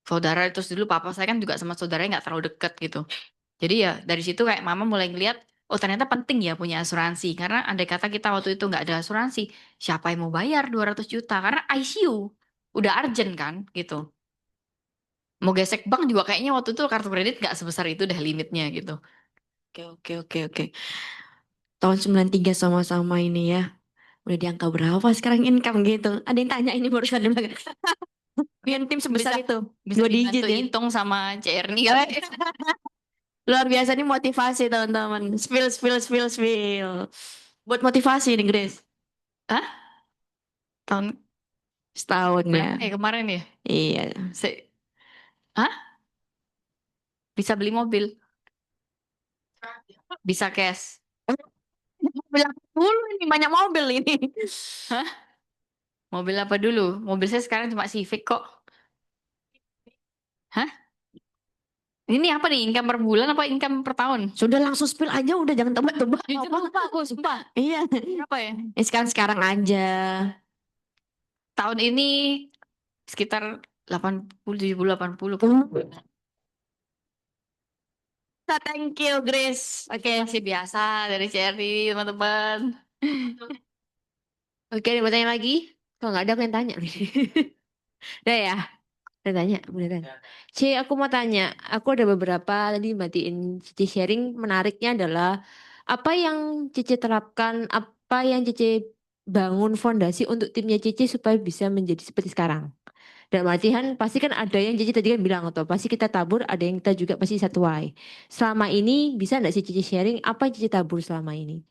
Saudara terus dulu papa saya kan juga sama saudaranya nggak terlalu deket gitu. Jadi ya dari situ kayak mama mulai ngeliat, oh ternyata penting ya punya asuransi. Karena andai kata kita waktu itu nggak ada asuransi, siapa yang mau bayar 200 juta? Karena ICU udah urgent kan gitu. Mau gesek bank juga kayaknya waktu itu kartu kredit nggak sebesar itu deh limitnya gitu. Oke. Tahun 93 sama-sama ini ya. Udah di angka berapa sekarang income gitu? Ada yang tanya ini barusan di belakang. Biar tim sebesar Bisa- itu. Bisa 2 digit dibantu ya. hitung sama Cerni kan. Luar biasa nih motivasi teman-teman. Spill. Buat motivasi nih Grace. Tahun Setahun ya. berapa ya kemarin ya? Iya. Hah? Bisa beli mobil? Bisa cash? Mobil apa dulu ini banyak mobil ini. Mobil apa dulu? Mobil saya sekarang cuma Civic kok. Hah? Ini apa nih? Income per bulan apa income per tahun? Sudah langsung spill aja udah jangan tebak-tebak. Jujur lupa aku, sumpah. Iya. Berapa ya? Sekarang aja. Tahun ini sekitar 80, 70, 80. Thank you Grace. Oke. Masih biasa dari CRI, teman-teman. Oke, mau tanya lagi? Kalau nggak ada aku yang tanya. Udah ya? Udah tanya, beneran. Aku mau tanya. Aku ada beberapa tadi matiin Cici sharing. Menariknya adalah apa yang Cici terapkan, apa yang Cici bangun fondasi untuk timnya Cici supaya bisa menjadi seperti sekarang. Dan artian pasti kan ada yang Cici tadi kan bilang atau pasti kita tabur, ada yang kita juga pasti satuai. Selama ini bisa nggak sih Cici sharing apa yang Cici tabur selama ini?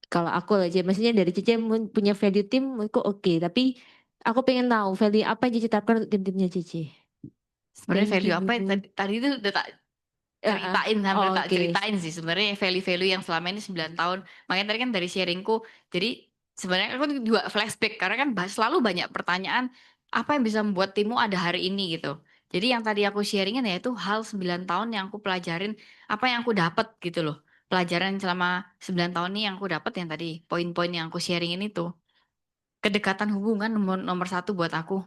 Kalau aku aja, maksudnya dari Cici punya value tim, aku oke. Tapi aku pengen tahu value apa yang Cici terapkan untuk tim-timnya Cici. Sebenarnya Thank value you. apa yang tadi itu udah tak ceritain hampir tak Oke. ceritain sih sebenarnya value-value yang selama ini 9 tahun. Makanya tadi kan dari sharingku. Jadi sebenarnya aku juga flashback karena kan selalu banyak pertanyaan apa yang bisa membuat timmu ada hari ini gitu. Jadi yang tadi aku sharingin ya itu hal 9 tahun yang aku pelajarin, apa yang aku dapat gitu loh. Pelajaran selama 9 tahun ini yang aku dapat yang tadi poin-poin yang aku sharingin itu. Kedekatan hubungan nomor satu buat aku.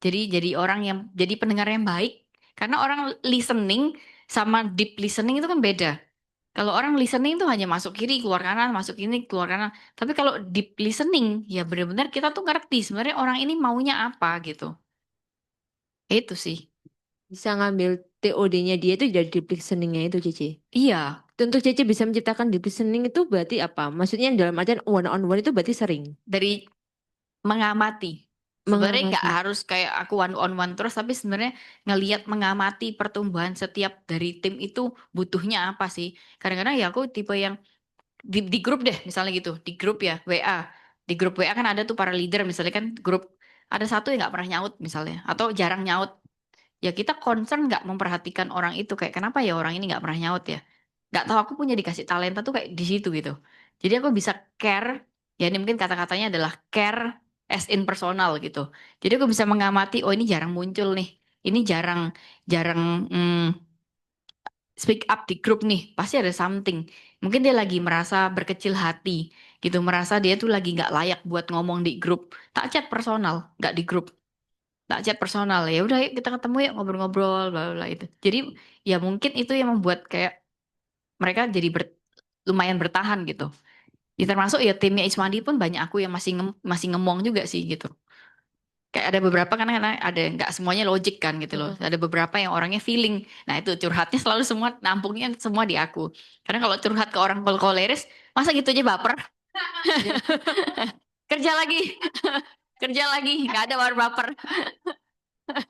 Jadi orang yang jadi pendengar yang baik. Karena orang listening sama deep listening itu kan beda. Kalau orang listening itu hanya masuk kiri, keluar kanan, masuk ini, keluar kanan. Tapi kalau deep listening, ya benar-benar kita tuh ngerti sebenarnya orang ini maunya apa gitu. Itu sih. Bisa ngambil TOD-nya dia itu dari deep listening-nya itu Cici. Iya, Untuk Cici bisa menciptakan deep listening itu berarti apa? Maksudnya dalam artian one on one itu berarti sering. dari mengamati. Sebenarnya nggak Mengamati. harus kayak aku one on one terus, tapi sebenarnya ngelihat mengamati pertumbuhan setiap dari tim itu butuhnya apa sih. Kadang-kadang ya aku tipe yang di grup deh misalnya gitu, di grup ya WA. Di grup WA kan ada tuh para leader misalnya kan grup ada satu yang nggak pernah nyaut misalnya atau jarang nyaut. Ya kita concern nggak memperhatikan orang itu kayak kenapa ya orang ini nggak pernah nyaut ya. Nggak tahu aku punya dikasih talenta tuh kayak di situ gitu. Jadi aku bisa care, ya ini mungkin kata-katanya adalah care as in personal gitu. Jadi aku bisa mengamati, oh ini jarang muncul nih, ini jarang jarang speak up di grup nih, pasti ada something. Mungkin dia lagi merasa berkecil hati gitu, merasa dia tuh lagi nggak layak buat ngomong di grup. Tak chat personal, nggak di grup. Tak chat personal ya udah yuk kita ketemu yuk ngobrol-ngobrol bla bla bla itu. Jadi ya mungkin itu yang membuat kayak mereka jadi lumayan bertahan gitu. Ya termasuk ya timnya Iswandi pun banyak aku yang masih ngemong juga sih gitu. Kayak ada beberapa kan ada nggak semuanya logik kan gitu loh. Ada beberapa yang orangnya feeling. Nah itu curhatnya selalu semua nampungnya semua di aku. Karena kalau curhat ke orang koleris, masa gitu aja baper? Kerja lagi. kerja lagi, nggak ada baper-baper.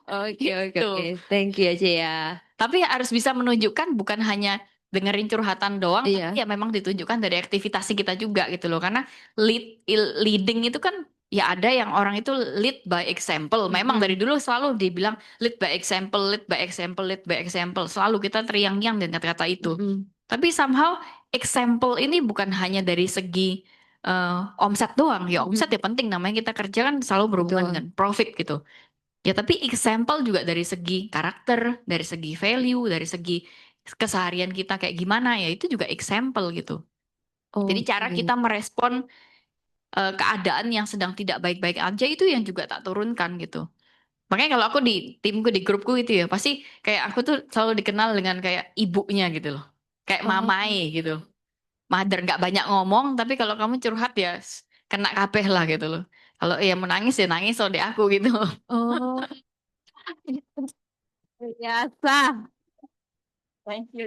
Oke, oke, Gitu. oke. Thank you aja ya. Tapi harus bisa menunjukkan bukan hanya dengerin curhatan doang, Iya. tapi ya memang ditunjukkan dari aktivitas kita juga gitu loh. Karena leading itu kan ya ada yang orang itu lead by example. Memang dari dulu selalu dibilang lead by example, lead by example, lead by example. Selalu kita teriang-iang dengan kata-kata itu. Tapi somehow example ini bukan hanya dari segi omset doang. Ya omset ya penting, namanya kita kerja kan selalu berhubungan Betul. dengan profit gitu. Ya tapi example juga dari segi karakter, dari segi value, dari segi keseharian kita kayak gimana ya itu juga example gitu. Jadi cara Oke. kita merespon keadaan yang sedang tidak baik-baik aja itu yang juga tak turunkan gitu. Makanya kalau aku di timku, di grupku gitu ya, pasti kayak aku tuh selalu dikenal dengan kayak ibunya gitu loh. Kayak mamai gitu. Mother nggak banyak ngomong, tapi kalau kamu curhat ya kena kabeh lah gitu loh. Kalau ya menangis ya nangis soal di aku gitu. Oh, biasa. Thank you.